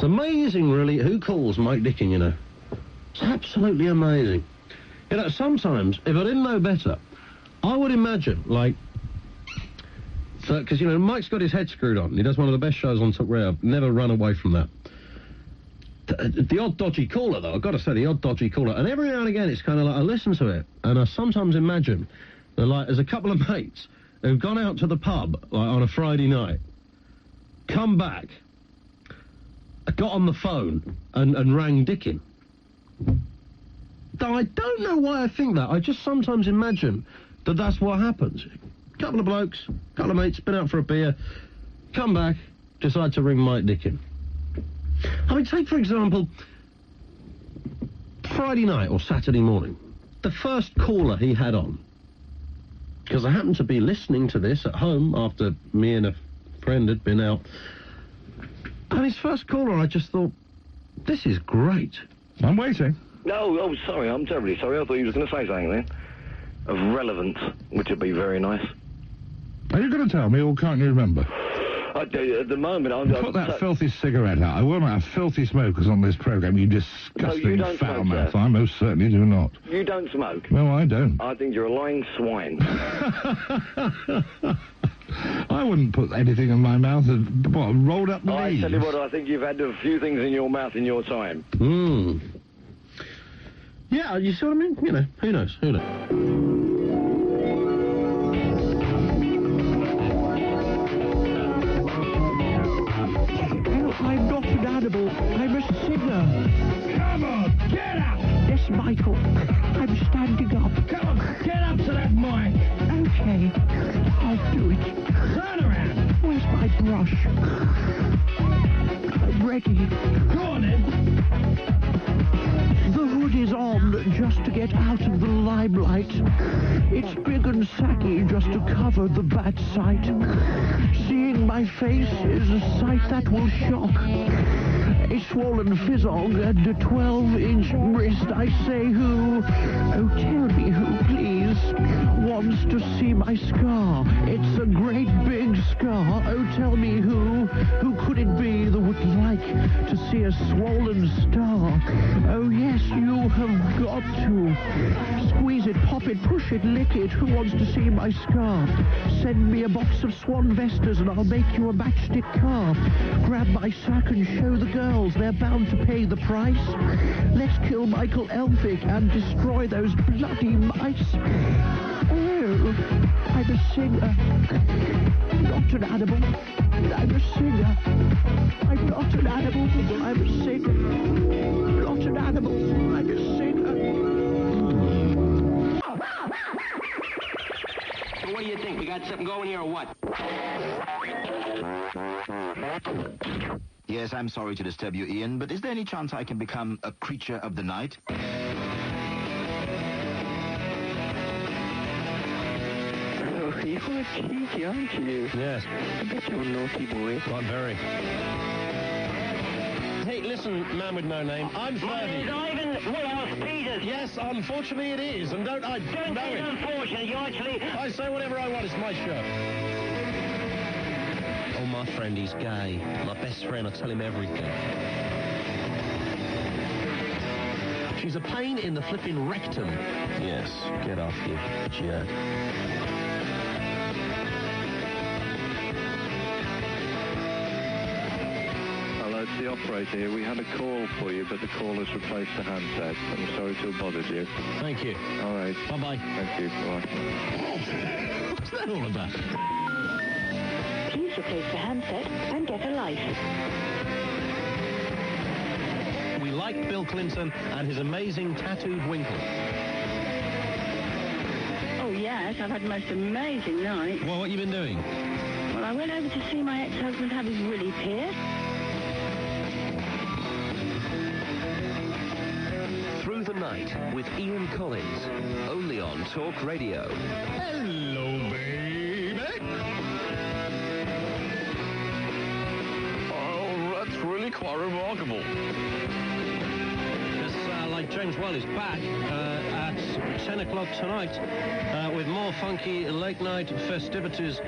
amazing, really, who calls Mike Dicking, you know. It's absolutely amazing. You know, sometimes, if I didn't know better, I would imagine, like... Because, you know, Mike's got his head screwed on. He does one of the best shows on TalkRadio. I've never run away from that. The odd dodgy caller, though, I've got to say, the odd dodgy caller. And every now and again, it's kind of like, I listen to it, and I sometimes imagine that, like, there's a couple of mates who've gone out to the pub, like, on a Friday night, come back, got on the phone, and rang Dickin. I don't know why I think that. I just sometimes imagine that that's what happens. Couple of blokes, couple of mates, been out for a beer, come back, decide to ring Mike Dickin. I mean, take, for example, Friday night or Saturday morning, the first caller he had on, because I happened to be listening to this at home after me and a friend had been out, and his first caller, I just thought, this is great. I'm waiting. No, oh, sorry, I'm terribly sorry. I thought you was going to say something then. Of relevance, which would be very nice. Are you going to tell me, or can't you remember? I do, at the moment, Put that filthy cigarette out. I won't have filthy smokers on this programme, you disgusting foul mouth. I most certainly do not. You don't smoke? No, I don't. I think you're a lying swine. I wouldn't put anything in my mouth that, rolled up my I tell you what, I think you've had a few things in your mouth in your time. Yeah, you see what I mean? You know, who knows, who knows? I'm not an animal. I'm a singer. Come on, get up! Yes, Michael. I'm standing up. Come on, get up to that mic! Okay, I'll do it. Turn around! Where's my brush? I'm ready. Go on then! The hood is on just to get out of the limelight. It's big and sacky just to cover the bad sight. Seeing my face is a sight that will shock. A swollen fizzog and a 12-inch wrist. I say who? Oh, tell me who, please, wants to see my scar. It's a great big scar. Oh, tell me who? Who could it be that would like to see a swollen star? Oh, yes, you have got to. Squeeze it, pop it, push it, lick it. Who wants to see my scar? Send me a box of Swan Vestas and I'll make you a matchstick car. Grab my sack and show the girls. They're bound to pay the price. Let's kill Michael Elphick and destroy those bloody mice. Oh, I'm a singer. Not an animal. I'm a singer. I'm not an animal. I'm a singer. Not an animal. I'm a singer. What do you think? We got something going here or what? Yes, I'm sorry to disturb you, Ian, but is there any chance I can become a creature of the night? Oh, you're cheeky, aren't you? Yes. I bet you're a naughty boy. Not very. Hey, listen, man with no name, I'm 30. My name is Ivan Woodhouse Peters. Yes, unfortunately it is, and don't know it. Unfortunately, you actually... I say whatever I want, it's my show. Oh, my friend, he's gay. My best friend, I tell him everything. She's a pain in the flipping rectum. Yes, get off, you jerk. Hello, it's the operator here. We had a call for you, but the call has replaced the handset. I'm sorry to have bothered you. Thank you. All right. Bye-bye. Thank you. Bye. What's that all about? Please replace the handset and get a life. We like Bill Clinton and his amazing tattooed winkle. Oh, yes, I've had the most amazing night. Well, what have you been doing? Well, I went over to see my ex-husband have his willy pierced. Through the Night with Ian Collins, only on Talk Radio. Hello, baby. Oh, that's really quite remarkable. It's like James Well is back at 10 o'clock tonight with more funky late-night festivities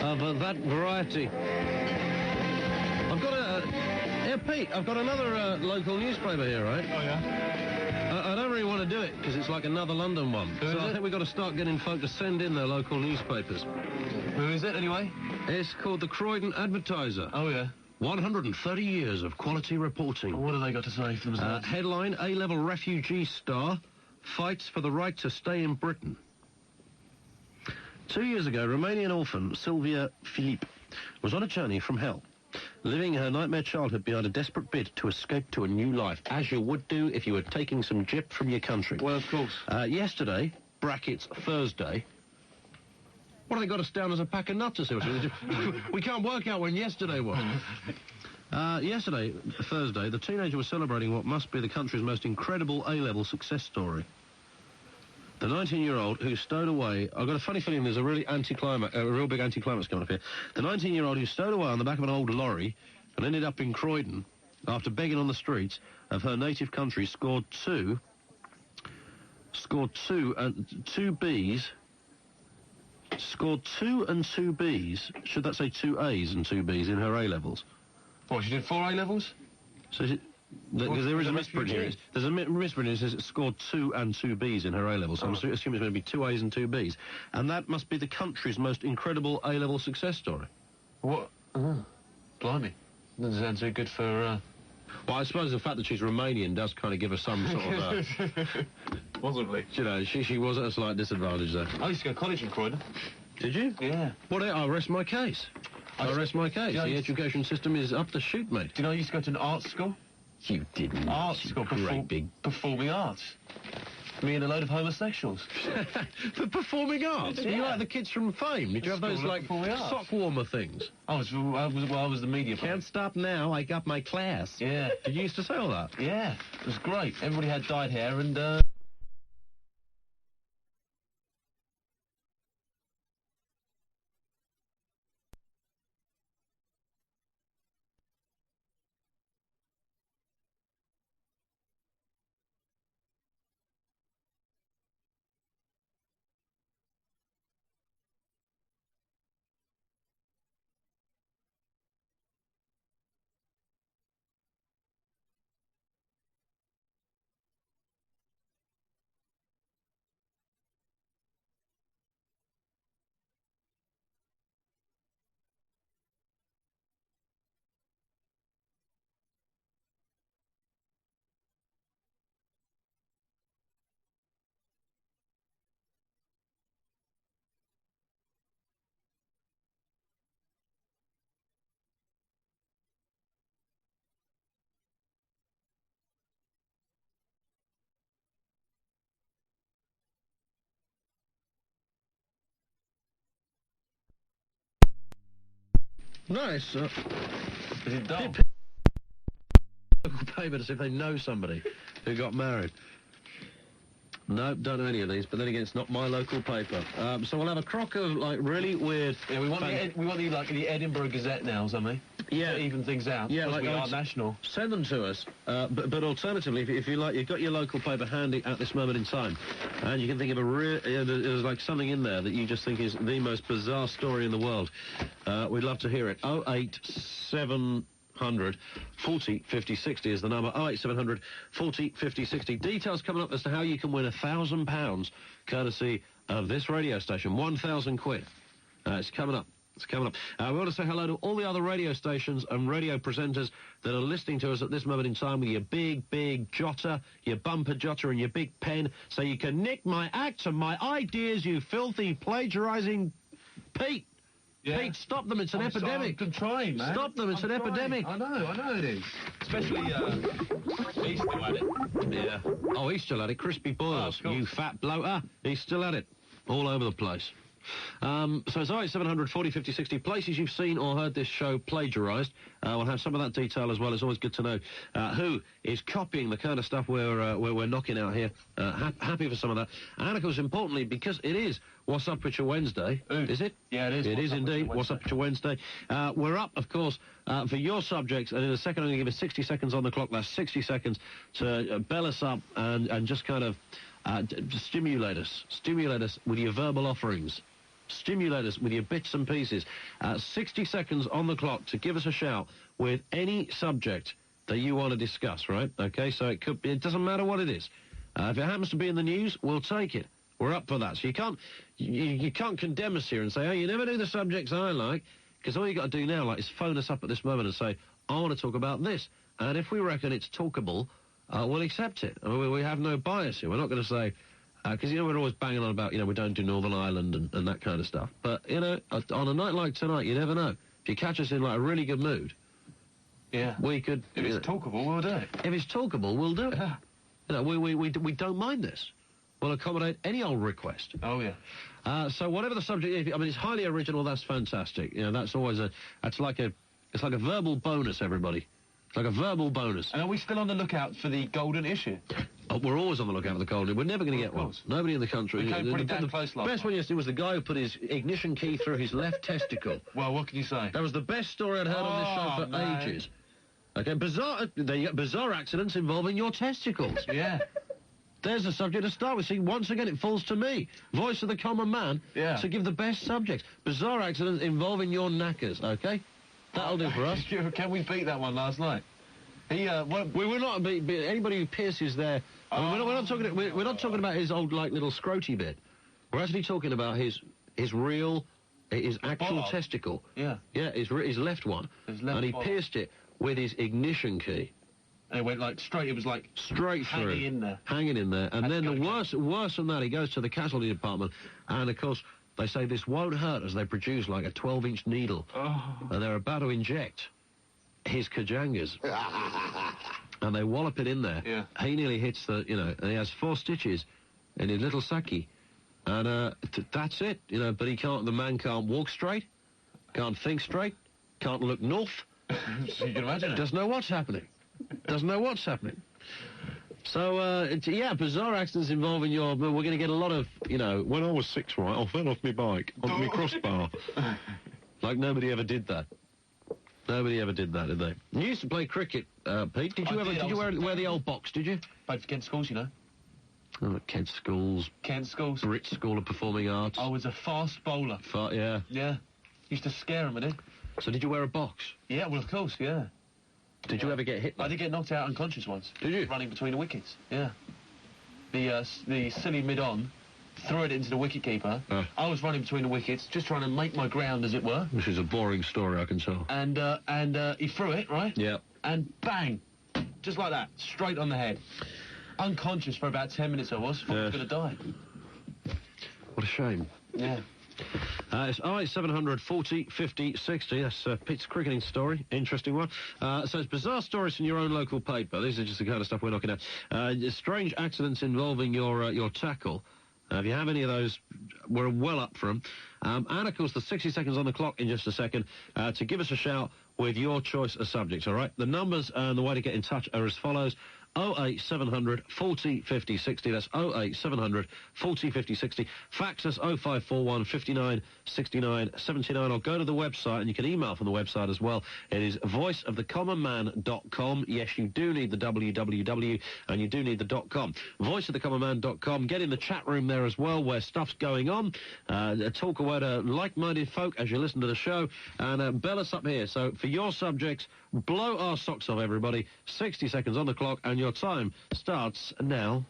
of that variety. I've got a Pete, I've got another local newspaper here, right? Oh, yeah? I don't really want to do it, because it's like another London one. Who so is I it? think we've got to start getting folk to send in their local newspapers. Who is it, anyway? It's called the Croydon Advertiser. Oh, yeah. 130 years of quality reporting. What have they got to say for themselves? Headline, A-level refugee star fights for the right to stay in Britain. 2 years ago, Romanian orphan Sylvia Filip was on a journey from hell, living her nightmare childhood behind a desperate bid to escape to a new life, as you would do if you were taking some gyp from your country. Well, of course. Yesterday, brackets Thursday, what have they got us down as a pack of nutters? We can't work out when yesterday was. Yesterday, Thursday, the teenager was celebrating what must be the country's most incredible A-level success story. The 19-year-old who stowed away... I've got a funny feeling there's a real big anticlimax coming up here. The 19-year-old who stowed away on the back of an old lorry and ended up in Croydon after begging on the streets of her native country scored two and two Bs. Scored 2 and 2 Bs. Should that say 2 A's and 2 Bs in her A-levels? What, she did 4 A-levels? So because there is a misprint here. There's a misprint here. It says it scored 2 and 2 Bs in her A-levels. So I'm assuming it's going to be 2 A's and 2 Bs. And that must be the country's most incredible A-level success story. What? Blimey. Doesn't sound too good for... Well, I suppose the fact that she's Romanian does kind of give her some sort of... Possibly. You know, she was at a slight disadvantage there. I used to go to college in Croydon. Did you? Yeah. Well, I rest my case. I rest my case. The education system is up the chute, mate. Do you know I used to go to an art school? You didn't. Art school. Performing arts. Me and a load of homosexuals. For performing arts? Yeah. You like the kids from Fame? Did you have those, like, sock warmer things? I was the media player. Can't stop now, I got my class. Yeah. Did you used to say all that? Yeah. It was great. Everybody had dyed hair and, Nice. Is it dull? Local paper to see if they know somebody who got married. No, don't know any of these, but then again, it's not my local paper. So we'll have a crock of, like, really weird... Yeah, we want the Edinburgh Gazette now, something. Yeah. To even things out. Yeah, like we are national. Send them to us. But alternatively, if you like, you've got your local paper handy at this moment in time, and you can think of there's like something in there that you just think is the most bizarre story in the world. We'd love to hear it. 08700 40 50 60 is the number. 08700 40 50 60. Details coming up as to how you can win £1,000 courtesy of this radio station. 1,000 quid. It's coming up. It's coming up. We want to say hello to all the other radio stations and radio presenters that are listening to us at this moment in time with your big jotter, your bumper jotter and your big pen, so you can nick my acts and my ideas, you filthy plagiarising Pete. Yeah. Pete, stop them. It's an epidemic. I'm trying, man. Stop them. It's an epidemic. I know it is. Especially, he's still at it. Yeah. Oh, he's still at it. Crispy Boils, you fat bloater. He's still at it. All over the place. So it's 08700 40 50 60 places you've seen or heard this show plagiarised. We'll have some of that detail as well. It's always good to know who is copying the kind of stuff we're knocking out here. Happy for some of that. And of course, importantly, because it is What's Up With Your Wednesday. Is it? Yeah, it is. It is indeed. What's Up With Your Wednesday. We're up, of course, for your subjects, and in a second I'm going to give us 60 seconds on the clock. That's 60 seconds to bell us up and just kind of stimulate us with your verbal offerings. Stimulate us with your bits and pieces. 60 seconds on the clock to give us a shout with any subject that you want to discuss, right? Okay, so it doesn't matter what it is. If it happens to be in the news, we'll take it. We're up for that. So you can't condemn us here and say, oh, you never do the subjects I like, because all you got to do now, is phone us up at this moment and say, I want to talk about this. And if we reckon it's talkable, we'll accept it. I mean, we have no bias here. We're not going to say, because, we're always banging on about, we don't do Northern Ireland and that kind of stuff. But, on a night like tonight, you never know. If you catch us in, a really good mood, we could... If it's talkable, we'll do it. If it's talkable, we'll do it. Yeah. We don't mind this. We'll accommodate any old request. Oh, yeah. So whatever the subject is, it's highly original, that's fantastic. That's always it's like a verbal bonus, everybody. It's like a verbal bonus. And are we still on the lookout for the golden issue? Oh, we're always on the lookout for the golden. We're never going to get one. Nobody in the country. We came pretty damn close last best one yesterday was the guy who put his ignition key through his left testicle. Well, what can you say? That was the best story I'd heard on this show for ages. Okay, bizarre accidents involving your testicles. Yeah. There's the subject to start with. See, once again, it falls to me, voice of the common man, to give the best subjects. Bizarre accidents involving your knackers, okay? That'll do for us. Can we beat that one last night? We will not beat anybody who pierces their... we're not talking about his old, little scroty bit. We're actually talking about his actual testicle. Yeah. Yeah, his left one. And he pierced it with his ignition key. And it went straight, it was straight through. Hanging in there. And then worse than that, he goes to the casualty department, and of course, they say this won't hurt as they produce a 12-inch needle. Oh. And they're about to inject his kajangas. And they wallop it in there. Yeah. He nearly hits and he has 4 stitches in his little saki. And that's it, but the man can't walk straight, can't think straight, can't look north. So you can imagine it. Doesn't know what's happening. So, bizarre accidents involving we're going to get a lot of, when I was 6, right, I fell off my bike, on my crossbar. Nobody ever did that. Nobody ever did that, did they? You used to play cricket, Pete. Did you wear the old box, did you? Played for Kent Schools, Oh, Kent Schools. Brit School of Performing Arts. I was a fast bowler. Yeah. Yeah. Used to scare them, I did. So did you wear a box? Yeah, well, of course, yeah. Did you ever get hit? I did get knocked out unconscious once. Did you? Running between the wickets, yeah. The silly mid-on threw it into the wicket-keeper. I was running between the wickets, just trying to make my ground, as it were. Which is a boring story, I can tell. And he threw it, right? Yeah. And bang! Just like that, straight on the head. Unconscious for about 10 minutes I was. I was going to die. What a shame. Yeah. It's 08700 40 50 60. That's Pete's cricketing story. Interesting one. So it's bizarre stories from your own local paper. These are just the kind of stuff we're looking at. Strange accidents involving your tackle. If you have any of those, we're well up for them. And, of course, the 60 seconds on the clock in just a second to give us a shout with your choice of subjects, all right? The numbers and the way to get in touch are as follows. 08700 40 50 60. That's 08700 40 50 60. Fax us 0541 59 69 79, or go to the website, and you can email from the website as well. It is voiceofthecommonman.com. Yes, you do need the www, and you do need the .com. Voiceofthecommonman.com. Get in the chat room there as well, where stuff's going on. Talk away to like-minded folk as you listen to the show, and bell us up here. So for your subjects, blow our socks off, everybody. 60 seconds on the clock, and your time starts now.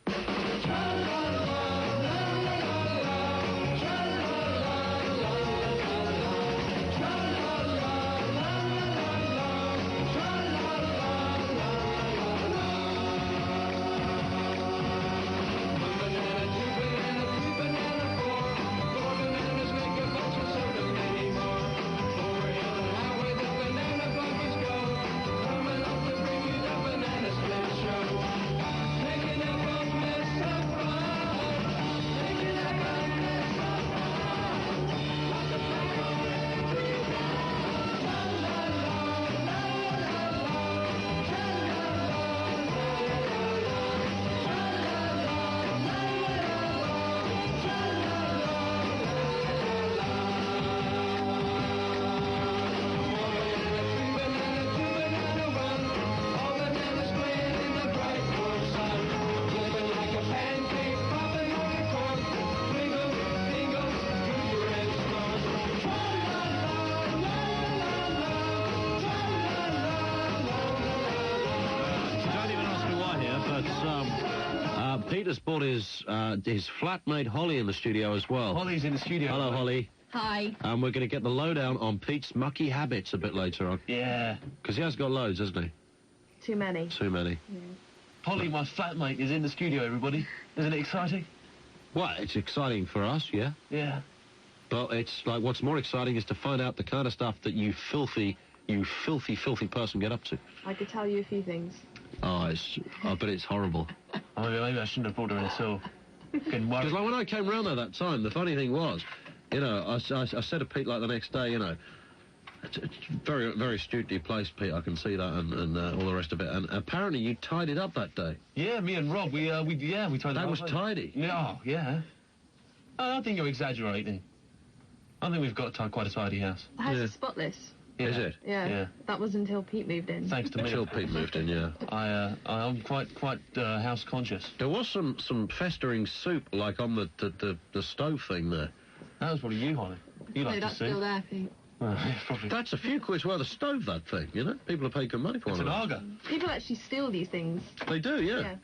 Pete has brought his flatmate Holly in the studio as well. Holly's in the studio. Hello, Holly. Hi. And we're going to get the lowdown on Pete's mucky habits a bit later on. Yeah. Because he has got loads, hasn't he? Too many. Too many. Yeah. Holly, my flatmate, is in the studio, everybody. Isn't it exciting? Well, it's exciting for us, yeah. Yeah. But it's like, what's more exciting is to find out the kind of stuff that you filthy person get up to. I could tell you a few things. Oh, I bet it's horrible. Oh, maybe I shouldn't have brought her in at all. Getting worried. Because like when I came round there that time, the funny thing was, you know, I said to Pete like the next day, you know, it's very, very astutely placed, Pete. I can see that, and all the rest of it. And apparently you tidied up that day. Yeah, me and Rob, we tidied up. That was tidy. Yeah, oh, yeah. I think you're exaggerating. I think we've got quite a tidy house. The house is spotless. Yeah. Is it? Yeah. That was until Pete moved in. Thanks to me. Until Pete moved in, yeah. I'm quite house conscious. There was some festering soup like on the stove thing there. That was probably you, Holly. You like to that's see. still there, Pete. Probably. That's a few quid's worth of stove, that thing, you know? People are paying good money for it. It's an Arga. People actually steal these things. They do, yeah. Yeah.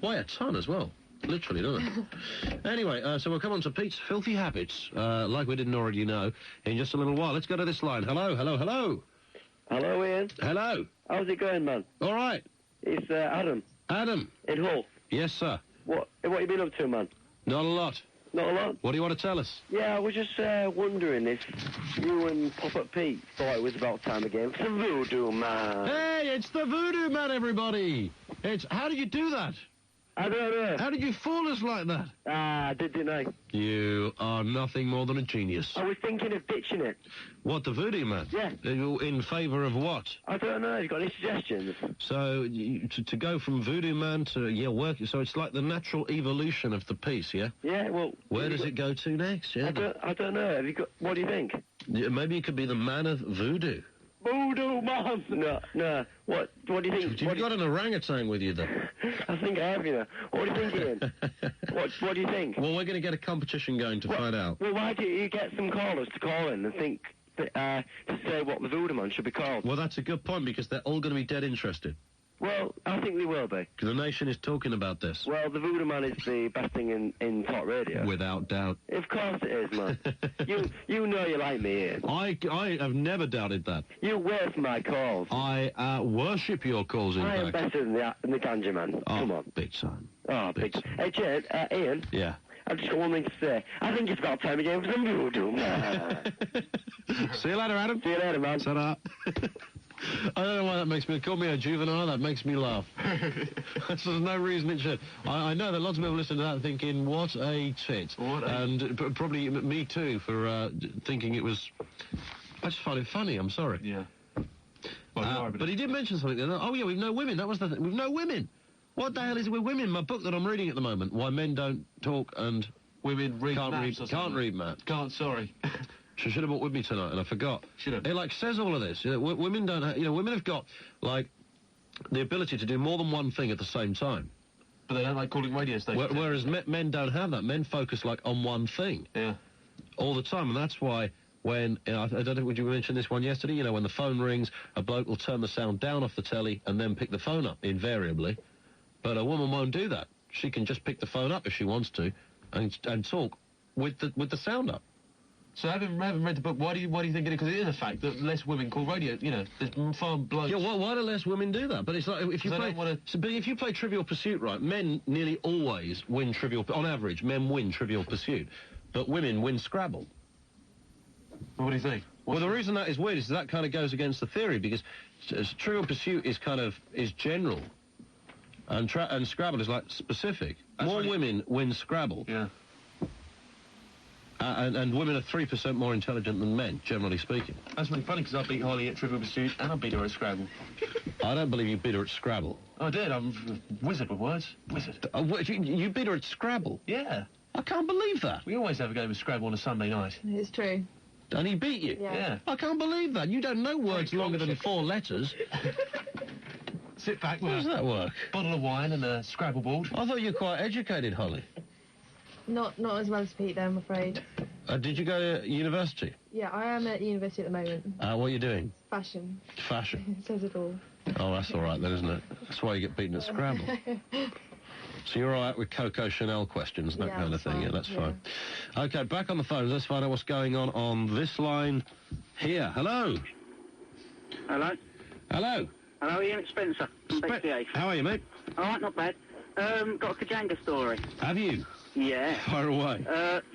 Why, a ton as well. Literally, don't they? Anyway, so we'll come on to Pete's filthy habits, like we didn't already know, in just a little while. Let's go to this line. Hello, hello, hello. Hello, Ian. Hello. How's it going, man? All right. It's Adam. Adam. In Hull. Yes, sir. What you been up to, man? Not a lot. Not a lot? What do you want to tell us? Yeah, I was just wondering if you and Pop-Up Pete thought it was about time again for the Voodoo Man. Hey, it's the Voodoo Man, everybody. How did you do that? I don't know. How did you fool us like that? Didn't I? You are nothing more than a genius. I was thinking of ditching it. What, the Voodoo Man? Yeah. In favour of what? I don't know. You got any suggestions? So, to go from Voodoo Man to, work, so it's like the natural evolution of the piece, yeah? Yeah, well... Where does it go to next, yeah? I don't know. Have you got... What do you think? Yeah, maybe it could be the Man of Voodoo. Voodoo Man! No. What do you think? You've got an orangutan with you, then? I think I have, you know. What do you think, Ian? What do you think? Well, we're going to get a competition going to find out. Well, why don't you get some callers to call in and think to say what the Voodoo Man should be called? Well, that's a good point, because they're all going to be dead interested. Well, I think they will be. The nation is talking about this. Well, the Voodoo Man is the best thing in TalkRadio. Without doubt. Of course it is, man. you know you like me, Ian. I have never doubted that. You wait for my calls. I worship your calls, in fact. I am better than the Ganja Man. Oh, Come on. big time. Oh, big. Hey, Jed, Ian. Yeah. I've just got one thing to say. I think it's about time again for some Voodoo Man. See you later, Adam. See you later, man. Ta-da. I don't know why that makes me... Call me a juvenile, that makes me laugh. There's no reason it should. I know that lots of people listen to that thinking, what a tit. And probably me too, for thinking it was... I just find it funny, I'm sorry. Yeah. But he did mention something. Oh, yeah, we've no women. That was the thing. We've no women. What the hell is it with women? My book that I'm reading at the moment, Why Men Don't Talk and... Women read can't read maps. Can't, sorry. She should have bought with me tonight, and I forgot. Should have. It, like, says all of this. You know, women don't have... You know, women have got, like, the ability to do more than one thing at the same time. But they don't like calling radio stations. Whereas men don't have that. Men focus, like, on one thing. Yeah. All the time, and that's why... When, I don't know, would you mention this one yesterday? You know, when the phone rings, a bloke will turn the sound down off the telly and then pick the phone up, invariably. But a woman won't do that. She can just pick the phone up if she wants to and talk with the sound up. So having read the book, why do you think it is? Because it is a fact that less women call radio, you know, there's far blokes... Yeah, why do less women do that? But it's like, if you play Trivial Pursuit, right, men nearly always win on average, men win Trivial Pursuit, but women win Scrabble. What do you think? Well, the reason that is weird is that kind of goes against the theory, because Trivial Pursuit is general, and Scrabble is, like, specific. More women win Scrabble. Yeah. And women are 3% more intelligent than men, generally speaking. That's really funny, because I beat Holly at Trivial Pursuit, and I beat her at Scrabble. I don't believe you beat her at Scrabble. I did. I'm a wizard with words. Wizard. You beat her at Scrabble? Yeah. I can't believe that. We always have a game of Scrabble on a Sunday night. It's true. And he beat you? Yeah. I can't believe that. You don't know words longer than 4 letters. Sit back How with does that work? Bottle of wine and a Scrabble board. I thought you were quite educated, Holly. Not as well as Pete, though, I'm afraid. Did you go to university? Yeah, I am at university at the moment. What are you doing? Fashion. Fashion. It says it all. Oh, that's all right then, isn't it? That's why you get beaten at Scrabble. So you're all right with Coco Chanel questions and that kind of thing? Fine. Yeah, that's fine. OK, back on the phones. Let's find out what's going on this line here. Hello. Hello. Hello. Hello, Ian. It's Spencer from BCA. How are you, mate? All right, not bad. Got a Kajanga story. Have you? Yeah. Fire away.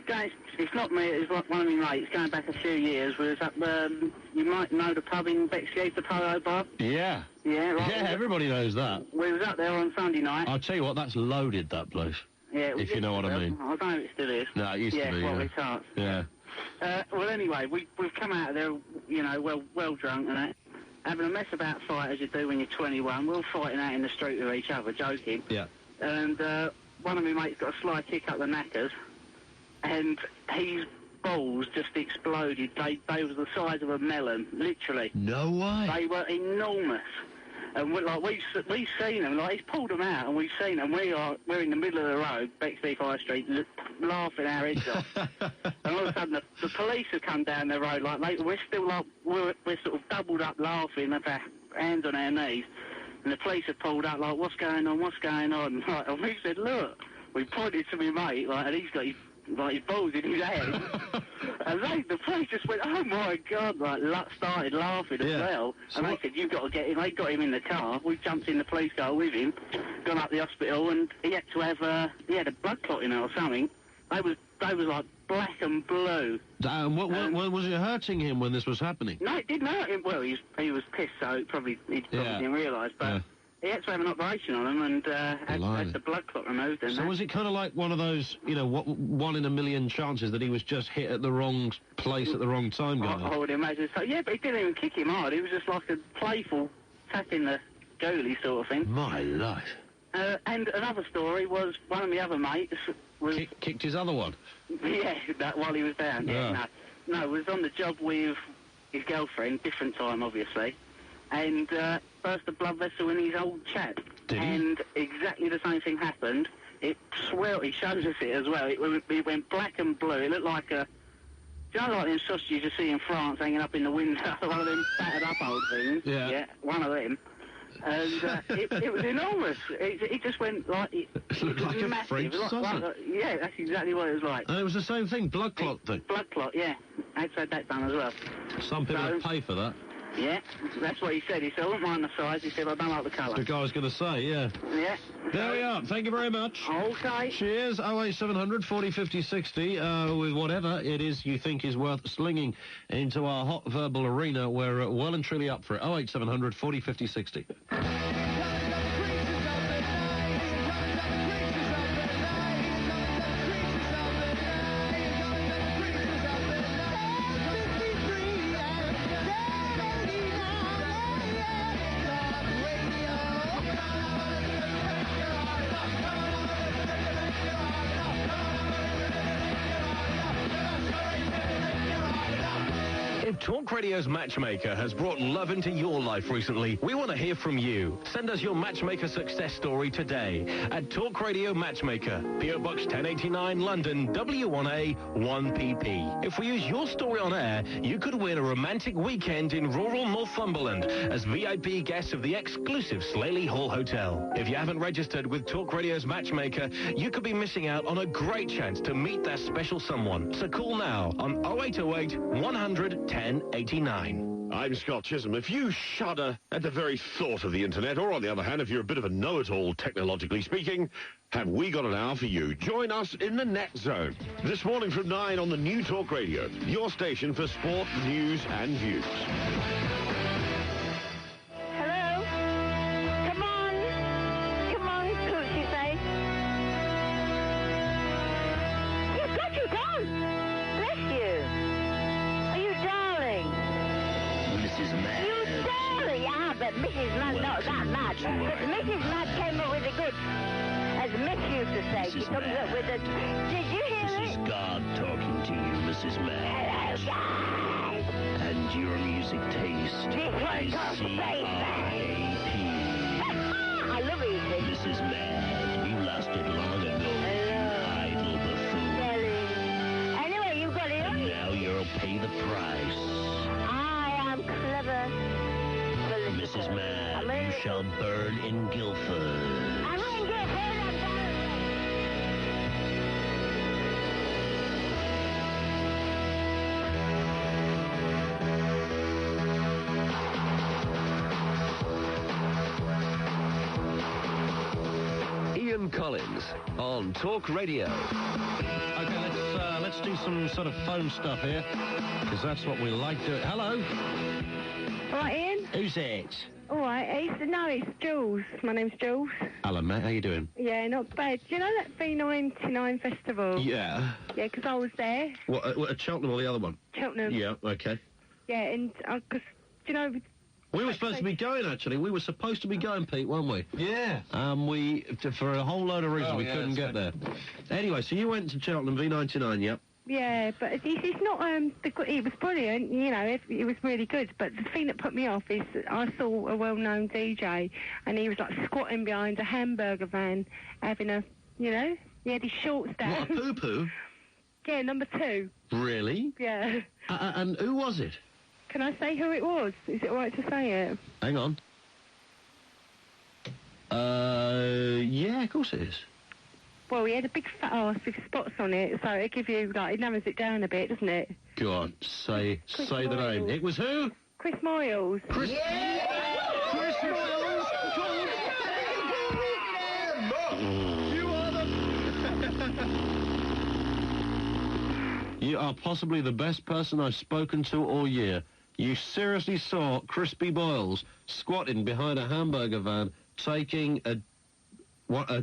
Guys, it's not me, it's one of my mates, going back a few years. We was up, you might know the pub in Bexley, the Polo Bar. Yeah. Yeah, right. Yeah, everybody knows that. We was up there on Sunday night. I'll tell you what, that's loaded, that place. Yeah. If you know what I mean. I don't know if it still is. No, it used to be, Yeah, yeah. it's Hearts. Yeah. Well, anyway, we've come out of there, you know, well drunk and that. Having a mess about fight as you do when you're 21. We're all fighting out in the street with each other, joking. Yeah. And one of my mates got a sly kick up the knackers, and his balls just exploded. They were the size of a melon, literally. No way. They were enormous. And we've seen them, like he's pulled them out, and we've seen them. We're in the middle of the road, Bexley High Street, laughing our heads off. And all of a sudden, the police have come down the road, we're still we're sort of doubled up laughing, with our hands on our knees. And the police have pulled up, what's going on? And we said, look, we pointed to my mate, and he's got his balls in his head. And the police just went, oh my God, started laughing as well. And they said, you've got to get him. They got him in the car. We jumped in the police car with him, gone up the hospital, and he had to have, he had a blood clot in it or something. They was like black and blue. What was it hurting him when this was happening? No, it didn't hurt him. Well, he was pissed, so he probably didn't realise, but... He had to have an operation on him and had the blood clot removed. And so was it kind of like one of those, one in a million chances that he was just hit at the wrong place at the wrong time, guy? I would imagine so. Yeah, but he didn't even kick him hard. He was just like a playful tapping the goalie sort of thing. My life. And another story was one of my other mates was... Kicked his other one? Yeah, while he was down. Yeah. No, was on the job with his girlfriend, different time, obviously. And burst a blood vessel in his old chap. And exactly the same thing happened. It swelled. He shows us it as well. It went black and blue. It looked like a... Do you know like them sausages you see in France hanging up in the window? One of them battered up old things. Yeah, one of them. And it was enormous. It just went like... It looked like a French sausage. Yeah, that's exactly what it was like. And it was the same thing, blood clot thing? Blood clot, yeah. I had that done as well. Some people would pay for that. Yeah, that's what he said. He said, I don't mind the size. He said, I don't like the colour. The guy was going to say, yeah. Yeah. There we are. Thank you very much. Okay. Cheers. 08700 40 50 60 with whatever it is you think is worth slinging into our hot verbal arena. We're well and truly up for it. 08700 40 50 60. If Talk Radio's Matchmaker has brought love into your life recently, we want to hear from you. Send us your Matchmaker success story today at Talk Radio Matchmaker, PO Box 1089, London, W1A 1PP. If we use your story on air, you could win a romantic weekend in rural Northumberland as VIP guests of the exclusive Slaley Hall Hotel. If you haven't registered with Talk Radio's Matchmaker, you could be missing out on a great chance to meet that special someone. So call now on 0808 100 1089. I'm Scott Chisholm. If you shudder at the very thought of the internet, or on the other hand, if you're a bit of a know-it-all technologically speaking, have we got an hour for you? Join us in the Net Zone this morning from 9 on the new Talk Radio, your station for sport, news and views. Hello? Come on, Coochie face. You've got your gun. Bless you. Mrs. Mad. You darling, but Mrs. Mad, not that much. But Mrs. Mad came up with a good, as Miss used to say, she comes up with a... Did you hear this it? This is God talking to you, Mrs. Mad. Hello, guys. And your music taste is C-R-A-P. I love eating. Mrs. Mad, you lasted long ago, you idle buffoon. Anyway, you've got it. And now you'll pay the price. Clever. Mrs. Mad, you shall burn in Guildford. I'm in Guildford. Collins on Talk Radio. Okay, let's do some sort of phone stuff here, because that's what we like doing. Hello? All right, Ian? Who's it? All right, it's Jules. My name's Jules. Hello, mate. How you doing? Yeah, not bad. Do you know that V99 festival? Yeah. Yeah, because I was there. What, at Cheltenham or the other one? Cheltenham. Yeah, okay. Yeah, and, because, you know... We were supposed to be going, actually. We were supposed to be going, Pete, weren't we? Yeah. For a whole load of reasons, we couldn't get there. Anyway, so you went to Cheltenham, V99, yep. Yeah, but it's not, it was brilliant, you know, it was really good, but the thing that put me off is I saw a well-known DJ, and he was, like, squatting behind a hamburger van, having a, you know, he had his shorts down. What, a poo-poo? Yeah, number 2. Really? Yeah. And who was it? Can I say who it was? Is it all right to say it? Hang on. Yeah, of course it is. Well, he had a big fat ass with spots on it, so it gives you, like, it narrows it down a bit, doesn't it? Go on, say the name. It was who? Chris Miles. Chris Miles! You are the... You are possibly the best person I've spoken to all year. You seriously saw Crispy Boyles squatting behind a hamburger van, taking a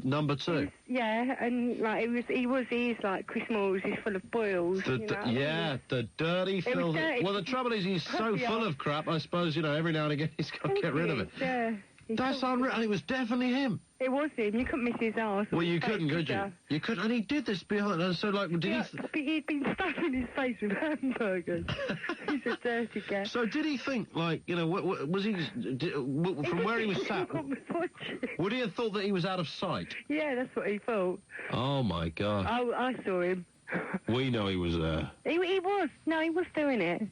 number 2. Yeah, and like he is like Chris Miles. He's full of boils. The dirty, filthy. dirty. Well, the trouble is, he's so full of crap. I suppose every now and again he's got to get rid of it. Yeah. That's unreal. And it was definitely him. It was him. You couldn't miss his arse. Well, you couldn't, could you? You couldn't, and he did this behind. And so, like, did he? He'd been stuffing his face with hamburgers. He's a dirty guy. So, did he think, like, you know, was he from where he was sat? Would he have thought that he was out of sight? Yeah, that's what he thought. Oh my God! Oh, I saw him. We know he was there. He was. No, he was doing it.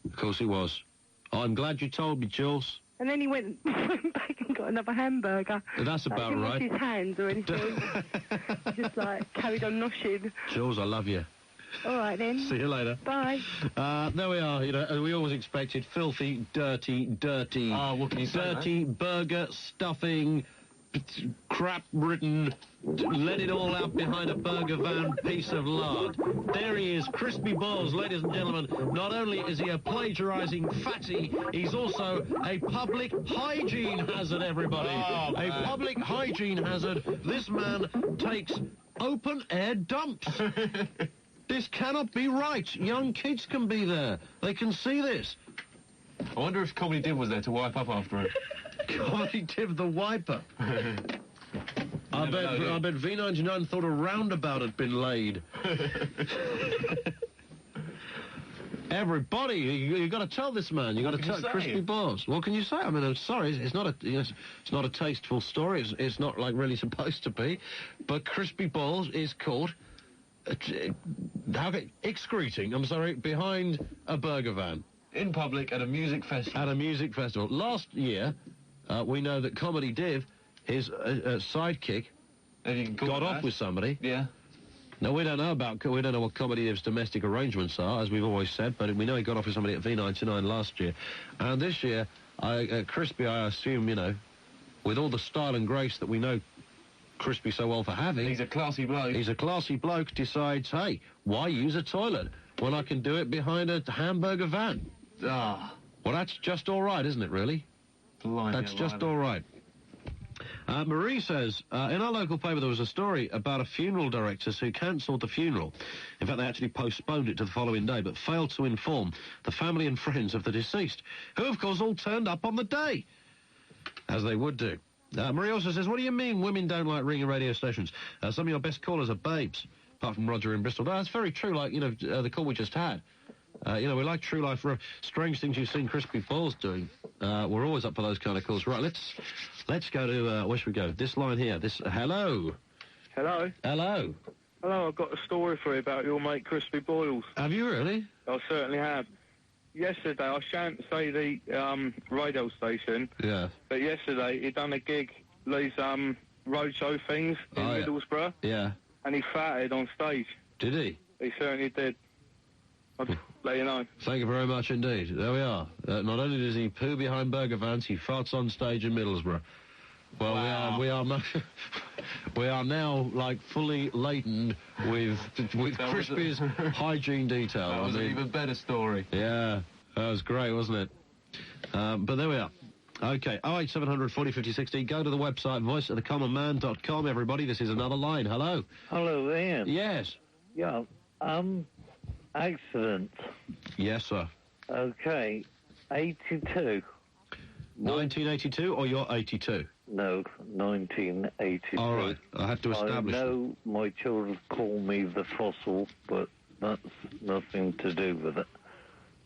Of course he was. Oh, I'm glad you told me, Jules. And then he went back and got another hamburger. That's about right. Didn't wash his hands or anything. Just like carried on noshing. Jules, I love you. All right then. See you later. Bye. There we are. You know, we always expected filthy, dirty. Oh, what can you say? Dirty burger stuffing, crap-ridden, let it all out behind a burger van piece of lard. There he is, Crispy Boyles, ladies and gentlemen. Not only is he a plagiarising fatty, he's also a public hygiene hazard, everybody. Oh, a public hygiene hazard. This man takes open-air dumps. This cannot be right. Young kids can be there. They can see this. I wonder if Comedy Div was there to wipe up after it. Comedy Div the wiper. I bet V99 thought a roundabout had been laid. Everybody, you got to tell this man. You got to tell Crispy Boyles. What can you say? I mean, I'm sorry, it's not a tasteful story. It's not like really supposed to be. But Crispy Boyles is caught excreting. I'm sorry, behind a burger van in public at a music festival. Last year, we know that Comedy Div, his sidekick, got off with somebody. Yeah. No, we don't know what Comedy Div's domestic arrangements are, as we've always said, but we know he got off with somebody at V99 last year. And this year, Crispy, I assume, you know, with all the style and grace that we know Crispy so well for having... He's a classy bloke. He's a classy bloke, decides, hey, why use a toilet when I can do it behind a hamburger van? Ah. Well, that's just all right, isn't it, really? That's just all right. Marie says, in our local paper there was a story about a funeral director who cancelled the funeral. In fact, they actually postponed it to the following day, but failed to inform the family and friends of the deceased, who, of course, all turned up on the day, as they would do. Marie also says, what do you mean women don't like ringing radio stations? Some of your best callers are babes, apart from Roger in Bristol. No, that's very true, like, you know, the call we just had. You know, we like True Life. Strange things you've seen Crispy Boyles doing. We're always up for those kind of calls. Right, let's go to, where should we go? This line here. Hello. Hello. Hello. Hello, I've got a story for you about your mate Crispy Boyles. Have you really? I certainly have. Yesterday, I shan't say the radio station. Yeah. But yesterday, he done a gig, these roadshow things in Middlesbrough. Yeah. And he farted on stage. Did he? He certainly did. I'll let you know. Thank you very much indeed. There we are. Not only does he poo behind burger vans, he farts on stage in Middlesbrough. Well, we are we are now like fully laden with Crispy's hygiene detail. That was an even better story. Yeah, that was great, wasn't it? But there we are. Okay, 08700 40 50 60. Go to the website, voiceofthecommonman.com, everybody. This is another line. Hello. Hello, Ian. Yes. Yeah, accident. Yes, sir. Okay, 82. 1982, or you're 82? No, 1982. All right, I have to establish. I know my children call me the fossil, but that's nothing to do with it.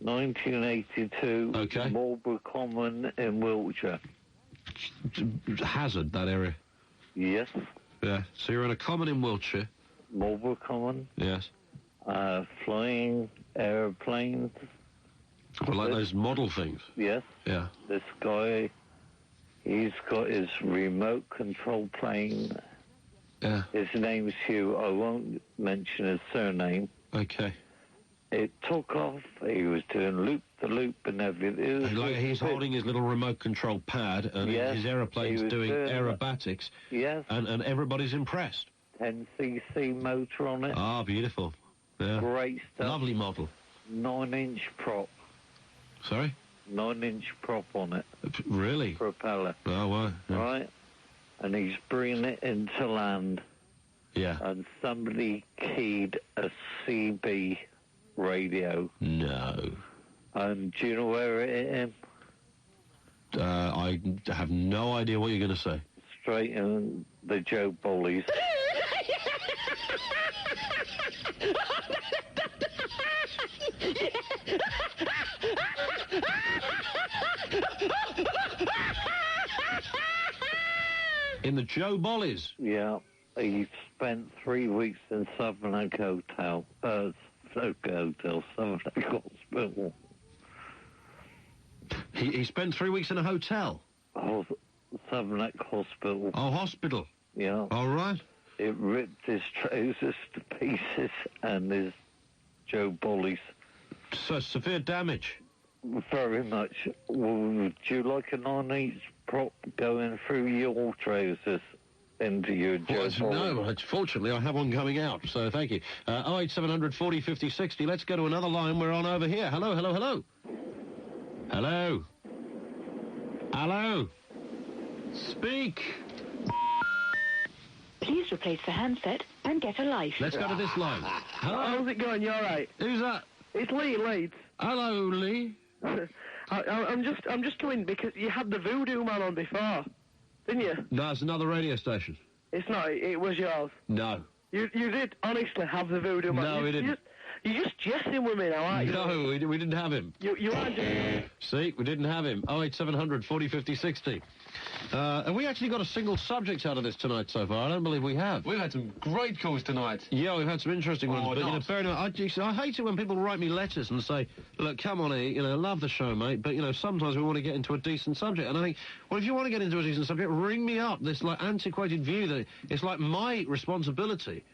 1982, okay. Marlborough Common in Wiltshire. Hazard, that area? Yes. Yeah, so you're in a common in Wiltshire? Marlborough Common. Yes. Flying aeroplanes. Well, like those model things? Yes. Yeah. This guy, he's got his remote control plane. Yeah. His name's Hugh. I won't mention his surname. Okay. It took off. He was doing loop-the-loop and everything. Like he's holding his little remote control pad, and yes, his aeroplane's doing aerobatics. Yes. And everybody's impressed. 10cc motor on it. Ah, beautiful. Yeah. Great stuff. Lovely model. 9-inch prop. Sorry? 9-inch prop on it. Really? Propeller. Oh, wow. Yeah. Right? And he's bringing it into land. Yeah. And somebody keyed a CB radio. No. And do you know where it hit him? I have no idea what you're going to say. Straight in the Joe Bollies. In the Joe Bollies? Yeah. He spent 3 weeks in Southwark Hotel. Southwark Hospital. He spent 3 weeks in a hotel? Oh, Southwark Hospital. Oh, hospital? Yeah. All right. It ripped his trousers to pieces and his Joe Bollies. So, severe damage? Very much. Would you like a 9-inch prop going through your trousers into your Joe Bollies? No, fortunately I have one coming out, so thank you. 08700 40 50 60. Let's go to another line. We're on over here. Hello, hello, hello. Hello. Hello. Speak. Please replace the handset and get a life. Let's go to this line. Hello. How's it going? You all right? Who's that? It's Lee Leeds. Hello, Lee. I'm just coming because you had the Voodoo Man on before, didn't you? No, it's another radio station. It's not. It was yours. No. You did honestly have the Voodoo Man. No, we didn't. You're just jesting with me now, aren't you? No, we didn't have him. You are just... See, we didn't have him. 08700 40 50 60. Have we actually got a single subject out of this tonight so far? I don't believe we have. We've had some great calls tonight. Yeah, we've had some interesting ones. But, fair enough. I hate it when people write me letters and say, look, come on, love the show, mate, but, sometimes we want to get into a decent subject. And I think, well, if you want to get into a decent subject, ring me up. This, antiquated view that it's like my responsibility.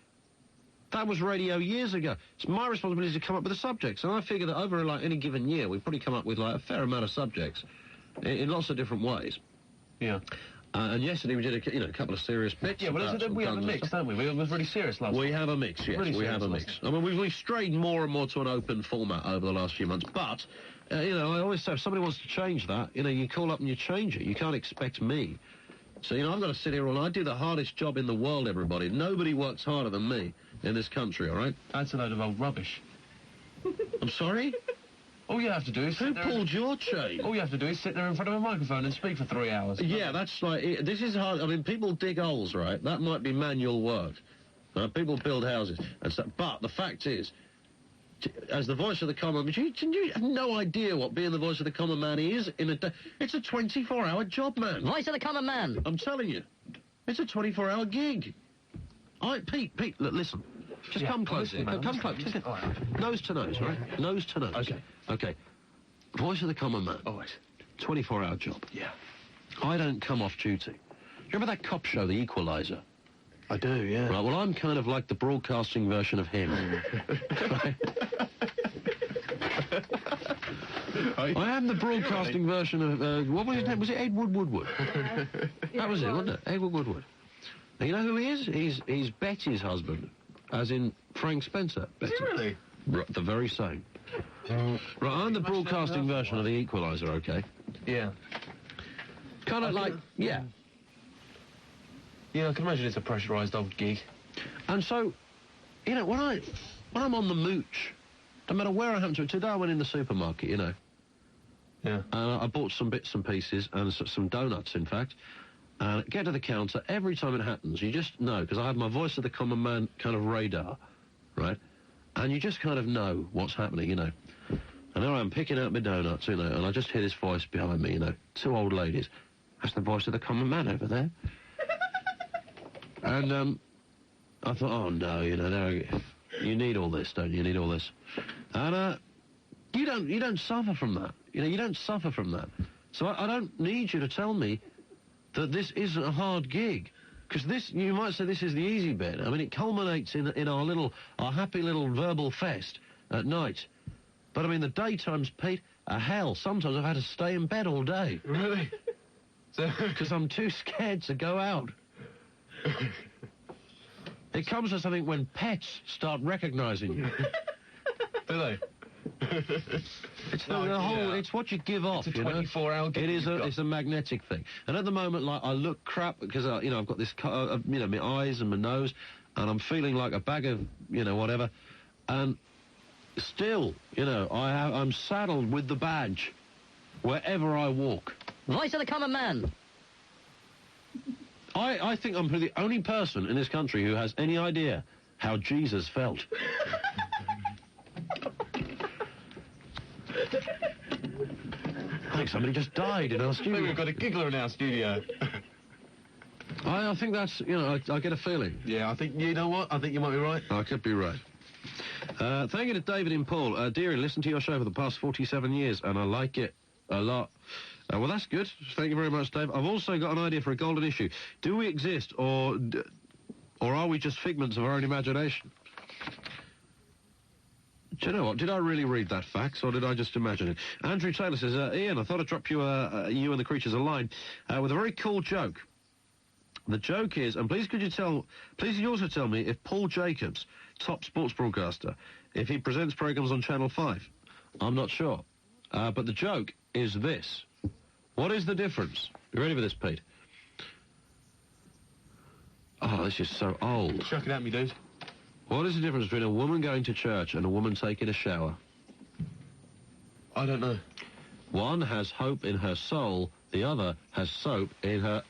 That was radio years ago. It's my responsibility to come up with the subjects. And I figure that over, any given year, we've probably come up with, a fair amount of subjects in lots of different ways. Yeah. And yesterday we did a couple of serious bits. Yeah, well, we have a mix, don't we? We was really serious last week. We have a mix, yes. Really we have a mix. I mean, we've strayed more and more to an open format over the last few months. But, I always say if somebody wants to change that, you call up and you change it. You can't expect me. So, I've got to sit here all night. I do the hardest job in the world, everybody. Nobody works harder than me in this country, all right? That's a load of old rubbish. I'm sorry? All you have to do is... Who pulled your chain? All you have to do is sit there in front of a microphone and speak for 3 hours. Yeah, that's this is hard. I mean, people dig holes, right? That might be manual work. People build houses and stuff. But the fact is, as the voice of the common man, you have no idea what being the voice of the common man is in a day. It's a 24-hour job, man. Voice of the common man. I'm telling you. It's a 24-hour gig. Pete, look, listen. Just come close here. Come close. Nose to nose, right? Nose to nose. Okay. Voice of the common man. Always. 24-hour job. Yeah. I don't come off duty. Do you remember that cop show, The Equalizer? I do, yeah. Right, well, I'm kind of like the broadcasting version of him. Right? I am the broadcasting version of, what was his name? Was it Edward Woodward? That was it, wasn't it? Edward Woodward. Now, you know who he is? He's Betty's husband, as in Frank Spencer. Is he really? Right, the very same. Right, I'm the broadcasting version of the Equalizer, okay? Yeah. Kind of like, yeah. Yeah, I can imagine it's a pressurised old gig. And so, you know, when I'm on the mooch, no matter where I happen to... Today I went in the supermarket, you know. Yeah. And I bought some bits and pieces, and some donuts, in fact. And get to the counter, every time it happens, you just know, because I have my voice of the common man kind of radar, right? And you just kind of know what's happening, you know. And there I am picking out my donuts, you know, and I just hear this voice behind me, you know, two old ladies. That's the voice of the common man over there. And I thought, oh no, you know, you need all this, don't you? You need all this. And you don't suffer from that. You know, you don't suffer from that. So I don't need you to tell me that this isn't a hard gig. Because this, you might say this is the easy bit. I mean, it culminates in our happy little verbal fest at night. But I mean, the daytimes, Pete, are hell. Sometimes I've had to stay in bed all day. Really? Because I'm too scared to go out. It comes to something when pets start recognising you. Do they? It's it's what you give off. It's a 24-hour gig. It's a magnetic thing. And at the moment, like, I look crap because you know, I've got this, you know, my eyes and my nose, and I'm feeling like a bag of, you know, whatever. And still, you know, I'm saddled with the badge wherever I walk. Voice of the common man. I think I'm probably the only person in this country who has any idea how Jesus felt. I think somebody just died in our studio. I think we've got a giggler in our studio. I think that's, you know, I get a feeling. Yeah, I think, you know what? I think you might be right. I could be right. Thank you to David in Paul. Dearie, listened to your show for the past 47 years, and I like it a lot. Well, that's good. Thank you very much, Dave. I've also got an idea for a golden issue. Do we exist, or are we just figments of our own imagination? Do you know what? Did I really read that fax, or did I just imagine it? Andrew Taylor says, Ian, I thought I'd drop you you and the creatures a line with a very cool joke. The joke is, and please could you also tell me if Paul Jacobs, top sports broadcaster, if he presents programmes on Channel 5? I'm not sure. But the joke is this. What is the difference? You ready for this, Pete? Oh, this is so old. Chuck it at me, dude. What is the difference between a woman going to church and a woman taking a shower? I don't know. One has hope in her soul, the other has soap in her...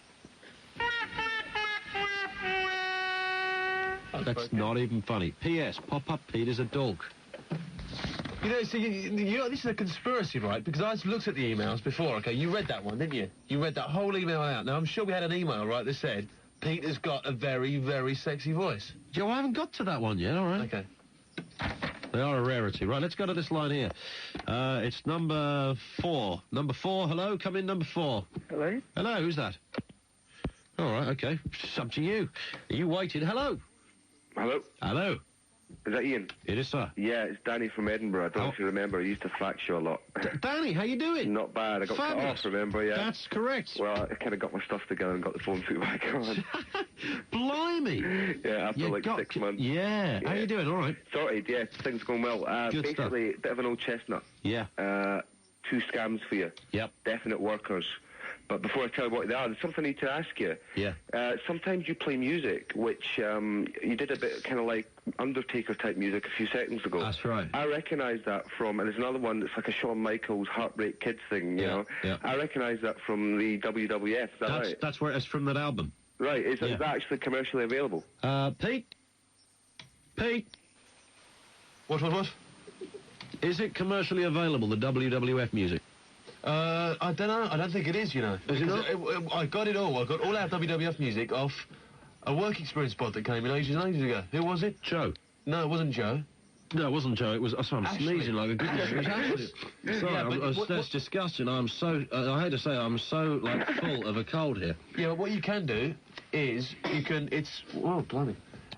That's not even funny. P.S. Pop-Up Pete is a dog. You know, see, you know, this is a conspiracy, right? Because I looked at the emails before, okay? You read that one, didn't you? You read that whole email out. Now, I'm sure we had an email, right, that said, Peter's got a very, very sexy voice. Yeah, well, I haven't got to that one yet, all right. Okay. They are a rarity. Right, let's go to this line here. It's number 4. Number 4, hello? Come in, number 4. Hello? Hello, who's that? All right, okay. It's up to you. You waited. Hello? Hello? Hello? Is that Ian? It is, sir. Yeah, it's Danny from Edinburgh. I don't know if you remember. I used to fax you a lot. Danny, how you doing? Not bad. I got cut off, remember, yeah? That's correct. Well, I kind of got my stuff together and got the phone put back on. Blimey. Yeah, after like 6 months. Yeah. How you doing? All right. Sorted, yeah. Things going well. Good basically, stuff. Bit of an old chestnut. Yeah. 2 scams for you. Yep. Definite workers. But before I tell you what they are, there's something I need to ask you. Yeah. Sometimes you play music, which you did a bit kind of like Undertaker-type music a few seconds ago. That's right. I recognise that from, and there's another one that's like a Shawn Michaels Heartbreak Kids thing, you know? Yeah. I recognise that from the WWF, is that right? That's where it's from, that album. Right, is that actually commercially available? Pete? What? Is it commercially available, the WWF music? I don't know. I don't think it is, you know. Is it not? I got it all. I got all our WWF music off a work experience spot that came in ages and ages ago. Who was it? Joe. No, it wasn't Joe. No, it wasn't Joe. It was... I'm Ashley. sneezing like a good... It was Ashley. Sorry, that's disgusting. I'm so... I hate to say, I'm so, like, full of a cold here. Yeah, what you can do is you can... It's... Oh, blimey.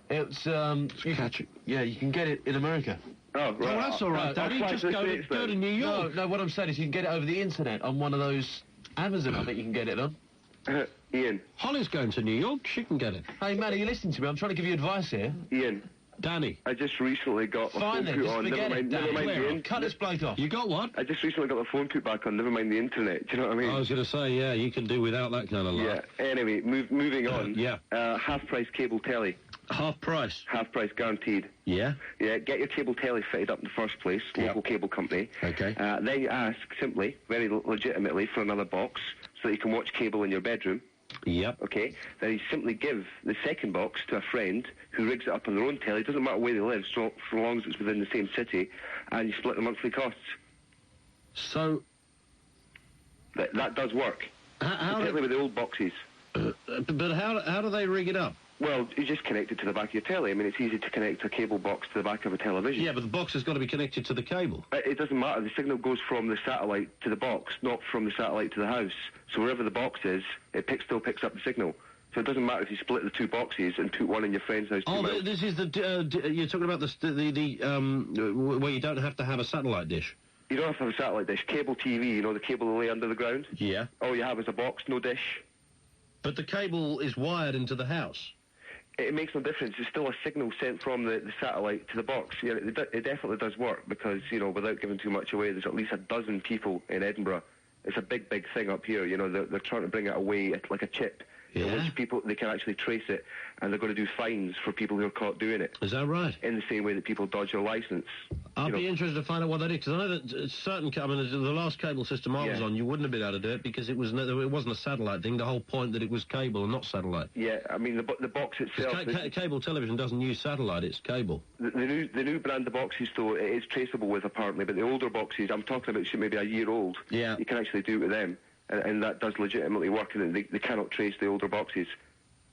It's... catch it. Yeah, you can get it in America. Oh, right. Oh, that's all right, Daddy. Just go to New York. No, what I'm saying is you can get it over the internet on one of those Amazon, I think you can get it on. Ian. Holly's going to New York. She can get it. Hey, man, are you listening to me? I'm trying to give you advice here. Ian. Danny. I just recently got my Fine phone then, put just on. forget Never mind Ian. Cut this bloke off. You got what? I just recently got my phone put back on. Never mind the internet. Do you know what I mean? I was going to say, yeah, you can do without that kind of luck. Yeah. Anyway, moving on. Yeah. Half-price cable telly. Half price? Half price guaranteed. Yeah? Yeah, get your cable telly fitted up in the first place, local cable company. Okay. Then you ask, simply, very legitimately, for another box so that you can watch cable in your bedroom. Yep. Okay. Then you simply give the second box to a friend who rigs it up on their own telly. It doesn't matter where they live, so long as it's within the same city, and you split the monthly costs. So... That does work. Particularly with the old boxes. But how do they rig it up? Well, you just connect it to the back of your telly. I mean, it's easy to connect a cable box to the back of a television. Yeah, but the box has got to be connected to the cable. It doesn't matter. The signal goes from the satellite to the box, not from the satellite to the house. So wherever the box is, it still picks up the signal. So it doesn't matter if you split the two boxes and put one in your friend's house. Oh, this is you're talking about where you don't have to have a satellite dish. You don't have to have a satellite dish. Cable TV, you know, the cable that lay under the ground? Yeah. All you have is a box, no dish. But the cable is wired into the house. It makes no difference. It's still a signal sent from the satellite to the box. Yeah, it definitely does work because, you know, without giving too much away, there's at least a dozen people in Edinburgh. It's a big, big thing up here. You know, they're trying to bring it away like a chip. Yeah. In which people, they can actually trace it, and they're going to do fines for people who are caught doing it. Is that right? In the same way that people dodge their licence. I'd be interested to find out what they did, because I know that the last cable system I was on, you wouldn't have been able to do it because it wasn't a satellite thing. The whole point that it was cable and not satellite. Yeah, I mean, the box itself... Cable television doesn't use satellite, it's cable. The new brand of boxes, though, it is traceable with, apparently, but the older boxes, I'm talking about maybe a year old, yeah, you can actually do it with them, and that does legitimately work, and they cannot trace the older boxes.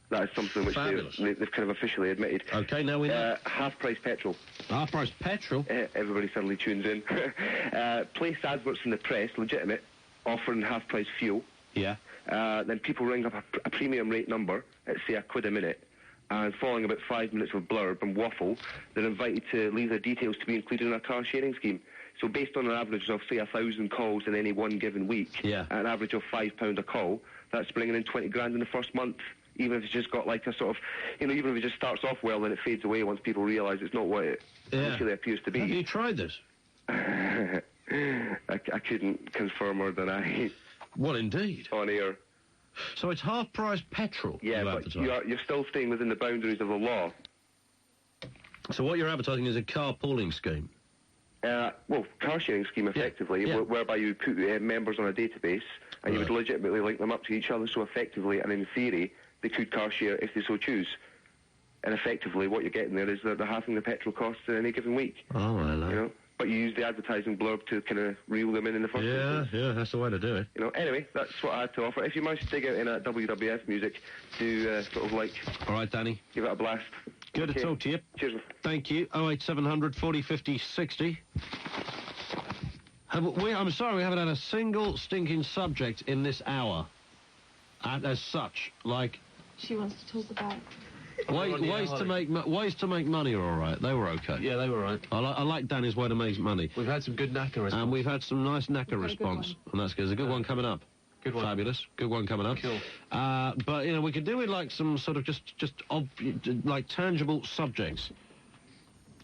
That is something which they've kind of officially admitted. Okay, now we know. Half-price petrol. Half-price petrol? Everybody suddenly tunes in. Place adverts in the press, legitimate, offering half-price fuel. Yeah. Then people ring up a premium rate number at, say, £1 a minute, and following about 5 minutes of blurb and waffle, they're invited to leave their details to be included in a car-sharing scheme. So based on an average of, say, 1,000 calls in any one given week, at an average of £5 a call, that's bringing in 20 grand in the first month. Even if it's just got like a sort of, you know, even if it just starts off well, then it fades away once people realise it's not what it actually appears to be. Have you tried this? I couldn't confirm or deny. What, indeed? On air. So it's half-price petrol? Yeah, but you're still staying within the boundaries of the law. So what you're advertising is a carpooling scheme? Well, car-sharing scheme, effectively, whereby you put members on a database, and you would legitimately link them up to each other, so effectively, and in theory, they could car-share if they so choose. And effectively, what you're getting there is that they're halving the petrol costs in any given week. Oh, I know. You know? But you use the advertising blurb to kind of reel them in the first instance. Yeah, that's the way to do it. You know, anyway, that's what I had to offer. If you manage to dig out in WWF music, do sort of like... All right, Danny. Give it a blast. Good to talk to you. Cheers. Thank you. 08700 40 50 60. I'm sorry, we haven't had a single stinking subject in this hour. As such, like... She wants to talk about... ways to make money are all right. They were okay. Yeah, they were all right. I like Danny's way to make money. We've had some good knacker response. And we've had some nice knacker response. And that's good. There's a good one coming up. Good one. Fabulous. Good one coming up. Cool. But, you know, we could do with, like, some sort of like, tangible subjects.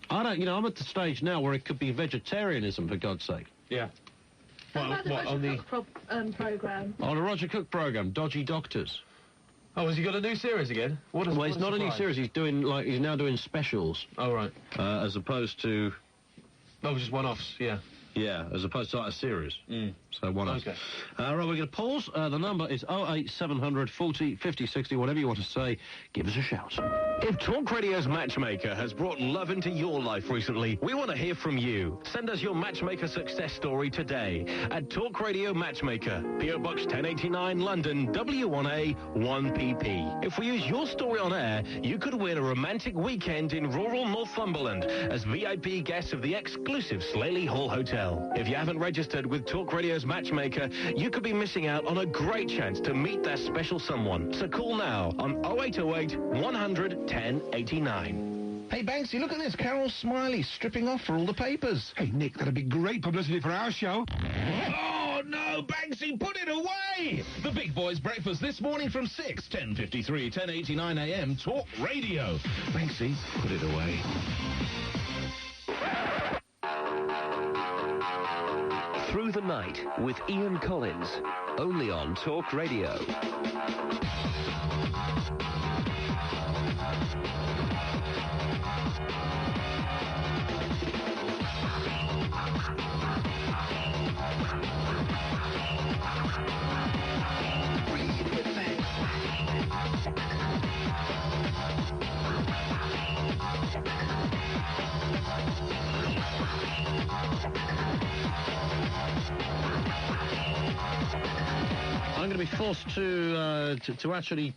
I'm at the stage now where it could be vegetarianism, for God's sake. Yeah. How about the Roger Cook programme? Oh, the Roger Cook programme, Dodgy Doctors. Oh, has he got a new series again? It's not a new series. He's now doing specials. Oh, right. As opposed to... Oh, just one-offs, yeah. Yeah, as opposed to like a series. So one-offs. Okay. Right, we're going to pause. The number is 08700 40 50 60. Whatever you want to say, give us a shout. If Talk Radio's Matchmaker has brought love into your life recently, we want to hear from you. Send us your Matchmaker success story today at Talk Radio Matchmaker, PO Box 1089, London, W1A 1PP. If we use your story on air, you could win a romantic weekend in rural Northumberland as VIP guests of the exclusive Slaley Hall Hotel. If you haven't registered with Talk Radio's Matchmaker, you could be missing out on a great chance to meet that special someone. So call now on 0808 100 1089. Hey, Banksy, look at this. Carol Smiley stripping off for all the papers. Hey, Nick, that'd be great publicity for our show. Oh, no, Banksy, put it away! The Big Boys Breakfast this morning from 6, 10:53, 10:89 a.m. Talk Radio. Banksy, put it away. Through the Night with Ian Collins, only on Talk Radio. I'm going to be forced to actually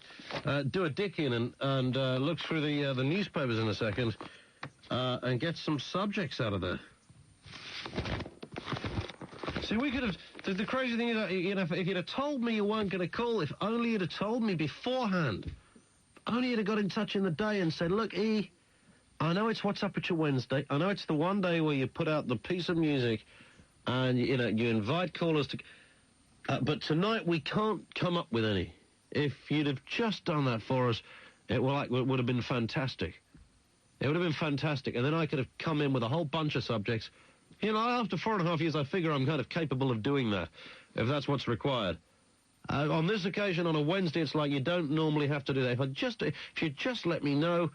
do a dick in and look through the newspapers in a second and get some subjects out of there. See, we could have... The crazy thing is that, you know, if you'd have told me you weren't going to call, if only you'd have told me beforehand, only you'd have got in touch in the day and said, look, E, I know it's What's Up At Your Wednesday. I know it's the one day where you put out the piece of music and, you know, you invite callers to... but tonight we can't come up with any. If you'd have just done that for us, it would have been fantastic. It would have been fantastic. And then I could have come in with a whole bunch of subjects. You know, after 4.5 years, I figure I'm kind of capable of doing that, if that's what's required. On this occasion, on a Wednesday, it's like you don't normally have to do that. If you just let me know,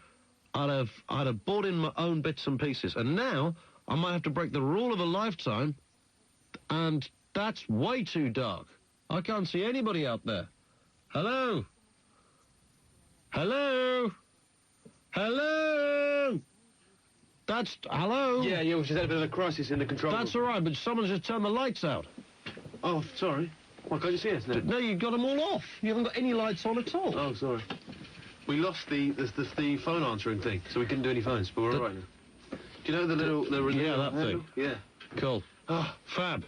I'd have brought in my own bits and pieces. And now, I might have to break the rule of a lifetime, and... that's way too dark. I can't see anybody out there. Hello? Hello? Hello? That's... hello? Yeah, we just had a bit of a crisis in the control room. That's all right, but someone's just turned the lights out. Oh, sorry. Why can't you see us now? No, you've got them all off. You haven't got any lights on at all. Oh, sorry. We lost the phone answering thing, so we couldn't do any phones, but we're all right now. Do you know the little... yeah, that thing. Yeah. Cool. Oh, fab.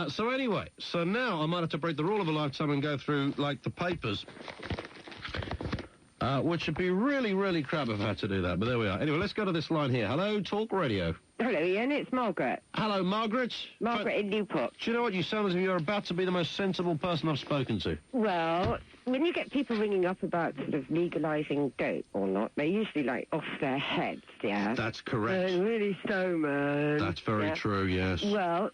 So anyway, so now I might have to break the rule of a lifetime and go through, like, the papers, which would be really, really crap if I had to do that, but there we are. Anyway, let's go to this line here. Hello, Talk Radio. Hello, Ian, it's Margaret. Hello, Margaret. Margaret in Newport. Do you know what? You sound as if you're about to be the most sensible person I've spoken to. Well, when you get people ringing up about sort of legalising dope or not, they're usually, like, off their heads, yeah? That's correct. They're really so, man. That's very true, yes. Well,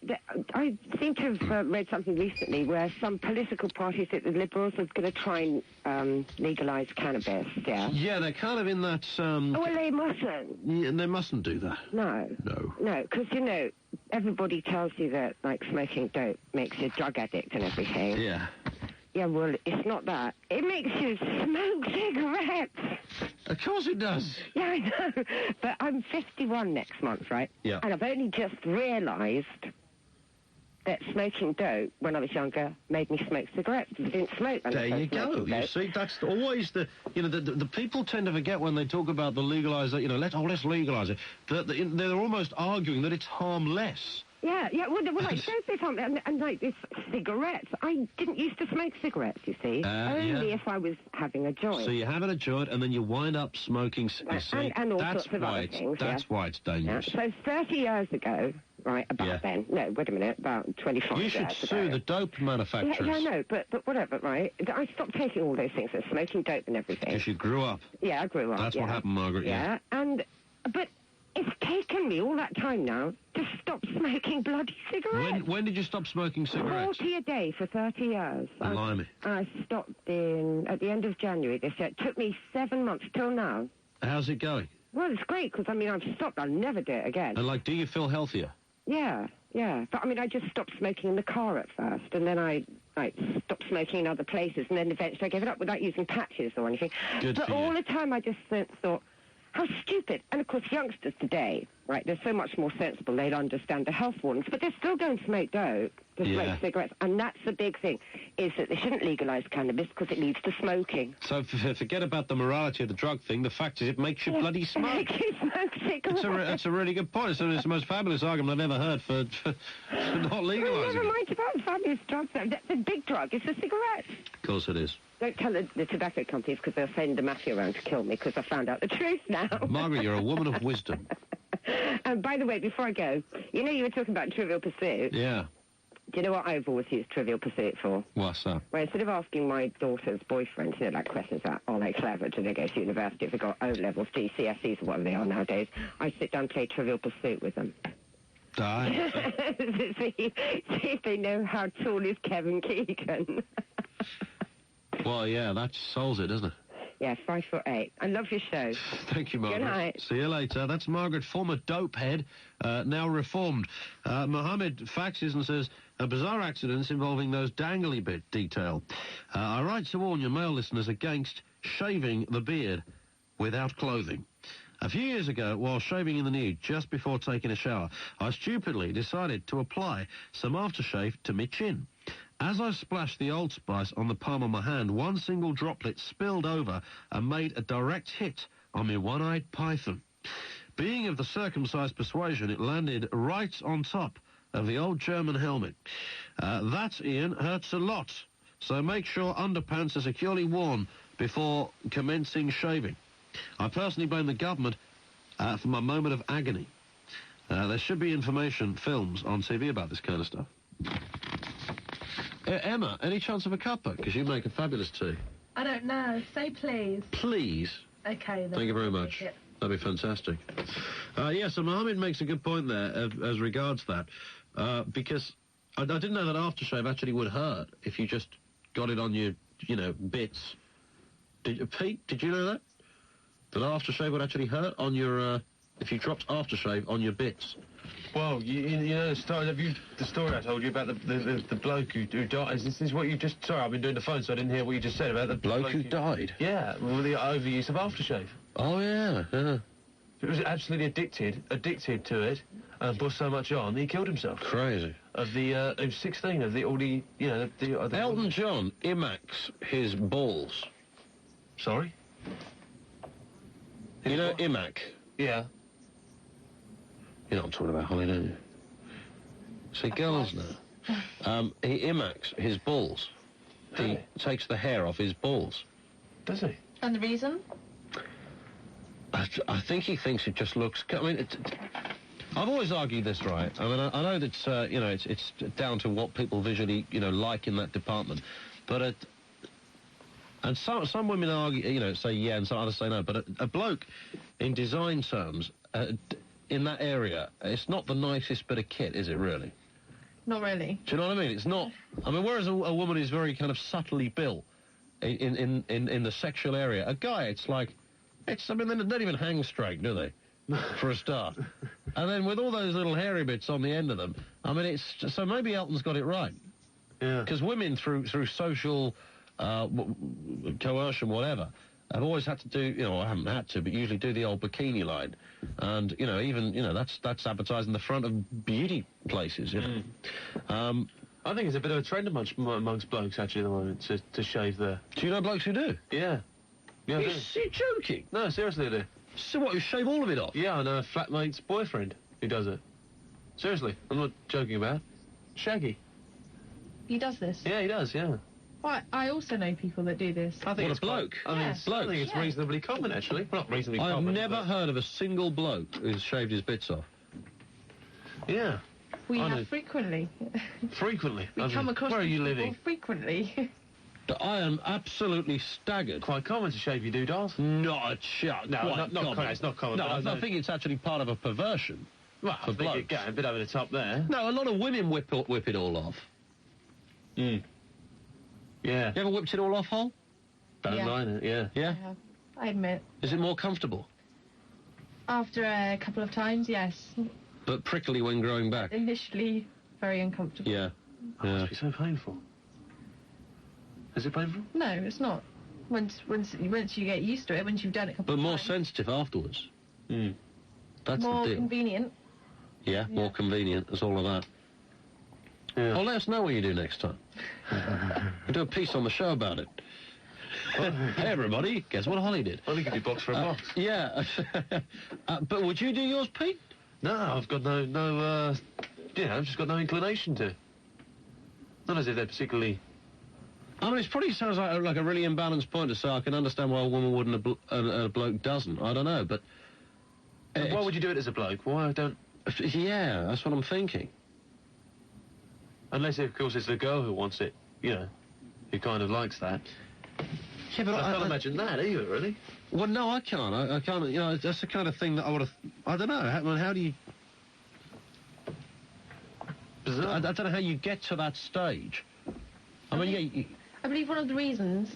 I seem to have read something recently where some political parties, the Liberals, are going to try and legalise cannabis, yeah? Yeah, they're kind of in that... well, they mustn't. Yeah, they mustn't do that. No. No, because, you know, everybody tells you that, like, smoking dope makes you a drug addict and everything. Yeah. Yeah, well, it's not that. It makes you smoke cigarettes. Of course it does. Yeah, I know. But I'm 51 next month, right? Yeah. And I've only just realised that smoking dope, when I was younger, made me smoke cigarettes. I didn't smoke when There I was you go. smoking You dope. see, that's always the... You know, the people tend to forget when they talk about the legalisation, you know, let's legalise it. They're almost arguing that it's harmless. Yeah, well, like, dope is something, and like, this cigarettes. I didn't used to smoke cigarettes, you see. Only if I was having a joint. So you're having a joint, and then you wind up smoking... You see, and all that's sorts of why other things, That's why it's dangerous. Yeah. So 30 years ago, right, about then... No, wait a minute, about 25 You years should ago. sue the dope manufacturers. Yeah, I know, but whatever, right? I stopped taking all those things, like smoking dope and everything. Because you grew up. Yeah, I grew up, That's what happened, Margaret, yeah. But it's taken me all that time now to stop smoking bloody cigarettes. When did you stop smoking cigarettes? 40 a day for 30 years. Blimey. I stopped at the end of January this year. It took me 7 months till now. How's it going? Well, it's great, because, I mean, I've stopped. I'll never do it again. And, like, do you feel healthier? Yeah. But, I mean, I just stopped smoking in the car at first, and then I stopped smoking in other places, and then eventually I gave it up without using patches or anything. Good but for you. all the time I just thought, how stupid. And, of course, youngsters today, right, they're so much more sensible, they'd understand the health warnings, but they're still going to smoke dope, to smoke cigarettes, and that's the big thing, is that they shouldn't legalise cannabis because it leads to smoking. So forget about the morality of the drug thing. The fact is it makes you bloody smoke. It makes you smoke cigarettes. That's a really good point. It's the most fabulous argument I've ever heard for not legalising Never it. mind about fabulous drugs, though. The big drug is the cigarette. Of course it is. Don't tell the tobacco companies because they'll send the mafia around to kill me because I found out the truth now. Margaret, you're a woman of wisdom. And by the way, before I go, you know you were talking about Trivial Pursuit? Yeah. Do you know what I've always used Trivial Pursuit for? What's that? Well, instead of asking my daughter's boyfriend, you know, like questions like, are they clever? Do they go to university? Have they got O-levels, GCSEs, or whatever they are nowadays? I sit down and play Trivial Pursuit with them. see if they know how tall is Kevin Keegan. Well, yeah, that solves it, doesn't it? Yeah, 5'8". I love your show. Thank you, Margaret. Good night. See you later. That's Margaret, former dope head, now reformed. Mohammed faxes and says, a bizarre accident involving those dangly bit detail. I write to warn your male listeners against shaving the beard without clothing. A few years ago, while shaving in the nude just before taking a shower, I stupidly decided to apply some aftershave to my chin. As I splashed the Old Spice on the palm of my hand, one single droplet spilled over and made a direct hit on my one-eyed python. Being of the circumcised persuasion, it landed right on top of the old German helmet. That, Ian, hurts a lot, so make sure underpants are securely worn before commencing shaving. I personally blame the government for my moment of agony. There should be information, films on TV about this kind of stuff. Emma, any chance of a cuppa? Because you make a fabulous tea. I don't know. Say please. Please. Okay, then. Thank you very much. Yeah. That'd be fantastic. Yeah, so Mohammed makes a good point there as regards that, because I didn't know that aftershave actually would hurt if you just got it on your, bits. Pete, did you know that? That aftershave would actually hurt on your, if you dropped aftershave on your bits. Well, you know the story I told you about the bloke who died. This is what you just... Sorry, I've been doing the phone, so I didn't hear what you just said about the bloke who died? Yeah, well, the overuse of aftershave. Oh, yeah. He was absolutely addicted to it, and put so much on, he killed himself. Crazy. He was 16, Elton John Imax his balls. Sorry? You know Imac? Yeah. You know what I'm talking about, Holly, don't you? See, girls now. He Imax his balls. He takes the hair off his balls. Does he? And the reason? I think he thinks it just looks... I mean, I've always argued this, right? I mean, I know that, it's down to what people visually, like in that department. But, and some women argue, say yeah, and some others say no. But a bloke, in design terms, in that area, it's not the nicest bit of kit, is it, really? Not really. Do you know what I mean? It's not... I mean, whereas a woman is very kind of subtly built in the sexual area, a guy, it's like... I mean, they don't even hang straight, do they? For a start. And then with all those little hairy bits on the end of them, I mean, it's... So maybe Elton's got it right. Yeah. Because women, through social coercion, whatever, have always had to do, I haven't had to, but usually do the old bikini line. And, even, that's advertising the front of beauty places, I think it's a bit of a trend amongst blokes, actually, at the moment, to shave there. Do you know blokes who do? Yeah. Yeah, You're joking? No, seriously, I do. So what, you shave all of it off? Yeah, I know a flatmate's boyfriend who does it. Seriously, I'm not joking about. Shaggy. He does this? Yeah, he does, yeah. Well, I also know people that do this. I think it's a bloke? I think it's reasonably common, actually. Well, not reasonably common. I've never heard of a single bloke who's shaved his bits off. Yeah. We have frequently. Frequently? We come across Where are you people living? Frequently. I am absolutely staggered. Quite common to shave your doodles. Not a shot. No, not common. It's not common. No, I think it's actually part of a perversion. Well, I think you're getting a bit over the top there. No, a lot of women whip it all off. Yeah. You ever whipped it all off, Hol? Don't mind it, yeah. Yeah? I admit. Is it more comfortable? After a couple of times, yes. But prickly when growing back? Initially, very uncomfortable. Yeah. It must be so painful. Is it painful? No, it's not. Once you get used to it, once you've done it a couple But of more times. sensitive afterwards. That's More the deal. convenient. Yeah, more convenient. There's all of that. Yeah. Well, let us know what you do next time. We'll do a piece on the show about it. Hey, everybody, guess what Holly did? Only give you box for a box. Yeah. But would you do yours, Pete? No, I've got no, I've just got no inclination to. Not as if they're particularly... I mean, it probably sounds like a really imbalanced point to say I can understand why a woman wouldn't and a bloke doesn't. I don't know, but... Why would you do it as a bloke? Why don't... Yeah, that's what I'm thinking. Unless, of course, it's the girl who wants it, you know, who kind of likes that. Yeah, but I can't imagine that either, really. Well, no, I can't. I can't, you know, that's the kind of thing that I would have... I don't know. How do you... I don't know how you get to that stage. I mean, yeah... I believe one of the reasons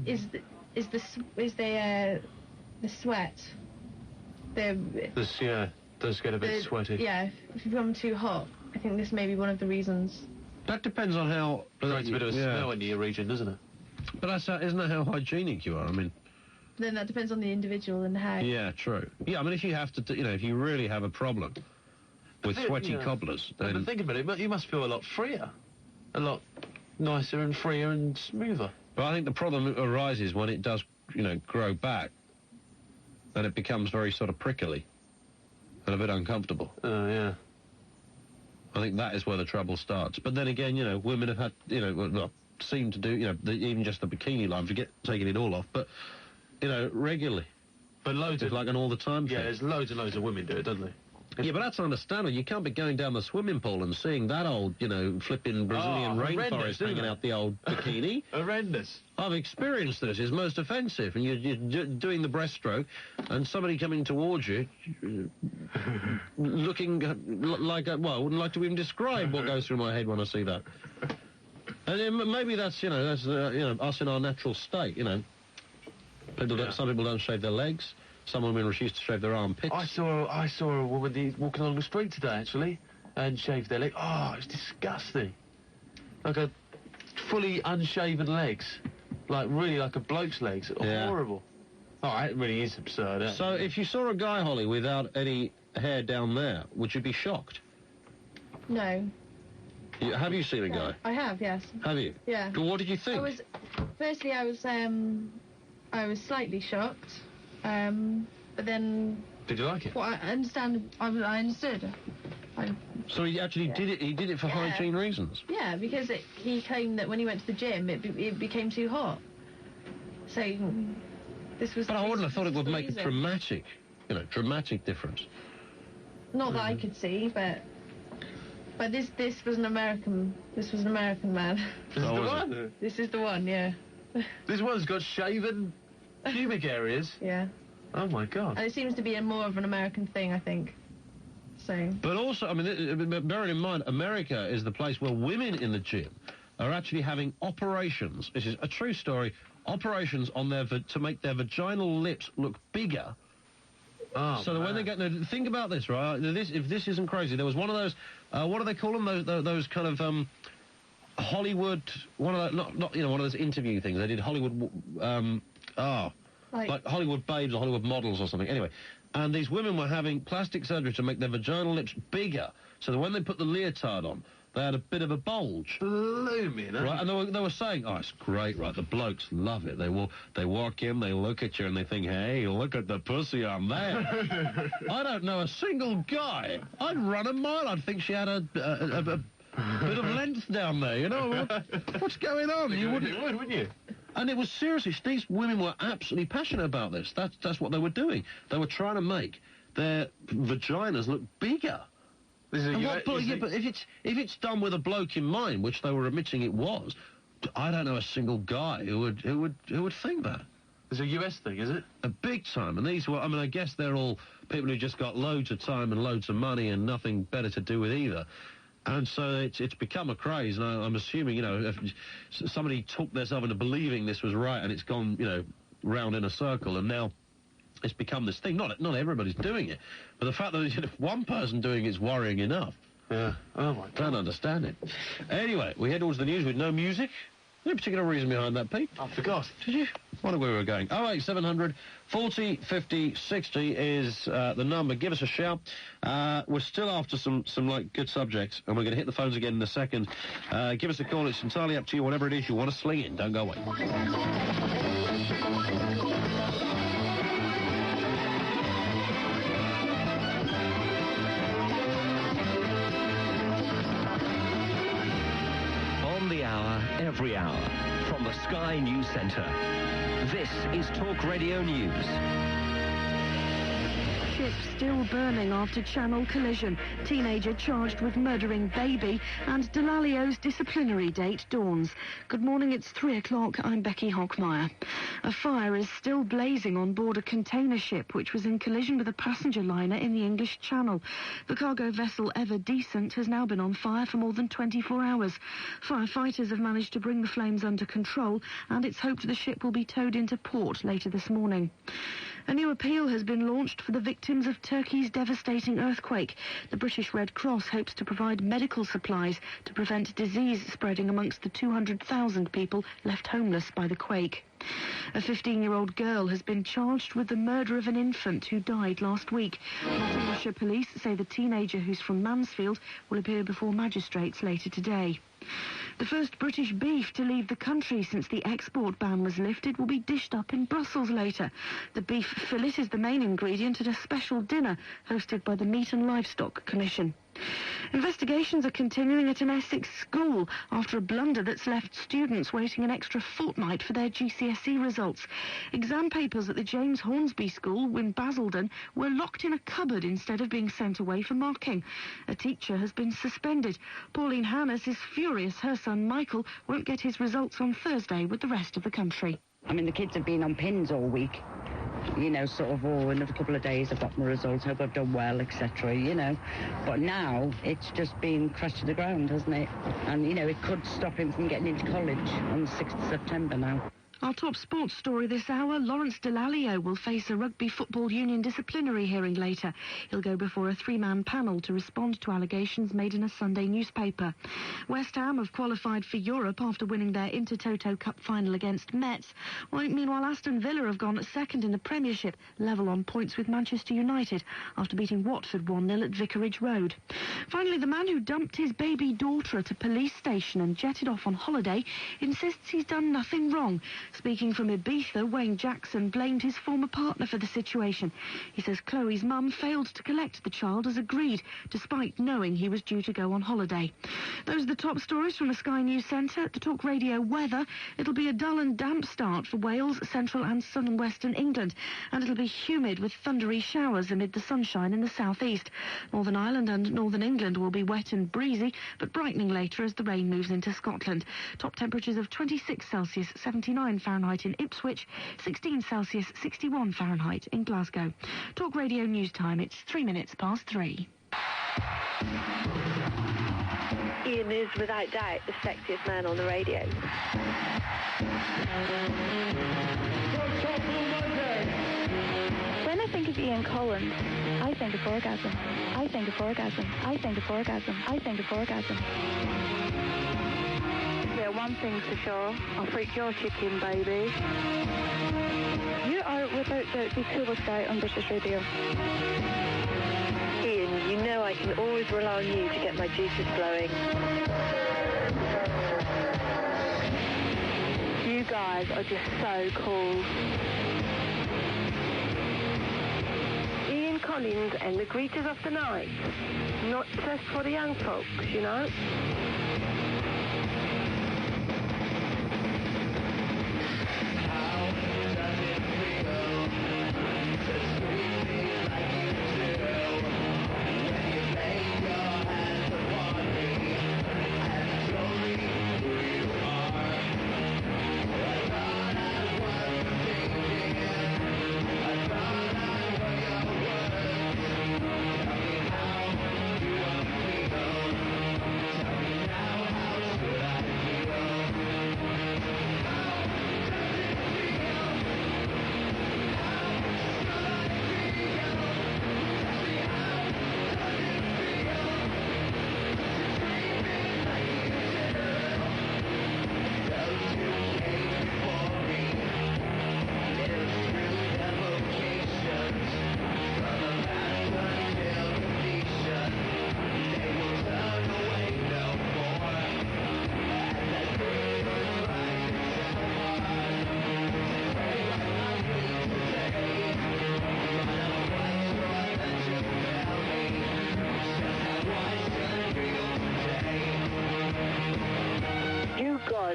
is the sweat. Does get a bit sweaty. Yeah, if you become too hot, I think this may be one of the reasons. That depends on how... It creates a bit of a smell in your region, doesn't it? But isn't that how hygienic you are? I mean... Then that depends on the individual and how... Yeah, true. Yeah, I mean, if you have to, if you really have a problem with sweaty cobblers, then... But think about it, but you must feel a lot freer. A lot nicer and freer and smoother. But I think the problem arises when it does, grow back, and it becomes very sort of prickly and a bit uncomfortable. Oh, yeah. I think that is where the trouble starts. But then again, women have had, seem to do, even just the bikini line, forget taking it all off, but, regularly. But loads it's like an all-the-time thing. Yeah, there's loads and loads of women do it, don't they? Yeah, but that's understandable. You can't be going down the swimming pool and seeing that old, flipping Brazilian rainforest hanging out the old bikini. Horrendous. I've experienced this. It's most offensive. And you're doing the breaststroke, and somebody coming towards you, looking like, I wouldn't like to even describe what goes through my head when I see that. And then maybe that's, us in our natural state, Some people don't shave their legs. Some women refuse to shave their armpits. I saw a woman walking along the street today, actually, and shaved their leg. Oh, it was disgusting. Like a fully unshaven legs. Really like a bloke's legs. Yeah. Horrible. Oh, it really is absurd, isn't it? So if you saw a guy, Holly, without any hair down there, would you be shocked? No. Have you seen a guy? I have, yes. Have you? Yeah. Well, what did you think? Firstly, I was slightly shocked. But then... Did you like it? Well, I understood. So he actually did it. He did it for hygiene reasons. Yeah, because he claimed that when he went to the gym, it became too hot. So this was. But I wouldn't have thought it would make a dramatic difference. Not that I could see, but this was an American. This was an American man. This is the one. This is the one. Yeah. This one's got shaven pubic areas. Yeah. Oh my God. And it seems to be more of an American thing, I think. So. But also, I mean, bearing in mind, America is the place where women in the gym are actually having operations. This is a true story. Operations on to make their vaginal lips look bigger. Oh, so that when they get... think about this, right? If this isn't crazy, there was one of those... what do they call them? Those kind of... Hollywood... one of those interview things. They did Hollywood... like Hollywood babes or Hollywood models or something. Anyway, and these women were having plastic surgery to make their vaginal lips bigger, so that when they put the leotard on, they had a bit of a bulge. Blooming, right? And they were saying, oh, it's great, right? The blokes love it. They walk in, they look at you, and they think, hey, look at the pussy on there. I don't know a single guy. I'd run a mile. I'd think she had a bit of length down there, you know? What's going on? You wouldn't you? And it was seriously, these women were absolutely passionate about this. That's what they were doing. They were trying to make their vaginas look bigger. But if it's done with a bloke in mind, which they were admitting it was, I don't know a single guy who would think that. It's a US thing, is it? A big time. And these were, I mean, I guess they're all people who just got loads of time and loads of money and nothing better to do with either. And so it's become a craze, and I'm assuming, if somebody took themselves into believing this was right, and it's gone, round in a circle, and now it's become this thing. Not everybody's doing it, but the fact that one person doing it's worrying enough. Yeah. Oh my God. Don't understand it. Anyway, we head towards the news with no music. No particular reason behind that, Pete. I forgot. Did you? Wonder where we were going. 08700 40 50 60 is the number. Give us a shout. We're still after some like good subjects, and we're going to hit the phones again in a second. Give us a call. It's entirely up to you. Whatever it is you want to sling in, don't go away. On the hour, every hour, from the Sky News Centre. This is Talk Radio News. Ship still burning after Channel collision. Teenager charged with murdering baby, and Delalio's disciplinary date dawns. Good morning, it's 3 o'clock. I'm Becky Hockmeyer. A fire is still blazing on board a container ship which was in collision with a passenger liner in the English Channel. The cargo vessel Ever Decent has now been on fire for more than 24 hours. Firefighters have managed to bring the flames under control, and it's hoped the ship will be towed into port later this morning. A new appeal has been launched for the victims of Turkey's devastating earthquake. The British Red Cross hopes to provide medical supplies to prevent disease spreading amongst the 200,000 people left homeless by the quake. A 15-year-old girl has been charged with the murder of an infant who died last week. Nottinghamshire police say the teenager, who's from Mansfield, will appear before magistrates later today. The first British beef to leave the country since the export ban was lifted will be dished up in Brussels later. The beef fillet is the main ingredient at a special dinner hosted by the Meat and Livestock Commission. Investigations are continuing at an Essex school after a blunder that's left students waiting an extra fortnight for their GCSE results. Exam papers at the James Hornsby School in Basildon were locked in a cupboard instead of being sent away for marking. A teacher has been suspended. Pauline Hannes is furious her son Michael won't get his results on Thursday with the rest of the country. I mean, the kids have been on pins all week. You know, sort of, oh, another couple of days I've got my results, hope I've done well, etc., you know. But now it's just been crushed to the ground, hasn't it? And, you know, it could stop him from getting into college on the 6th of September now. Our top sports story this hour, Lawrence Delalio will face a Rugby Football Union disciplinary hearing later. He'll go before a three-man panel to respond to allegations made in a Sunday newspaper. West Ham have qualified for Europe after winning their Intertoto Cup final against Metz. Meanwhile, Aston Villa have gone second in the Premiership, level on points with Manchester United after beating Watford 1-0 at Vicarage Road. Finally, the man who dumped his baby daughter at a police station and jetted off on holiday insists he's done nothing wrong. Speaking from Ibiza, Wayne Jackson blamed his former partner for the situation. He says Chloe's mum failed to collect the child as agreed, despite knowing he was due to go on holiday. Those are the top stories from the Sky News Centre. The Talk Radio weather. It'll be a dull and damp start for Wales, central and southern western England, and it'll be humid with thundery showers amid the sunshine in the southeast. Northern Ireland and northern England will be wet and breezy, but brightening later as the rain moves into Scotland. Top temperatures of 26 Celsius, 79 Fahrenheit in Ipswich, 16 Celsius, 61 Fahrenheit in Glasgow. Talk Radio News Time, it's 3 minutes past 3. Ian is, without doubt, the sexiest man on the radio. When I think of Ian Collins, I think of orgasm. I think of orgasm. I think of orgasm. I think of orgasm. Yeah, one thing's for sure. I'll freak your chicken, baby. You are, without doubt, the coolest guy on British radio. Ian, you know I can always rely on you to get my juices flowing. You guys are just so cool. Ian Collins and the Greeters of the Night. Not just for the young folks, you know.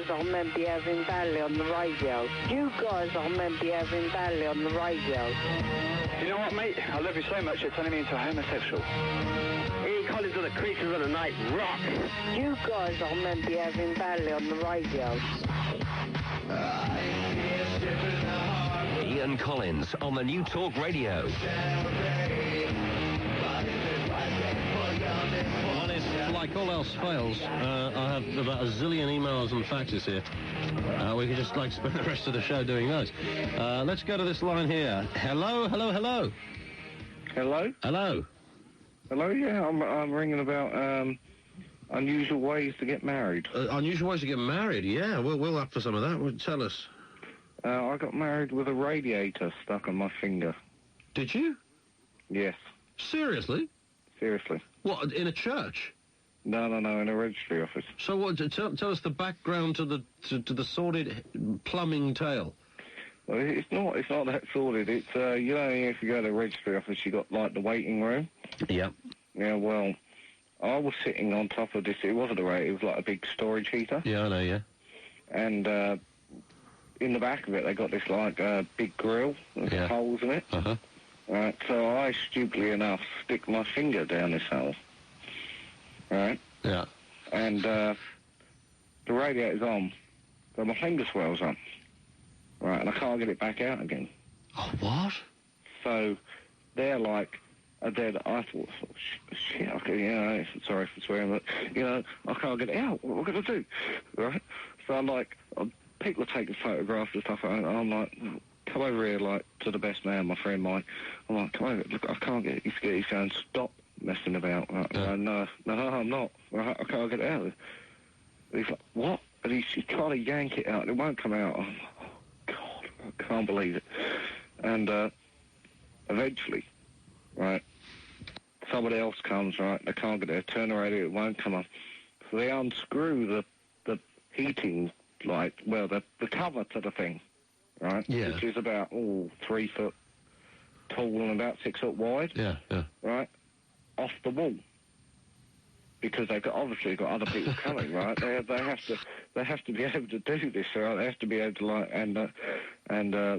guys I remember having Valley on the radio. You guys I remember having Valley on the radio. You know what, mate? I love you so much you're turning me into a homosexual. Ian Collins of the Creatures of the Night rock. You guys I remember having Valley on the radio. Ian Collins on the new Talk Radio. Like all else fails, I have about a zillion emails and faxes here. We could just like spend the rest of the show doing those. Let's go to this line here. Hello, hello, hello. Hello? Hello. Hello, yeah, I'm ringing about unusual ways to get married. Unusual ways to get married, yeah. We'll up for some of that. Well, tell us. I got married with a radiator stuck on my finger. Did you? Yes. Seriously? Seriously. What, in a church? No, in a registry office. So what? Tell us the background to the sordid plumbing tale. Well, it's not that sordid. It's you know, if you go to the registry office, you got like the waiting room. Yep. Yeah. Well, I was sitting on top of this. It wasn't a radiator. It was like a big storage heater. Yeah, I know. Yeah. And in the back of it, they got this like big grill with holes in it. Uh-huh. Right. So I stupidly enough stick my finger down this hole. Right? Yeah. And the radiator's on, but my finger swells up. Right, and I can't get it back out again. Oh, what? So they're like, then I thought, shit, okay, you know, sorry for swearing, but, you know, I can't get it out. What am I going to do? Right? So I'm like, people are taking photographs and stuff, and I'm like, come over here, like, to the best man, my friend Mike. I'm like, come over, look, I can't get it. He's going, stop messing about. No, I'm not. I can't get it out. He's like, what? And he's trying to yank it out, and it won't come out. I'm like, oh, God, I can't believe it. And eventually, right, somebody else comes, right, they can't get it, turn the radio, it won't come up. So they unscrew the heating, like, well, the cover to the thing, right? Yeah. Which is about, 3 foot tall and about 6 foot wide. Yeah. Right? Off the wall. Because they've obviously got other people coming, right? They have to be able to do this, right? They have to be able to, like, and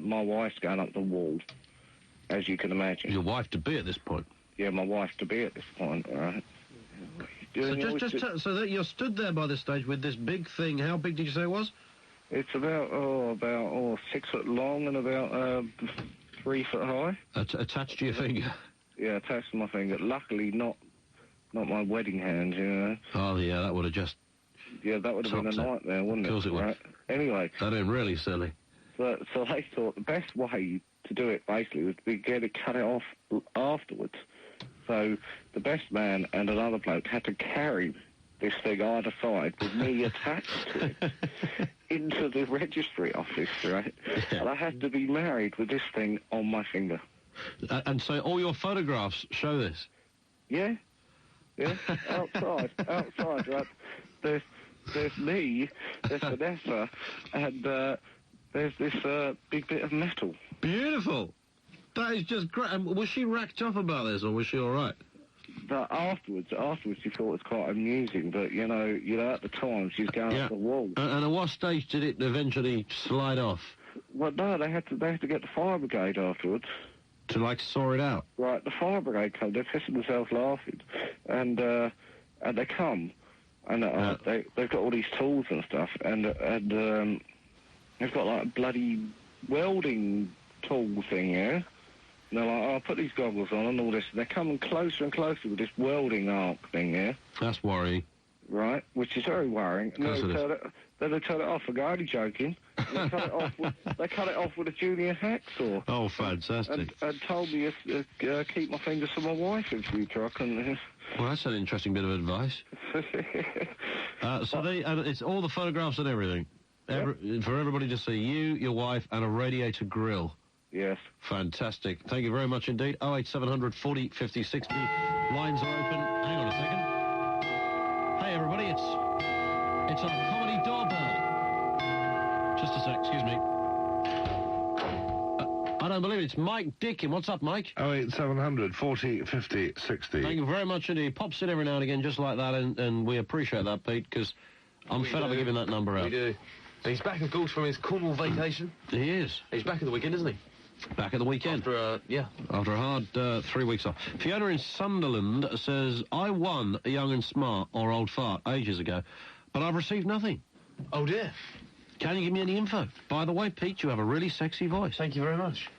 my wife's going up the wall, as you can imagine. Your wife to be at this point? Yeah, my wife to be at this point, right? So that you're stood there by this stage with this big thing. How big did you say it was? It's about 6 foot long and about 3 foot high. Attached to your finger? Yeah, attached to my finger. Luckily, not my wedding hand, you know. Oh, yeah, that would have just... Yeah, that would have been a nightmare, wouldn't it? Of course it would. Right? Anyway. That'd been really silly. So they thought the best way to do it, basically, was to cut it off afterwards. So the best man and another bloke had to carry this thing either side with me attached to it into the registry office, right? Yeah. And I had to be married with this thing on my finger. And so all your photographs show this? Yeah, outside, right? There's me, there's Vanessa, and there's this big bit of metal. Beautiful. That is just great. Was she racked up about this, or was she all right? But afterwards, she thought it was quite amusing. But you know, at the time she's going up the wall. And at what stage did it eventually slide off? Well, no, they had to get the fire brigade afterwards. To like saw it out. Right, the fire brigade come. They're pissing themselves laughing, and they come, and they've got all these tools and stuff, and they've got like a bloody welding tool thing, yeah. And they're like, I'll put these goggles on and all this. And they're coming closer and closer with this welding arc thing, yeah. That's worrying. Right, which is very worrying. And then they turn it off. I'm only joking. They cut it off with a junior hacksaw. Oh, fantastic. And told me to keep my fingers for my wife in future. I couldn't... Well, that's an interesting bit of advice. So it's all the photographs and everything. For everybody to see, you, your wife, and a radiator grill. Yes. Fantastic. Thank you very much indeed. 08700 40 50 60. Lines are open. Hang on a second. Hey, everybody, it's our comedy doorbell. Just a sec, excuse me. I don't believe it. It's Mike Dickin. What's up, Mike? 08700 40 50 60. Thank you very much indeed. Pops in every now and again just like that, and we appreciate that, Pete, because I'm fed up with giving that number out. We do. He's back, of course, from his Cornwall vacation. He is. He's back at the weekend, isn't he? Back at the weekend. After a hard 3 weeks off. Fiona in Sunderland says, I won a Young and Smart or Old Fart ages ago, but I've received nothing. Oh, dear. Can you give me any info? By the way, Pete, you have a really sexy voice. Thank you very much.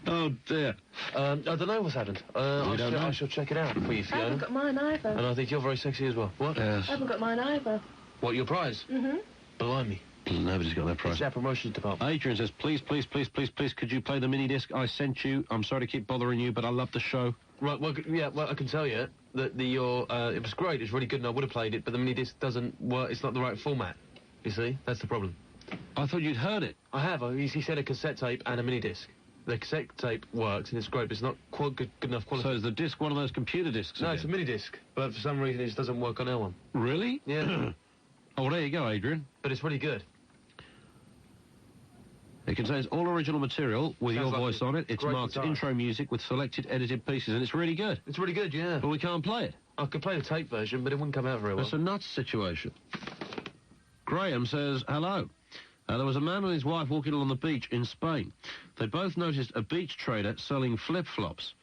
Oh, dear. I don't know what's happened. I shall check it out for you, I Fiona. haven't got mine either. And I think you're very sexy as well. What? I haven't got mine either. What, your prize? Mm-hmm. Blimey. Nobody's got their prize. It's our promotions department. Adrian says, please, could you play the mini disc I sent you? I'm sorry to keep bothering you, but I love the show. Right, well, I can tell you that it was great, it's really good, and I would have played it, but the mini disc doesn't work, it's not the right format. You see? That's the problem. I thought you'd heard it. I have. He said a cassette tape and a mini disc. The cassette tape works, and it's great, but it's not good enough quality. So is the disc one of those computer discs? No, it's a mini disc, but for some reason it just doesn't work on our one. Really? Yeah. Oh, there you go, Adrian. But it's really good. It contains all original material with Sounds your like voice on it. It's great marked guitar. intro music with selected edited pieces, and it's really good. It's really good, yeah. But we can't play it. I could play the tape version, but it wouldn't come out very well. That's a nuts situation. Graham says, hello. There was a man and his wife walking along the beach in Spain. They both noticed a beach trader selling flip-flops.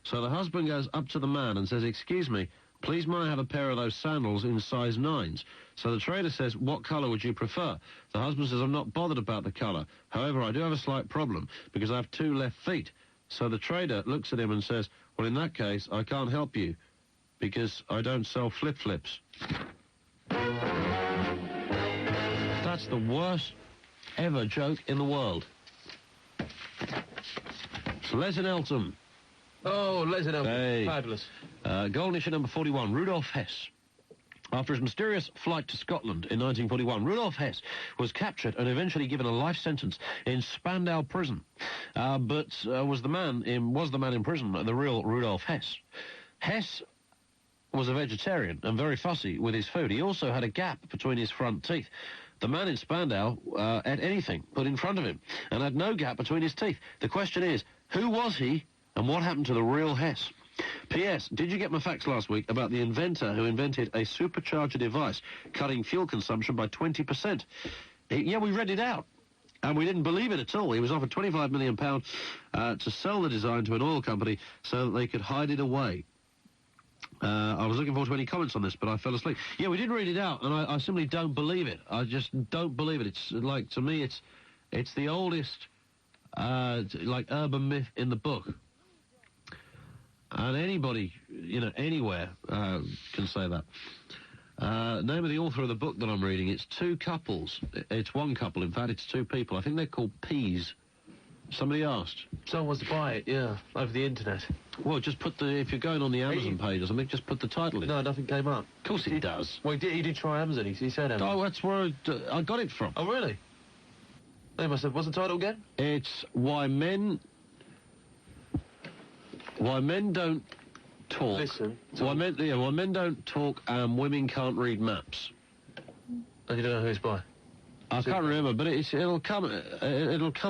So the husband goes up to the man and says, excuse me, please may I have a pair of those sandals in size 9s? So the trader says, what colour would you prefer? The husband says, I'm not bothered about the colour. However, I do have a slight problem because I have 2 left feet. So the trader looks at him and says, well, in that case, I can't help you because I don't sell flip-flips. That's the worst ever joke in the world. So Les in Eltham. Oh, Les in Eltham. Hey. Fabulous. Golden issue number 41, Rudolf Hess. After his mysterious flight to Scotland in 1941, Rudolf Hess was captured and eventually given a life sentence in Spandau prison. But was the man in prison the real Rudolf Hess? Hess was a vegetarian and very fussy with his food. He also had a gap between his front teeth. The man in Spandau ate anything put in front of him and had no gap between his teeth. The question is, who was he and what happened to the real Hess? P.S. Did you get my facts last week about the inventor who invented a supercharger device cutting fuel consumption by 20%? Yeah, we read it out. And we didn't believe it at all. He was offered £25 million to sell the design to an oil company so that they could hide it away. I was looking forward to any comments on this, but I fell asleep. Yeah, we did read it out, and I simply don't believe it. I just don't believe it. It's like, to me, it's the oldest, urban myth in the book. And anybody, anywhere can say that. Name of the author of the book that I'm reading, it's 2 couples. It's 1 couple, in fact, it's 2 people. I think they're called Peas. Somebody asked. Someone wants to buy it, yeah, over the internet. Well, just put if you're going on the Amazon page or something, just put the title in. No, nothing came up. Of course it does. Well, he did try Amazon, he said Amazon. Oh, that's where I got it from. Oh, really? They must have, what's the title again? It's Why Men Don't Talk. Listen. Why men don't talk and women can't read maps. And you don't know who it's by? I can't remember, but it'll come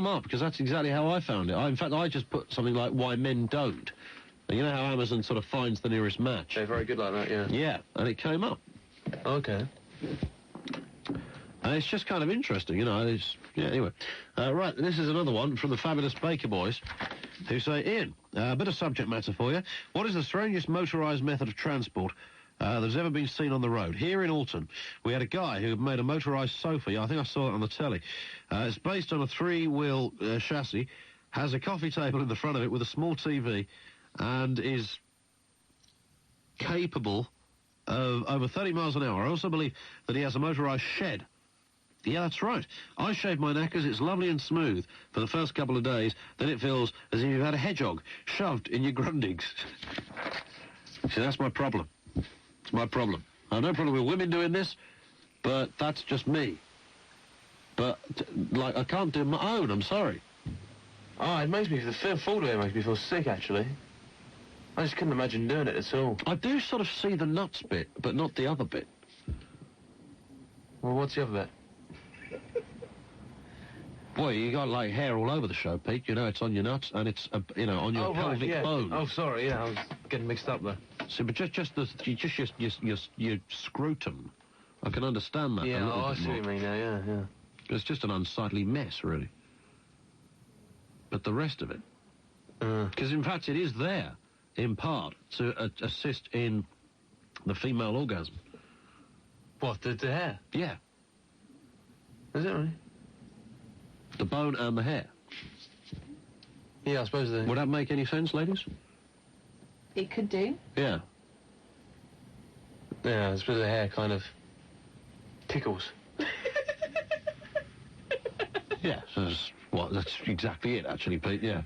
up, because that's exactly how I found it. In fact, I just put something like Why Men Don't. And you know how Amazon sort of finds the nearest match? They're very good like that, yeah. Yeah, and it came up. Okay. And it's just kind of interesting, anyway. Right, this is another one from the fabulous Baker Boys, who say, Ian, a bit of subject matter for you. What is the strangest motorised method of transport that's ever been seen on the road? Here in Alton, we had a guy who made a motorised sofa. I think I saw it on the telly. It's based on a 3-wheel chassis, has a coffee table in the front of it with a small TV, and is capable of over 30 miles an hour. I also believe that he has a motorised shed. Yeah, that's right. I shave my knackers. It's lovely and smooth for the first couple of days. Then it feels as if you've had a hedgehog shoved in your grundigs. See, that's my problem. It's my problem. I have no problem with women doing this, but that's just me. But, I can't do my own. I'm sorry. Oh, it makes me, the thought of it makes me feel sick, actually. I just couldn't imagine doing it at all. I do sort of see the nuts bit, but not the other bit. Well, what's the other bit? Boy, you got, hair all over the show, Pete. It's on your nuts, and it's, on your pelvic bone. Oh, sorry, yeah, I was getting mixed up there. See, but just your scrotum, I can understand that. Yeah, I see what you mean now, yeah. It's just an unsightly mess, really. But the rest of it... Because, in fact, it is there, in part, to assist in the female orgasm. What, the hair? Yeah. Is it really? The bone and the hair. Yeah, I suppose they... Would that make any sense, ladies? It could do. Yeah. Yeah, I suppose the hair kind of tickles. Yeah, so that's exactly it, actually, Pete, yeah.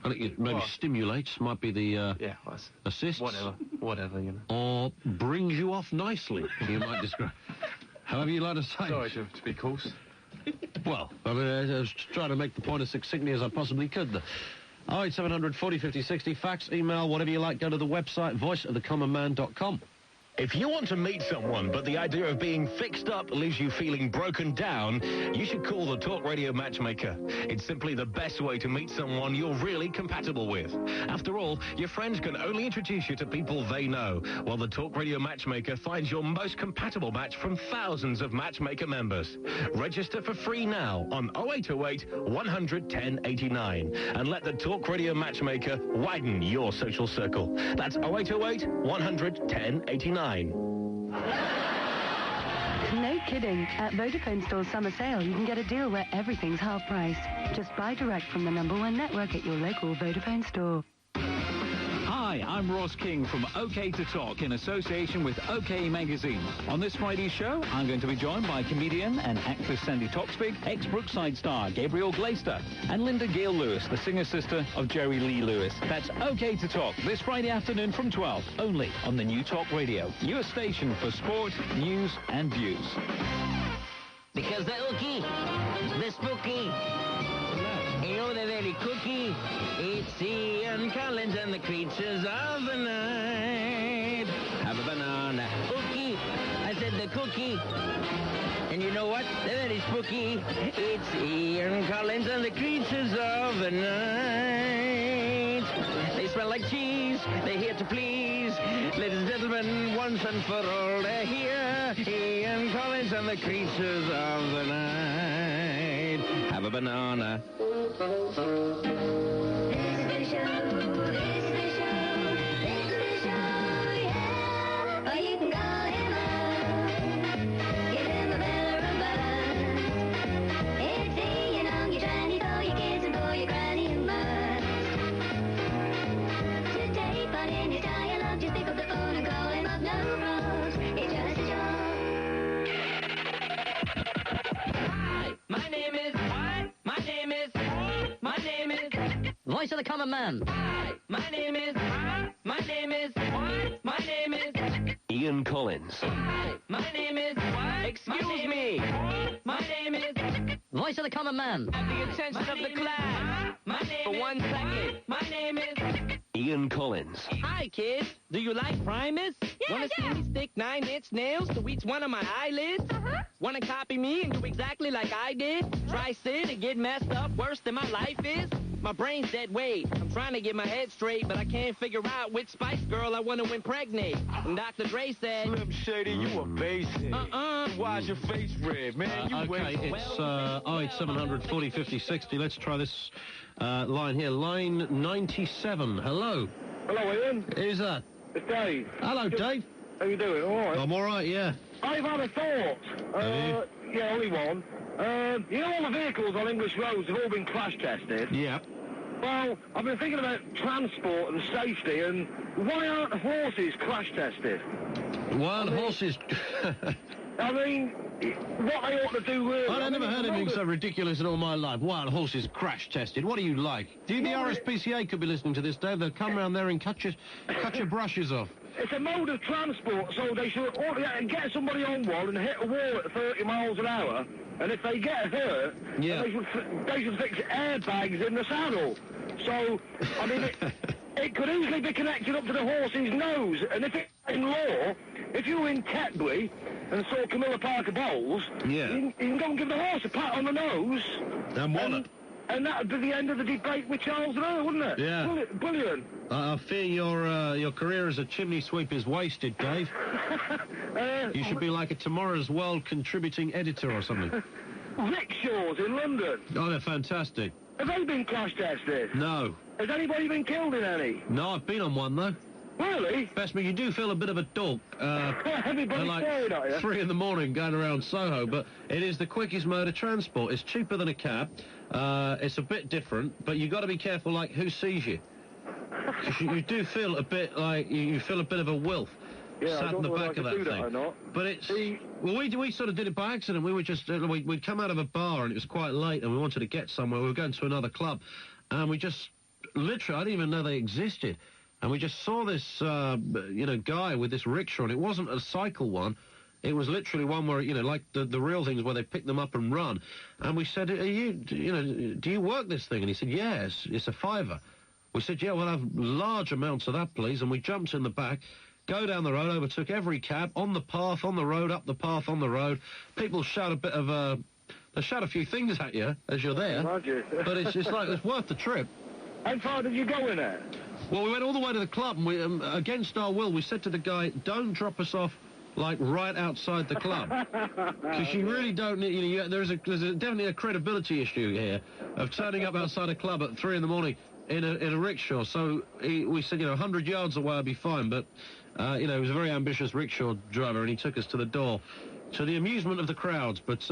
I think it maybe stimulates, might be the, assists. Whatever, you know. Or brings you off nicely, you might describe. However you like to say. Sorry to be coarse. Well, I mean, I was trying to make the point as succinctly as I possibly could. 08700 40 50 60, fax, email, whatever you like, go to the website, voiceofthecommonman.com. If you want to meet someone, but the idea of being fixed up leaves you feeling broken down, you should call the Talk Radio Matchmaker. It's simply the best way to meet someone you're really compatible with. After all, your friends can only introduce you to people they know, while the Talk Radio Matchmaker finds your most compatible match from thousands of Matchmaker members. Register for free now on 0808 100 1089 and let the Talk Radio Matchmaker widen your social circle. That's 0808 100 1089. No kidding. At Vodafone Store's summer sale, you can get a deal where everything's half price. Just buy direct from the #1 network at your local Vodafone store. Hi, I'm Ross King from OK to Talk in association with OK Magazine. On this Friday's show, I'm going to be joined by comedian and actress Sandy Toksvig, ex-Brookside star Gabriel Glaister, and Linda Gale Lewis, the singer-sister of Jerry Lee Lewis. That's OK to Talk this Friday afternoon from 12, only on the new Talk Radio, your station for sport, news and views. Because they're ooky, they're spooky. You know they're very cookie. It's Ian Collins and the creatures of the night. Have a banana. Ookie. I said the cookie. And you know what? They're very spooky. It's Ian Collins and the creatures of the night. They smell like cheese. They're here to please. Ladies and gentlemen, once and for all, they're here. Ian Collins and the creatures of the night. Have a banana. Voice of the common man. Hi, my name is Ian Collins. Hi, my name is excuse me. My name is Voice of the common man. Have the attention of the class. My name for 1 second. My name is Ian Collins. Hi, kids. Do you like Primus? Wanna see me stick 9-inch nails to each one of my eyelids? Wanna copy me and do exactly like I did? Try sit and get messed up worse than my life is? My brain's dead weight. I'm trying to get my head straight, but I can't figure out which Spice Girl I want to impregnate. And Dr. Dre said, Slim Shady, you a basic. Why's your face red, man? You okay, it's 08700 40 50 60. Let's try this line here. Line 97. Hello. Hello, Ian. Who's that? It's Dave. Hello, Dave. How you doing? All right? I'm all right, yeah. I've had a thought. Yeah, only one. You know all the vehicles on English roads have all been crash tested? Yeah. Well, I've been thinking about transport and safety, and why aren't horses crash tested? Why aren't horses... I mean, what they ought to do really... I've never heard anything so ridiculous in all my life. Wild horses crash tested. What do you like? Do you, the RSPCA could be listening to this, Dave. They'll come round there and cut your brushes off. It's a mode of transport, so they should get somebody on one and hit a wall at 30 miles an hour, and if they get hurt, they should fix airbags in the saddle. So, I mean, it could easily be connected up to the horse's nose, and if it's in law, if you were in Tetbury and saw Camilla Parker Bowles, you can go and give the horse a pat on the nose. And wallet. And that would be the end of the debate with Charles and her, wouldn't it? Yeah. Brilliant. I fear your career as a chimney sweep is wasted, Dave. You should be like a Tomorrow's World contributing editor or something. Rickshaws in London. Oh, they're fantastic. Have they been crash tested? No. Has anybody been killed in any? No, I've been on one, though. Really? Best me, you do feel a bit of a dork. Everybody's like staring at you. 3 in the morning going around Soho, but it is the quickest mode of transport. It's cheaper than a cab. It's a bit different, but you got to be careful, like, who sees you. 'Cause you do feel a bit like, you feel a bit of a wilf. Yeah, sat in the back of that thing. That or not. But it's... Well, we sort of did it by accident. We were just... we'd come out of a bar and it was quite late and we wanted to get somewhere. We were going to another club. And we just... Literally, I didn't even know they existed. And we just saw this, guy with this rickshaw. And it wasn't a cycle one. It was literally one where, like the real things where they pick them up and run. And we said, do you work this thing? And he said, yes, it's a £5. We said, yeah, we'll have large amounts of that, please. And we jumped in the back... Go down the road, overtook every cab, on the path, on the road, up the path, on the road. People shout a bit of, they shout a few things at you as you're there. But it's like, it's worth the trip. How far did you go in there? Well, we went all the way to the club, and we, against our will, we said to the guy, don't drop us off, like, right outside the club. Because you really don't need, there's definitely a credibility issue here of turning up outside a club at 3 in the morning in a rickshaw. So we said, 100 yards away I'd be fine, but... he was a very ambitious rickshaw driver, and he took us to the door, to the amusement of the crowds. But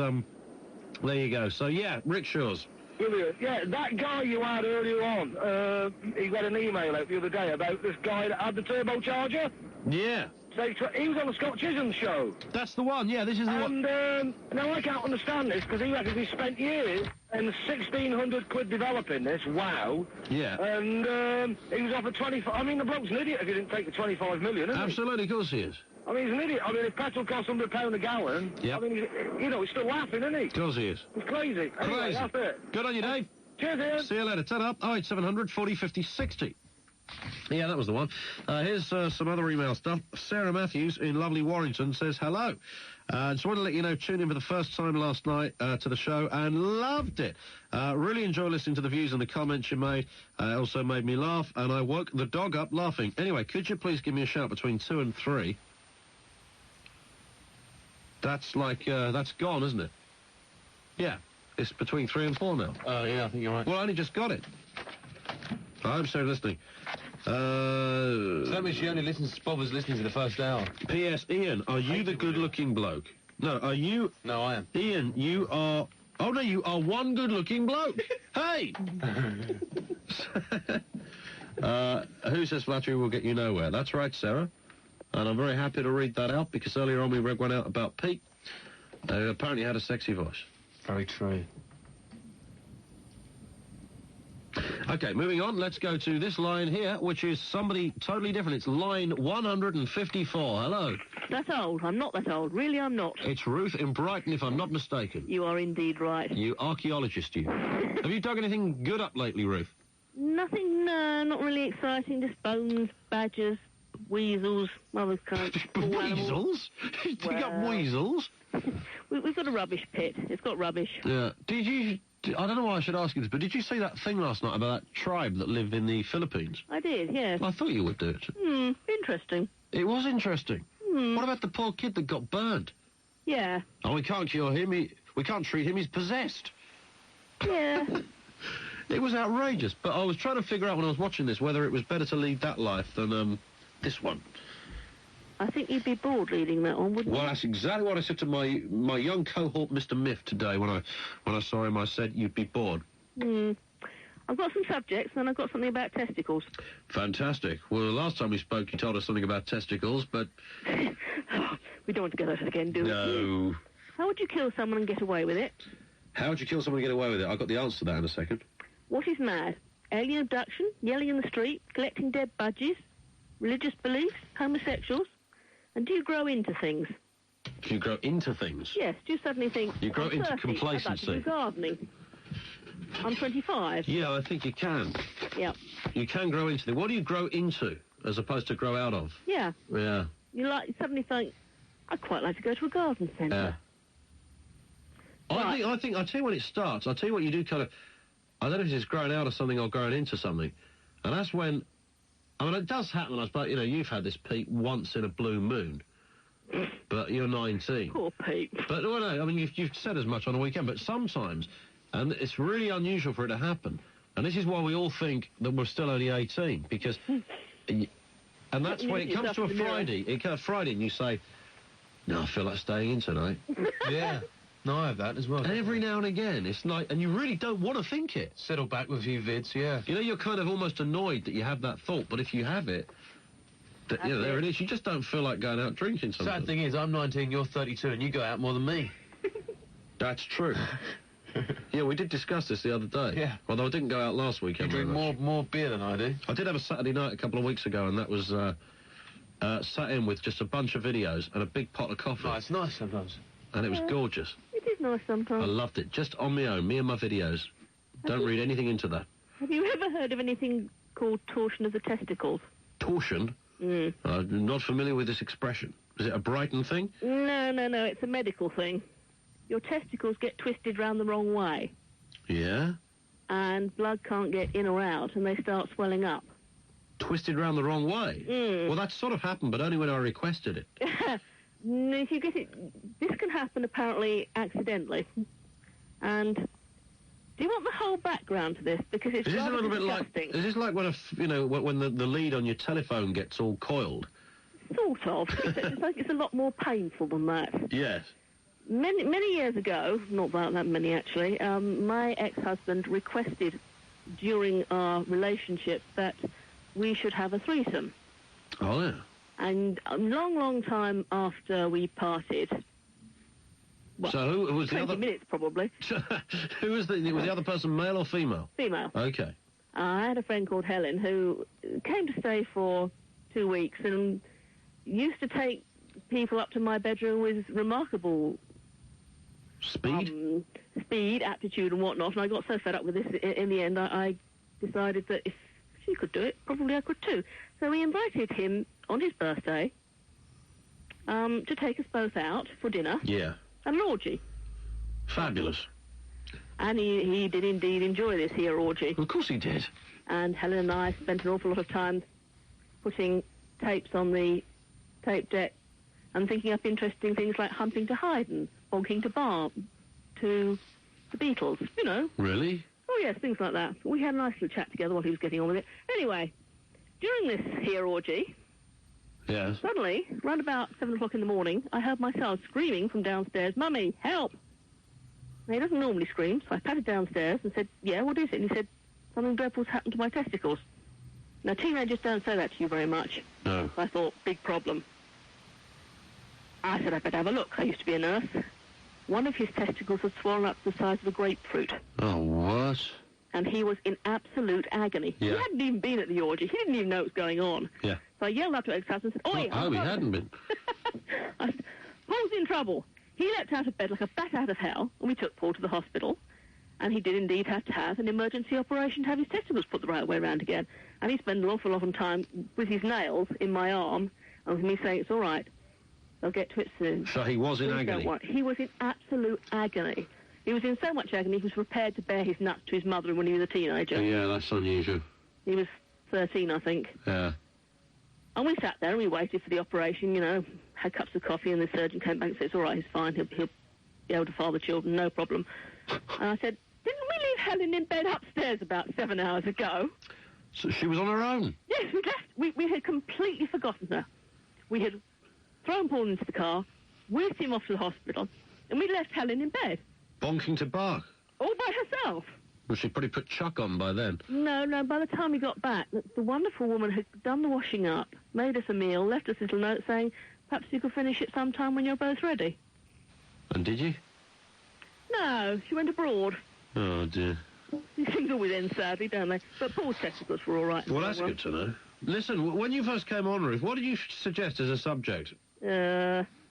there you go. So yeah, rickshaws. Brilliant. Yeah, that guy you had earlier on, he got an email out the other day about this guy that had the turbocharger. Yeah. So he was on the Scott Chisholm show. That's the one. Yeah, this is the one. And now I can't understand this because he reckons he spent years and 1,600 quid developing this. Wow. Yeah. And he was offered 25. I mean, the bloke's an idiot if he didn't take the 25 million, isn't Absolutely, of course he is. I mean, he's an idiot. I mean, if petrol costs £100 a gallon, yep. I mean, he's still laughing, isn't he? Of course he is. He's crazy. Anyway, that's it. Good on you, Dave. Cheers, Ian. See you later. Turn up. 08700 40 50 60. Yeah, that was the one. Here's some other email stuff. Sarah Matthews in lovely Warrington says, hello. Just want to let you know, tuned in for the first time last night to the show and loved it. Really enjoy listening to the views and the comments you made. It also made me laugh, and I woke the dog up laughing. Anyway, could you please give me a shout between 2 and 3? That's like, that's gone, isn't it? Yeah, it's between 3 and 4 now. Oh, yeah, I think you're right. Well, I only just got it. I'm so listening. So that means she only bothers listening to the first hour. P.S. Ian, are you the good-looking bloke? No, are you... No, I am. Ian, you are... Oh, no, you are one good-looking bloke. Hey! Who says flattery will get you nowhere? That's right, Sarah. And I'm very happy to read that out, because earlier on we read one out about Pete, who apparently had a sexy voice. Very true. Okay, moving on, let's go to this line here, which is somebody totally different. It's line 154. Hello. That old. I'm not that old. Really, I'm not. It's Ruth in Brighton, if I'm not mistaken. You are indeed right. You archaeologist, you. Have you dug anything good up lately, Ruth? Nothing, not really exciting. Just bones, badgers, weasels, other kinds of Weasels? You dig up weasels? We've got a rubbish pit. It's got rubbish. Yeah. Did you... I don't know why I should ask you this, but did you see that thing last night about that tribe that live in the Philippines? I did, yes. I thought you would do it. Interesting. It was interesting. What about the poor kid that got burned? Yeah. Oh, we can't cure him. We can't treat him. He's possessed. Yeah. It was outrageous, but I was trying to figure out when I was watching this whether it was better to lead that life than this one. I think you'd be bored leading that on, wouldn't you? Well, that's exactly what I said to my young cohort, Mr. Miff, today when I saw him. I said, you'd be bored. I've got some subjects, and I've got something about testicles. Fantastic. Well, the last time we spoke, you told us something about testicles, but... We don't want to go at it again, do we? No. How would you kill someone and get away with it? How would you kill someone and get away with it? I've got the answer to that in a second. What is mad? Alien abduction, yelling in the street, collecting dead budgies, religious beliefs, homosexuals? And do you grow into things? Do you grow into things? Yes, do you suddenly think... You grow into 30, complacency. I'd like to do gardening. I'm 25. Yeah, I think you can. Yeah. You can grow into them. What do you grow into as opposed to grow out of? Yeah. Yeah. You suddenly think, I'd quite like to go to a garden centre. Yeah. I think, I'll tell you when it starts. I'll tell you what you do kind of... I don't know if it's growing out of something or growing into something. And that's when... I mean, it does happen, I suppose. You know, you've had this, Pete, once in a blue moon. But you're 19. Poor Pete. But, well, no, I mean, you've said as much on a weekend, but sometimes, and it's really unusual for it to happen, and this is why we all think that we're still only 18, because... and that's when it comes to a Friday. It comes Friday and you say, no, I feel like staying in tonight. Yeah. No, I have that as well. And every now and again, it's like, and you really don't want to think it. Settle back with a few vids, yeah. You know, you're kind of almost annoyed that you have that thought, but if you have it, that, you know, there it is. You just don't feel like going out drinking sometimes. Sad thing is, I'm 19, you're 32, and you go out more than me. That's true. Yeah, we did discuss this the other day. Yeah. Although I didn't go out last weekend. You drink more beer than I do. I did have a Saturday night a couple of weeks ago, and that was sat in with just a bunch of videos and a big pot of coffee. No, it's nice sometimes. And it was gorgeous. It is nice sometimes. I loved it. Just on my own, me and my videos. Don't read anything into that. Have you ever heard of anything called torsion of the testicles? Torsion? I'm not familiar with this expression. Is it a Brighton thing? No, it's a medical thing. Your testicles get twisted round the wrong way. Yeah? And blood can't get in or out, and they start swelling up. Twisted round the wrong way? Well, that sort of happened, but only when I requested it. If you get it, this can happen apparently accidentally. And do you want the whole background to this? Because it's is this a little bit disgusting. like? Is this like when when the lead on your telephone gets all coiled? Sort of. It's a lot more painful than that. Yes. Many years ago, not that many actually, my ex-husband requested during our relationship that we should have a threesome. Oh, yeah. And a long time after we parted... Well, so who was the other... 20 minutes, probably. Who was the other person, male or female? Female. Okay. I had a friend called Helen who came to stay for 2 weeks and used to take people up to my bedroom with remarkable... Speed, aptitude and whatnot, and I got so fed up with this in the end, I decided that if she could do it, probably I could too. So we invited him on his birthday to take us both out for dinner. Yeah. And an orgy. Fabulous. And he did indeed enjoy this here orgy. Of course he did. And Helen and I spent an awful lot of time putting tapes on the tape deck and thinking up interesting things like Humping to Hyde and Bonking to Bar to the Beatles, you know. Really? Oh, yes, things like that. We had a nice little chat together while he was getting on with it. Anyway, during this here orgy, yes, suddenly, round about 7 o'clock in the morning, I heard myself screaming from downstairs, "Mummy, help!" Now, he doesn't normally scream, so I patted downstairs and said, "Yeah, what is it?" And he said, "Something dreadful's happened to my testicles." Now, teenagers don't say that to you very much. No. So I thought, big problem. I said, "I better have a look." I used to be a nurse. One of his testicles had swollen up to the size of a grapefruit. Oh, what? And he was in absolute agony. Yeah. He hadn't even been at the orgy. He didn't even know what was going on. Yeah. So I yelled up to ex-husband and said, "Oi!" Oh, he hadn't been. I said, "Paul's in trouble." He leapt out of bed like a bat out of hell, and we took Paul to the hospital. And he did indeed have to have an emergency operation to have his testicles put the right way around again. And he spent an awful lot of time with his nails in my arm, and with me saying, "It's all right. I'll get to it soon." So he was in agony? Don't worry. He was in absolute agony. He was in so much agony, he was prepared to bear his nuts to his mother when he was a teenager. Yeah, that's unusual. He was 13, I think. Yeah. And we sat there and we waited for the operation, you know, had cups of coffee, and the surgeon came back and said, "It's all right, he's fine, he'll be able to father children, no problem." And I said, "Didn't we leave Helen in bed upstairs about 7 hours ago?" So she was on her own? Yes, we left. We had completely forgotten her. We had thrown Paul into the car, whisked him off to the hospital, and we left Helen in bed. Bonking to bark? All by herself. Well, she'd probably put Chuck on by then. No, by the time we got back, the wonderful woman had done the washing up, made us a meal, left us a little note saying, "Perhaps you could finish it sometime when you're both ready." And did you? No, she went abroad. Oh, dear. These things always end sadly, don't they? But Paul's testicles were all right. Well, that's good to know. Listen, when you first came on, Ruth, what did you suggest as a subject?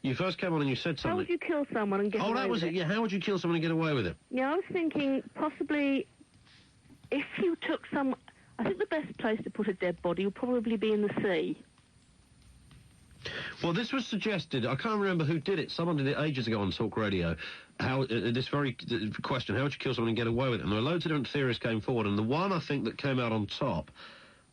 You first came on and you said something. How would you kill someone and get away with it? Oh, that was it, yeah. How would you kill someone and get away with it? Yeah, I was thinking possibly if you took some... I think the best place to put a dead body would probably be in the sea. Well, this was suggested, I can't remember who did it, someone did it ages ago on Talk Radio, how this very question, how would you kill someone and get away with it? And there were loads of different theories came forward, and the one I think that came out on top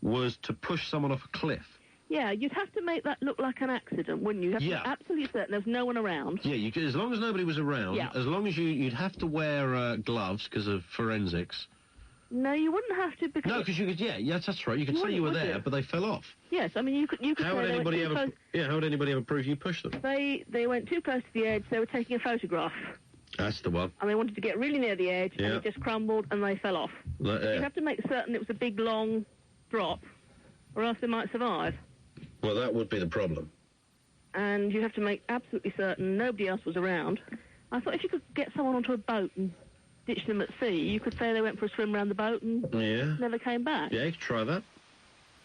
was to push someone off a cliff. Yeah, you'd have to make that look like an accident, wouldn't you? You'd have to be absolutely certain there was no one around. Yeah, you could, as long as nobody was around, as long as you'd have to wear gloves because of forensics. No, you wouldn't have to because... No, because you could, that's right, you could say you were there, but they fell off. Yes, I mean, you could how would anybody ever... close. Yeah, how would anybody ever prove you pushed them? They went too close to the edge, they were taking a photograph. That's the one. And they wanted to get really near the edge, and it just crumbled, and they fell off. You'd have to make certain it was a big, long drop, or else they might survive. Well, that would be the problem. And you have to make absolutely certain nobody else was around. I thought if you could get someone onto a boat and ditch them at sea, you could say they went for a swim around the boat and never came back. Yeah, you could try that.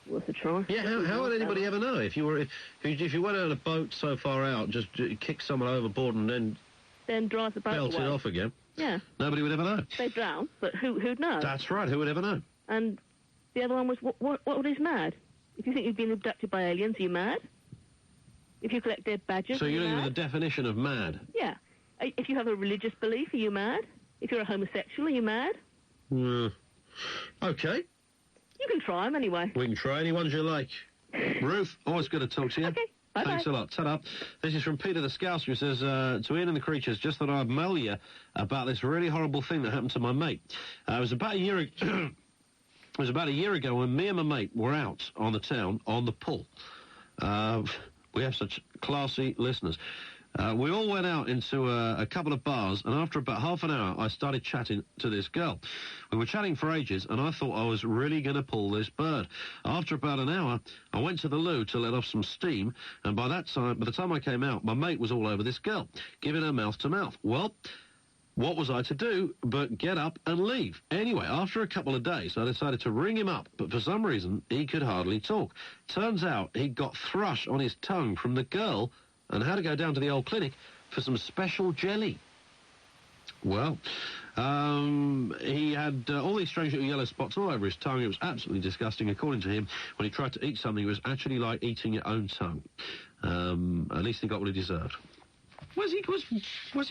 Worth a try. Yeah, how would anybody ever know? If you went on a boat so far out, just kick someone overboard and then drive the boat belt away. it off again. Yeah. Nobody would ever know. They'd drown, but who'd know? That's right, who would ever know? And the other one was, what is mad? If you think you've been abducted by aliens, are you mad? If you collect dead badgers, so are you you're looking mad? at the definition of mad? Yeah. If you have a religious belief, are you mad? If you're a homosexual, are you mad? Okay. You can try them anyway. We can try any ones you like. Ruth, always good to talk to you. Okay. Bye-bye. Thanks a lot. Ta-da. This is from Peter the Scouser, who says, to Ian and the Creatures, just thought I'd mail you about this really horrible thing that happened to my mate. It was about a year ago... It was about a year ago when me and my mate were out on the town on the pull. We have such classy listeners. We all went out into a couple of bars, and after about half an hour, I started chatting to this girl. We were chatting for ages, and I thought I was really going to pull this bird. After about an hour, I went to the loo to let off some steam, and by the time I came out, my mate was all over this girl, giving her mouth to mouth. Well, what was I to do but get up and leave? Anyway, after a couple of days, I decided to ring him up, but for some reason, he could hardly talk. Turns out he'd got thrush on his tongue from the girl and had to go down to the old clinic for some special jelly. Well, he had all these strange little yellow spots all over his tongue. It was absolutely disgusting. According to him, when he tried to eat something, it was actually like eating your own tongue. At least he got what he deserved. Where's he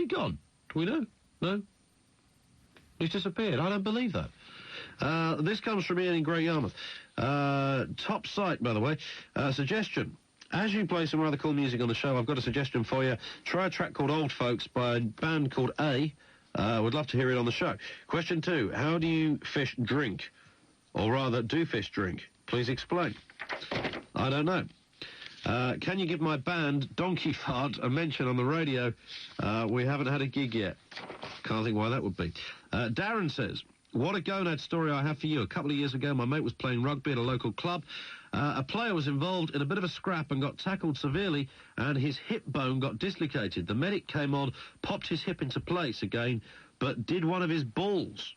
gone? Do we know? No? He's disappeared. I don't believe that. This comes from Ian in Great Yarmouth. Top site, by the way. Suggestion. As you play some rather cool music on the show, I've got a suggestion for you. Try a track called Old Folks by a band called A. Would love to hear it on the show. Question 2. How do you fish drink? Or rather, do fish drink? Please explain. I don't know. Can you give my band, Donkey Fart, a mention on the radio? We haven't had a gig yet. Can't think why that would be. Darren says, what a gonad story I have for you. A couple of years ago, my mate was playing rugby at a local club. A player was involved in a bit of a scrap and got tackled severely, and his hip bone got dislocated. The medic came on, popped his hip into place again, but did one of his balls.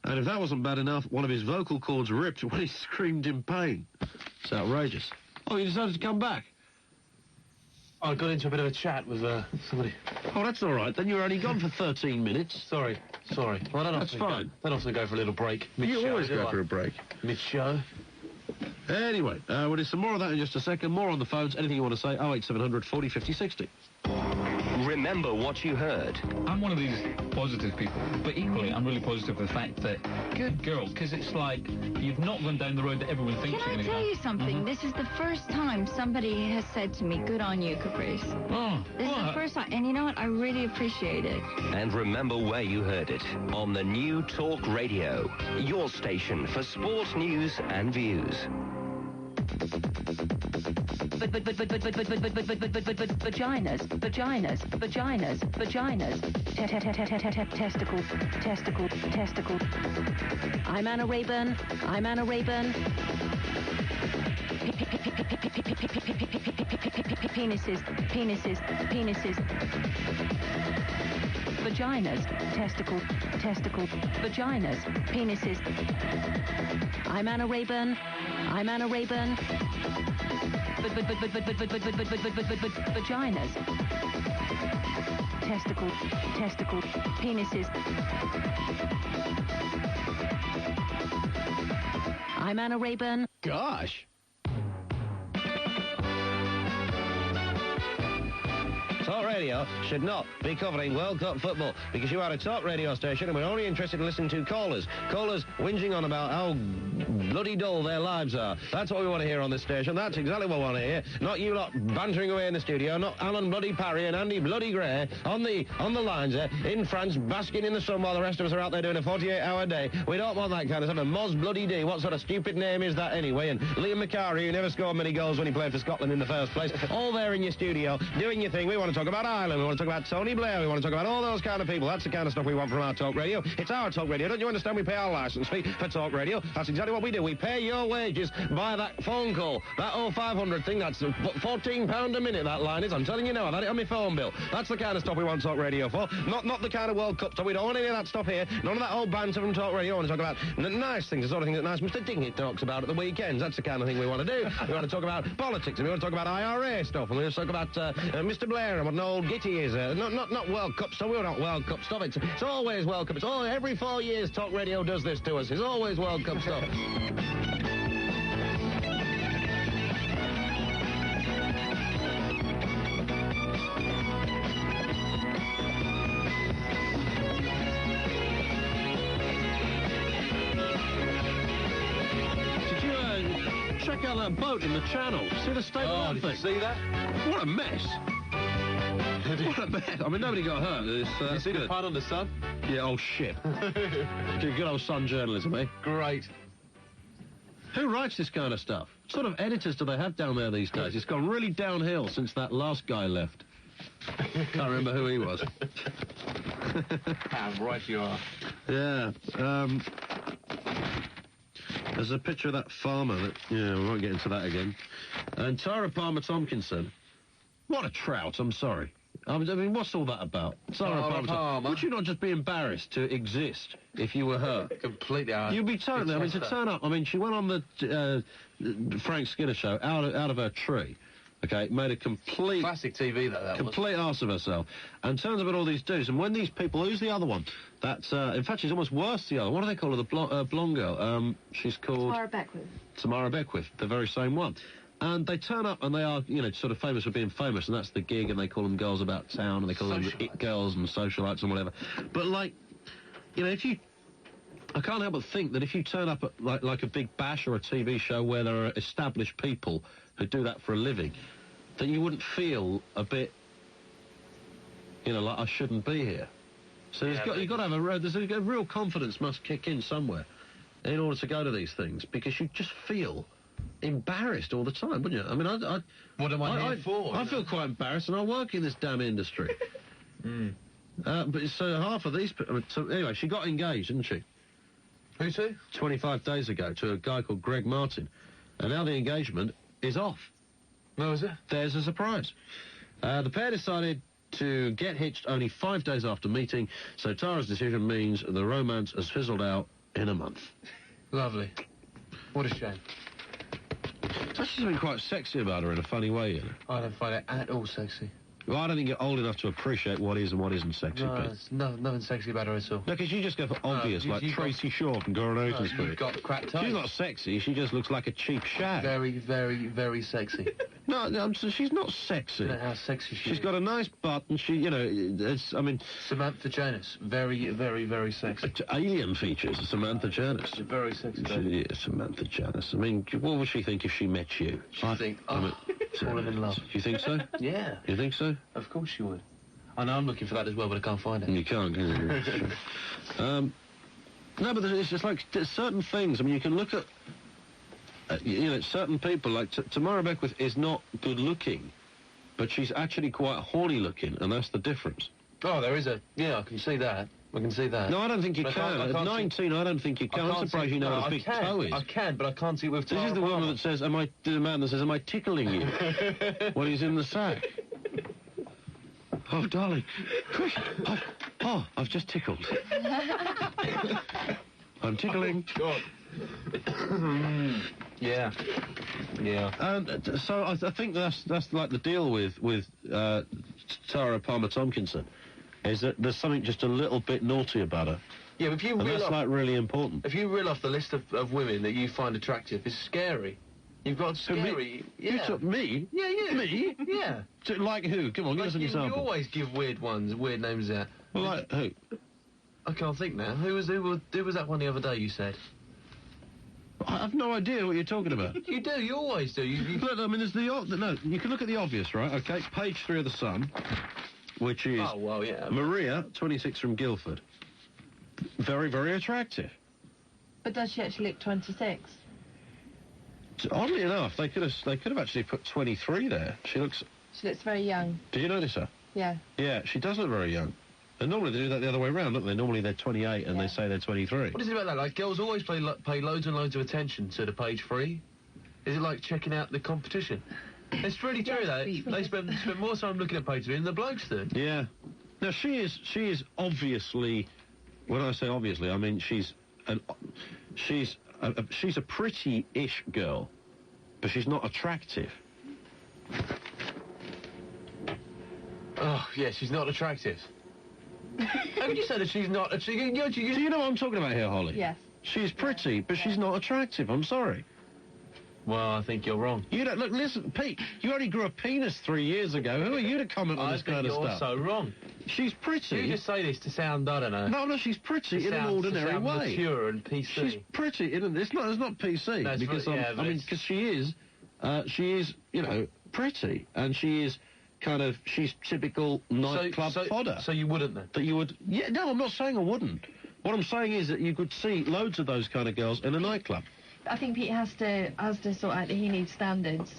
And if that wasn't bad enough, one of his vocal cords ripped when he screamed in pain. It's outrageous. Oh, you decided to come back? I got into a bit of a chat with somebody. Oh, that's all right. Then you were only gone for 13 minutes. Sorry. Well, that's fine. Don't often go for a little break. You always go for a break. Mid-show. Anyway, we'll do some more of that in just a second. More on the phones. Anything you want to say, 08700 40 50 60. Remember what you heard. I'm one of these positive people, but equally I'm really positive of the fact that, good girl, because it's like you've not gone down the road that everyone thinks you're going to go. Can I tell you something? This is the first time somebody has said to me, good on you, Caprice. This is the first time, and you know what? I really appreciate it. And remember where you heard it. On the new Talk Radio, your station for sports news and views. Testicles. I'm Anna Rayburn. Penises. Vaginas. Testicles. Vaginas. Penises. I'm Anna Rayburn. Vaginas. Testicles. Penises. I'm Anna Rayburn. Gosh. Talk Radio should not be covering World Cup football because you are a talk radio station and we're only interested in listening to callers. Callers whinging on about how bloody dull their lives are. That's what we want to hear on this station. That's exactly what we want to hear. Not you lot bantering away in the studio. Not Alan bloody Parry and Andy bloody Gray on the lines there in France, basking in the sun while the rest of us are out there doing a 48-hour day. We don't want that kind of stuff. And Moz bloody D, what sort of stupid name is that anyway? And Liam McCarry, who never scored many goals when he played for Scotland in the first place. All there in your studio, doing your thing. We want to talk about Ireland. We want to talk about Tony Blair. We want to talk about all those kind of people. That's the kind of stuff we want from our talk radio. It's our talk radio. Don't you understand? We pay our licence fee for talk radio. That's exactly what we do. We pay your wages by that phone call. That 0500 thing, that's £14 a minute, that line is. I'm telling you now, I've had it on my phone bill. That's the kind of stuff we want talk radio for. Not the kind of World Cup stuff. We don't want any of that stuff here. None of that old banter from talk radio. I want to talk about nice things, the sort of things that nice Mr. Dingett talks about at the weekends. That's the kind of thing we want to do. We want to talk about politics, and we want to talk about IRA stuff, and we want to talk about Mr. Blair and what an old gitty is. Not World Cup stuff. We're not World Cup stuff. It's always World Cup. It's all every 4 years talk radio does this to us. It's always World Cup stuff. Check out that boat in the channel. See the state of that thing? Did you see that? What a mess. What a mess. I mean, nobody got hurt. You see the pun on the Sun? Yeah, oh shit. Good old Sun journalism, eh? Great. Who writes this kind of stuff? What sort of editors do they have down there these days? It's gone really downhill since that last guy left. Can't remember who he was. Right you are. Yeah. There's a picture of that farmer that... Yeah, we won't get into that again. And Tara Palmer-Tomkinson. What a trout, I'm sorry. I mean, what's all that about? Tara Palmer. Would you not just be embarrassed to exist if you were her? Completely. You'd be totally... I mean, to turn up... I mean, she went on the Frank Skinner show out of her tree. Okay, made a complete... Classic TV, that complete arse of herself. And turns up at all these dudes. And when these people... Who's the other one? That's... in fact, she's almost worse than the other. What do they call her? The blonde girl. She's called... Tamara Beckwith. Tamara Beckwith, the very same one. And they turn up and they are, you know, sort of famous for being famous. And that's the gig. And they call them girls about town. And they call them it girls and socialites and whatever. But, like, you know, if you... I can't help but think that if you turn up at, like a big bash or a TV show where there are established people who do that for a living, that you wouldn't feel a bit, you know, like I shouldn't be here. So you've got to have a real confidence must kick in somewhere in order to go to these things, because you just feel embarrassed all the time, wouldn't you? I mean, what am I here for? I feel quite embarrassed, and I work in this damn industry. But so half of these... I mean, so anyway, she got engaged, didn't she? Who to? 25 days ago, to a guy called Greg Martin. And now the engagement is off. No, is it? There's a surprise. The pair decided to get hitched only 5 days after meeting, so Tara's decision means the romance has fizzled out in a month. Lovely. What a shame. There's actually something quite sexy about her in a funny way, you know. I don't find it at all sexy. Well, I don't think you're old enough to appreciate what is and what isn't sexy. No, there's nothing sexy about her at all. No, because you just go for obvious, like Tracy Shaw from Coronation Street. You've got crap type. She's not sexy, she just looks like a cheap shag. Very, very, very sexy. No, she's not sexy. You know how sexy she is. She's got a nice butt, and she, you know, it's, I mean... Samantha Janus. Very, very, very sexy. Alien features, Samantha Janus. She's very sexy. Yeah, Samantha Janus. I mean, what would she think if she met you? She'd think, falling in love. You think so? Yeah. You think so? Of course she would. I know I'm looking for that as well, but I can't find it. You can't, can you? No, but it's just like certain things. I mean, you can look at, you know, certain people, like Tamara Beckwith is not good looking, but she's actually quite horny looking, and that's the difference. Oh, there is a... Yeah, I can see that. I can see that. No, I don't think you can. At 19, I don't think you can. I'm surprised you know what a big toe is. I can, but I can't see with... This is the woman that says, the man that says, am I tickling you? When he's in the sack. Oh, darling. Quick. I've just tickled. I'm tickling. Oh, God. Yeah. And so I think that's like the deal with Tara Palmer-Tomkinson, is that there's something just a little bit naughty about her. Yeah, but if you and that's like really important. If you reel off the list of women that you find attractive, it's scary. You've got scary... You took me? Yeah, you. Me? Yeah. Like who? Come on, give us an example. You always give weird names out. Well, like who? I can't think now. Who was that one the other day you said? I have no idea what you're talking about. You do, you always do. Look, I mean, there's no, you can look at the obvious, right? Okay, page 3 of the Sun, which is Maria, 26 from Guildford. Very, very attractive. But does she actually look 26? Oddly enough, they could have actually put 23 there. She looks very young. Did you notice her? Yeah. Yeah, she does look very young. And normally they do that the other way around, don't they? Normally they're 28 and they say they're 23. What is it about that? Like, girls always pay loads and loads of attention to the page 3. Is it like checking out the competition? It's really true, that. They spend more time looking at page 3 than the blokes do. Yeah. Now, she is obviously... When I say obviously, I mean she's a pretty-ish girl, but she's not attractive. Oh, yeah, she's not attractive. How could you say that she's not... Do you know what I'm talking about here, Holly? Yes. She's pretty, but she's not attractive. I'm sorry. Well, I think you're wrong. You don't... Look, listen, Pete, you only grew a penis 3 years ago. Who are you to comment on this kind of stuff? I think you're so wrong. She's pretty. You just say this to sound, I don't know... No, she's pretty in an ordinary way. Mature and PC. She's pretty. It's not PC. That's because because she is, you know, pretty, and she is... she's typical nightclub fodder. So you wouldn't then? That you would... Yeah, no, I'm not saying I wouldn't. What I'm saying is that you could see loads of those kind of girls in a nightclub. I think Pete has to sort out that he needs standards.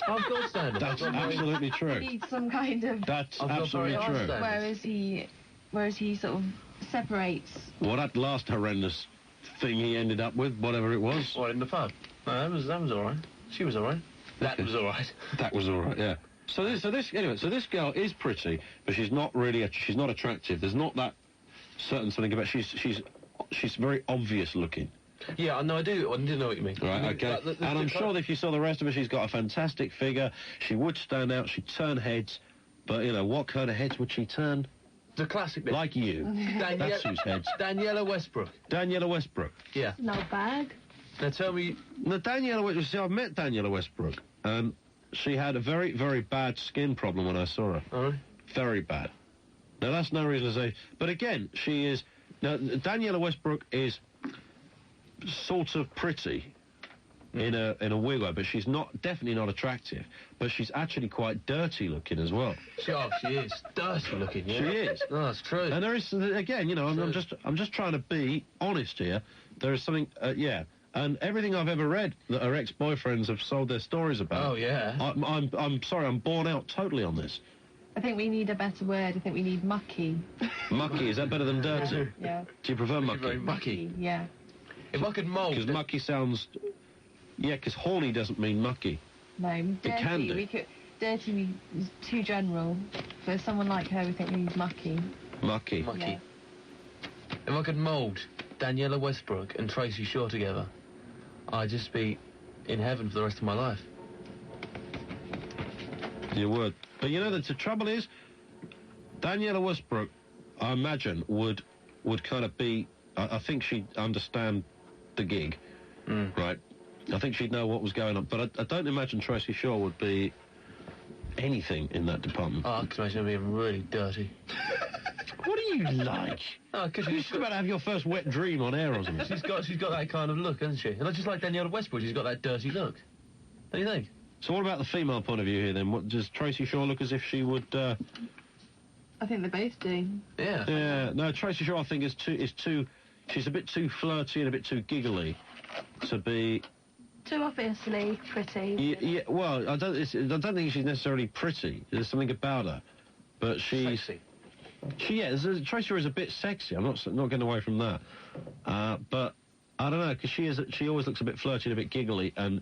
I've got standards. That's absolutely true. He needs some kind of... That's absolutely true. Whereas he sort of separates... Well, that last horrendous thing he ended up with, whatever it was... What, in the pub? No, that was all right. She was all right. That was all right. That was all right, yeah. So this girl is pretty, but she's not really she's not attractive. There's not that certain something about she's very obvious looking. Yeah, no, I do know what you mean. Right, okay. And I'm sure that if you saw the rest of her, she's got a fantastic figure. She would stand out. She'd turn heads. But, you know, what kind of heads would she turn? The classic bit. Like you. That's whose heads. Daniela Westbrook. Daniela Westbrook. Yeah. No bag. Now tell me... No, Daniela Westbrook... See, I've met Daniela Westbrook. She had a very, very bad skin problem when I saw her. Oh, really? Very bad. Now, that's no reason to say... But again, she is... Now, Daniela Westbrook is sort of pretty in a weird way, but she's definitely not attractive. But she's actually quite dirty looking as well. She is. Dirty looking, yeah. She is. No, that's true. And there is, again, you know, I'm just trying to be honest here. There is something, yeah... And everything I've ever read that her ex-boyfriends have sold their stories about... Oh, yeah. I'm sorry, I'm borne out totally on this. I think we need a better word. I think we need mucky. Mucky, is that better than dirty? Yeah. Do you prefer mucky? Very mucky. Yeah. If I could mould... Because mucky sounds... Yeah, because horny doesn't mean mucky. No, dirty. It can do. Dirty is too general. For someone like her, we think we need mucky. Mucky. Mucky. Yeah. If I could mould Daniela Westbrook and Tracy Shaw together... I'd just be in heaven for the rest of my life. You would. But you know, the trouble is, Daniela Westbrook, I imagine, would kind of be... I think she'd understand the gig, right? I think she'd know what was going on. But I don't imagine Tracy Shaw would be anything in that department. Oh, I can imagine her being really dirty. What do you like? Oh, because you're just about to have your first wet dream on air or something. She's got that kind of look, hasn't she? And just like Daniela Westbrook, she's got that dirty look. What do you think? So what about the female point of view here, then? What does Tracy Shaw look as if she would... I think they both do. Yeah. Yeah, no, Tracy Shaw, I think, is too... She's a bit too flirty and a bit too giggly to be... Too obviously pretty. Yeah, well, I don't think she's necessarily pretty. There's something about her. But she's... Sexy. Tracy Shaw is a bit sexy. I'm not getting away from that. But I don't know, because she always looks a bit flirty and a bit giggly, and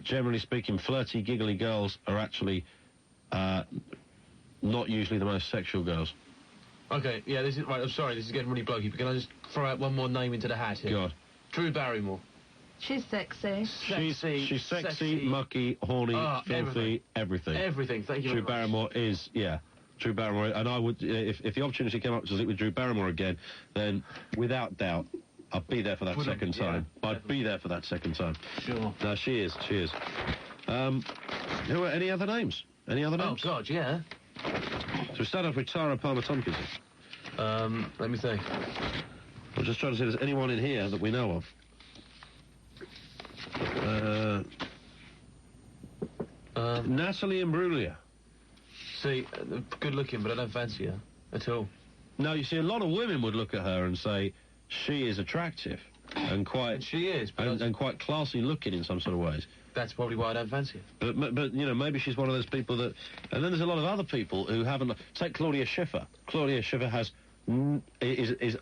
generally speaking, flirty, giggly girls are actually not usually the most sexual girls. Okay, yeah, this is right. I'm sorry, this is getting really blokey, but can I just throw out one more name into the hat here? God. Drew Barrymore. She's sexy. She's sexy, mucky, horny, filthy, everything. Everything. Thank you. Drew Barrymore is, yeah. Drew Barrymore, and I would, if the opportunity came up to sleep with Drew Barrymore again, then without doubt, I'd be there for that second time. I'd be there for that second time. Sure. No, she is. Who are any other names? Any other names? Oh, God, yeah. So we start off with Tara Palmer-Tompkins. Let me think. I'm just trying to see if there's anyone in here that we know of. Natalie Imbruglia. See, good looking, but I don't fancy her at all. No, you see, a lot of women would look at her and say she is attractive and quite... And she is, but... And quite classy looking in some sort of ways. That's probably why I don't fancy her. But you know, maybe she's one of those people that... And then there's a lot of other people who haven't... Take Claudia Schiffer. Claudia Schiffer is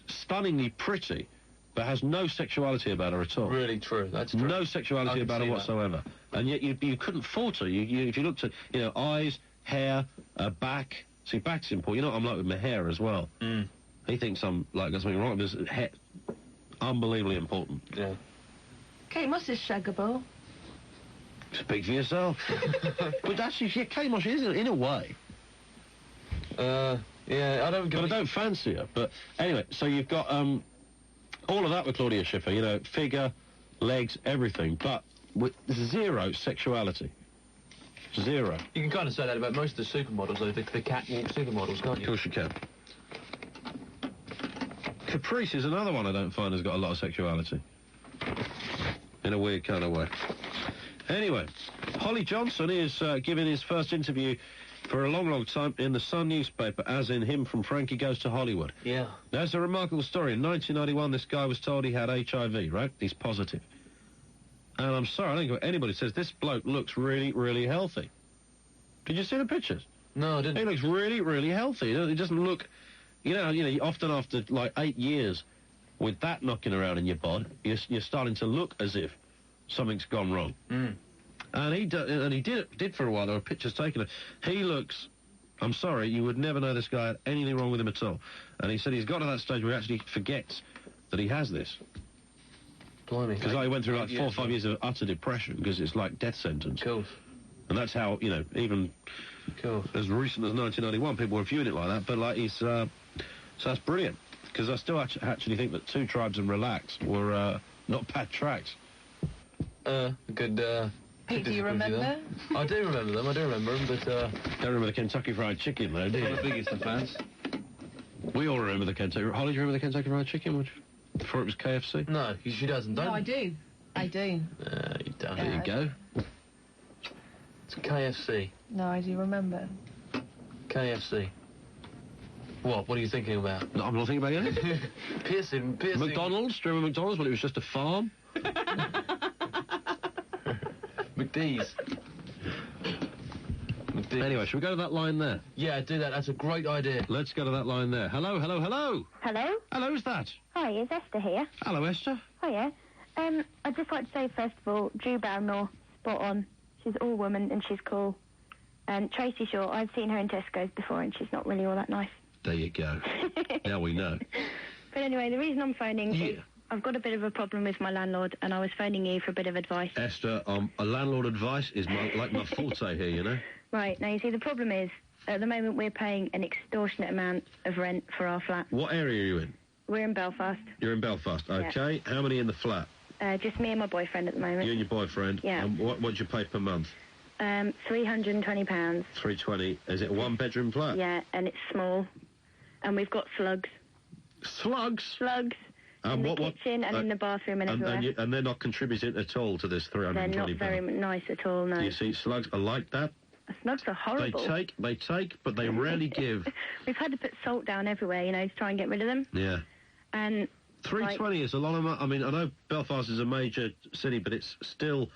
stunningly pretty, but has no sexuality about her at all. Really true, that's true. No sexuality about her whatsoever. And yet you couldn't fault her. If you looked at, eyes, hair, back... See, back's important. You know what I'm like with my hair as well. He thinks I'm, got something wrong with his hair. Unbelievably important. Yeah. Kate Moss is shaggable. Speak for yourself. But actually, yeah, Kate Moss is in a way. Yeah, I don't... But I don't fancy her. But anyway, so you've got all of that with Claudia Schiffer, figure, legs, everything, but with zero sexuality. Zero. You can kind of say that about most of the supermodels, though, the catwalk supermodels, can't you? Of course you can. Caprice is another one I don't find has got a lot of sexuality. In a weird kind of way. Anyway, Holly Johnson is giving his first interview for a long, long time in the Sun newspaper, as in him from Frankie Goes to Hollywood. Yeah. That's a remarkable story. In 1991, this guy was told he had HIV, right? He's positive. And I'm sorry, I don't think anybody says this bloke looks really, really healthy. Did you see the pictures? No, I didn't. He looks really, really healthy. He doesn't look... often after, 8 years with that knocking around in your bod, you're starting to look as if something's gone wrong. And he did for a while. There were pictures taken of him. He looks... I'm sorry, you would never know this guy had anything wrong with him at all. And he said he's got to that stage where he actually forgets that he has this. Blimey. Because I went through 4 or 5 years of utter depression, because it's like death sentence. Cool. And that's how, even as recent as 1991, people were viewing it like that. But, he's... so that's brilliant. Because I still actually think that Two Tribes and Relax were not bad tracks. Good... Pete, do you remember? I do remember them, but... Don't remember the Kentucky Fried Chicken, though, do you? I'm the biggest of fans. We all remember the Kentucky... Holly, do you remember the Kentucky Fried Chicken? Before it was KFC? No, she doesn't. No, I do. I do. You don't. There you go. It's KFC. No, I do remember. KFC. What are you thinking about? No, I'm not thinking about anything. Piercing. McDonald's? Do you remember McDonald's when it was just a farm? McDee's. Anyway, should we go to that line there? Yeah, do that. That's a great idea. Let's go to that line there. Hello, hello, hello. Hello? Hello, who's that? Hi, it's Esther here. Hello, Esther. Hiya. I'd just like to say, first of all, Drew Barrymore, spot on. She's all woman and she's cool. And Tracy Shaw, I've seen her in Tesco's before and she's not really all that nice. There you go. Now we know. But anyway, the reason I'm phoning is I've got a bit of a problem with my landlord and I was phoning you for a bit of advice. Esther, a landlord advice is my forte here, Right, now you see the problem is, at the moment we're paying an extortionate amount of rent for our flat. What area are you in? We're in Belfast. You're in Belfast, okay. Yeah. How many in the flat? Just me and my boyfriend at the moment. You and your boyfriend? Yeah. And what do you pay per month? £320. £320. Is it a one-bedroom flat? Yeah, and it's small. And we've got slugs. Slugs? Slugs. In the kitchen and in the bathroom and everywhere. And they're not contributing at all to this £320? They're not very nice at all, no. You see, slugs are like that. Slugs are horrible. They take, but they rarely give. We've had to put salt down everywhere, to try and get rid of them. Yeah. And... £320 is a lot of money. I mean, I know Belfast is a major city, but it's still...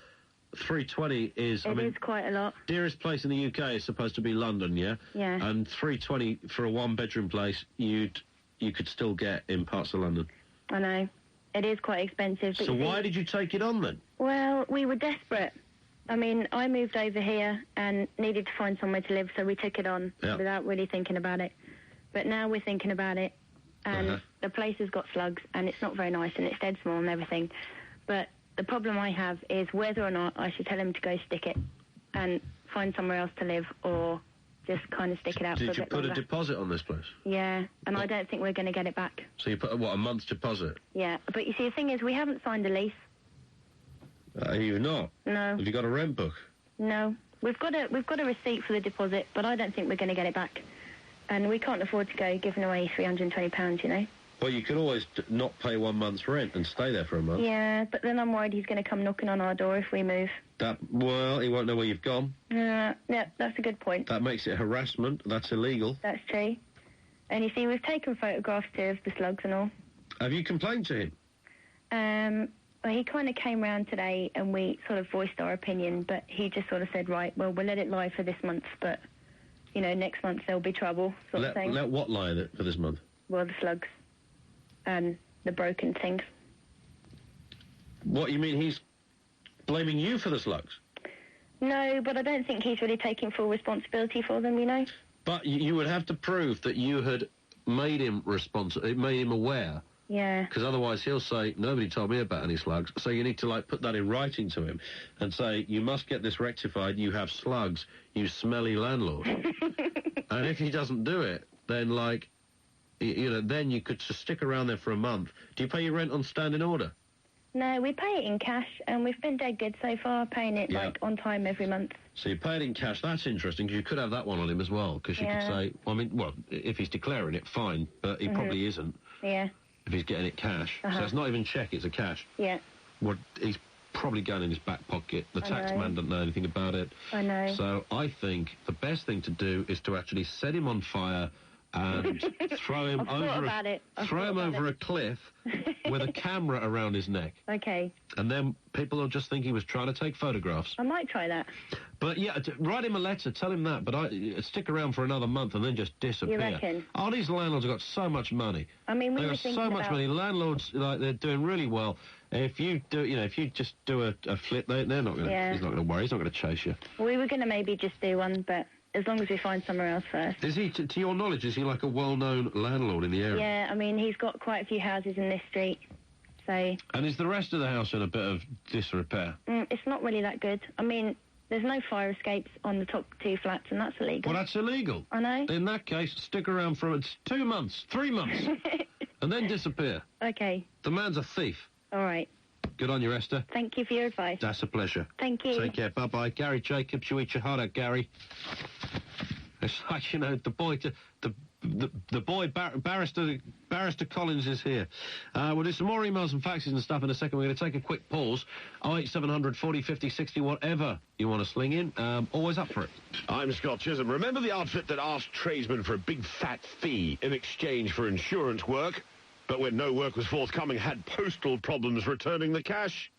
£320 is... It is quite a lot. Dearest place in the UK is supposed to be London, yeah? Yeah. And £320 for a one-bedroom place, you could still get in parts of London. I know. It is quite expensive. But so why did you take it on, then? Well, we were desperate. I mean, I moved over here and needed to find somewhere to live, so we took it on without really thinking about it. But now we're thinking about it, and the place has got slugs, and it's not very nice, and it's dead small and everything. But the problem I have is whether or not I should tell him to go stick it and find somewhere else to live, or just kind of stick it out for a Did you bit put longer. a deposit on this place? Yeah, and I don't think we're going to get it back. So you put, what, a month's deposit? Yeah, but you see, the thing is, we haven't signed a lease. You've not? No. Have you got a rent book? No. We've got a receipt for the deposit, but I don't think we're going to get it back. And we can't afford to go giving away £320, you know? Well, you could always not pay 1 month's rent and stay there for a month. Yeah, but then I'm worried he's going to come knocking on our door if we move. Well, he won't know where you've gone. Yeah, that's a good point. That makes it harassment. That's illegal. That's true. And you see, we've taken photographs too of the slugs and all. Have you complained to him? Well, he kind of came round today and we sort of voiced our opinion, but he just sort of said, right, well, we'll let it lie for this month, but, you know, next month there'll be trouble, sort of thing. Let what lie for this month? Well, the slugs and the broken things. What, you mean he's blaming you for the slugs? No, but I don't think he's really taking full responsibility for them, you know? But you would have to prove that you had made him made him aware. Yeah. Because otherwise he'll say, nobody told me about any slugs. So you need to, like, put that in writing to him and say, you must get this rectified. You have slugs, you smelly landlord. And if he doesn't do it, then, like, you know, then you could just stick around there for a month. Do you pay your rent on standing order? No, we pay it in cash, and we've been dead good so far, paying it, like, on time every month. So you pay it in cash. That's interesting, because you could have that one on him as well, because you could say, well, I mean, well, if he's declaring it, fine, but he probably isn't. Yeah. If he's getting it cash. So it's not even cheque, it's a cash. Yeah. Well, he's probably going in his back pocket. The tax man doesn't know anything about it. I know. So I think the best thing to do is to actually set him on fire and throw him over a cliff with a camera around his neck. Okay. And then people will just think he was trying to take photographs. I might try that. But yeah, write him a letter, tell him that, but stick around for another month and then just disappear. You reckon? Oh, these landlords have got so much money. I mean, we They've were got thinking so much money. Landlords, like, they're doing really well. If you do, you know, if you just do a flip, they're not going to. Yeah. He's not going to worry. He's not going to chase you. We were going to maybe just do one, but as long as we find somewhere else first. Is he, to your knowledge, is he like a well-known landlord in the area? Yeah, I mean, he's got quite a few houses in this street, so... And is the rest of the house in a bit of disrepair? It's not really that good. I mean, there's no fire escapes on the top 2 flats, and that's illegal. Well, that's illegal. I know. In that case, stick around for 2 months, 3 months, and then disappear. Okay. The man's a thief. All right. Good on you, Esther. Thank you for your advice. That's a pleasure. Thank you. Take care. Bye-bye. Gary Jacobs, you eat your heart out, Gary. It's like, you know, the boy Barrister Collins is here. We'll do some more emails and faxes and stuff in a second. We're going to take a quick pause. 08700 40 50 60, whatever you want to sling in. Always up for it. I'm Scott Chisholm. Remember the outfit that asked tradesmen for a big fat fee in exchange for insurance work, but when no work was forthcoming had postal problems returning the cash?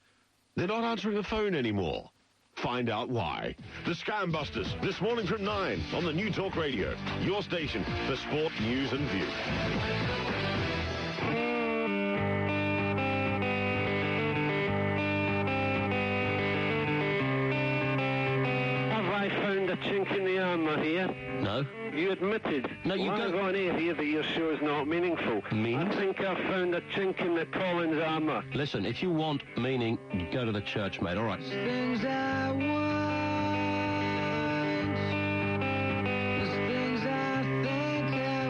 They're not answering the phone anymore. Find out why. The Scam Busters, this morning from 9 on the new Talk Radio. Your station for sport, news and view. Have I found a chink in the armour here? No. You admitted. No, you I've got an ear here that your show is not meaningful. I think I've found a chink in the Collins armour. Listen, if you want meaning, go to the church, mate. All right. Things I want, there's things I think I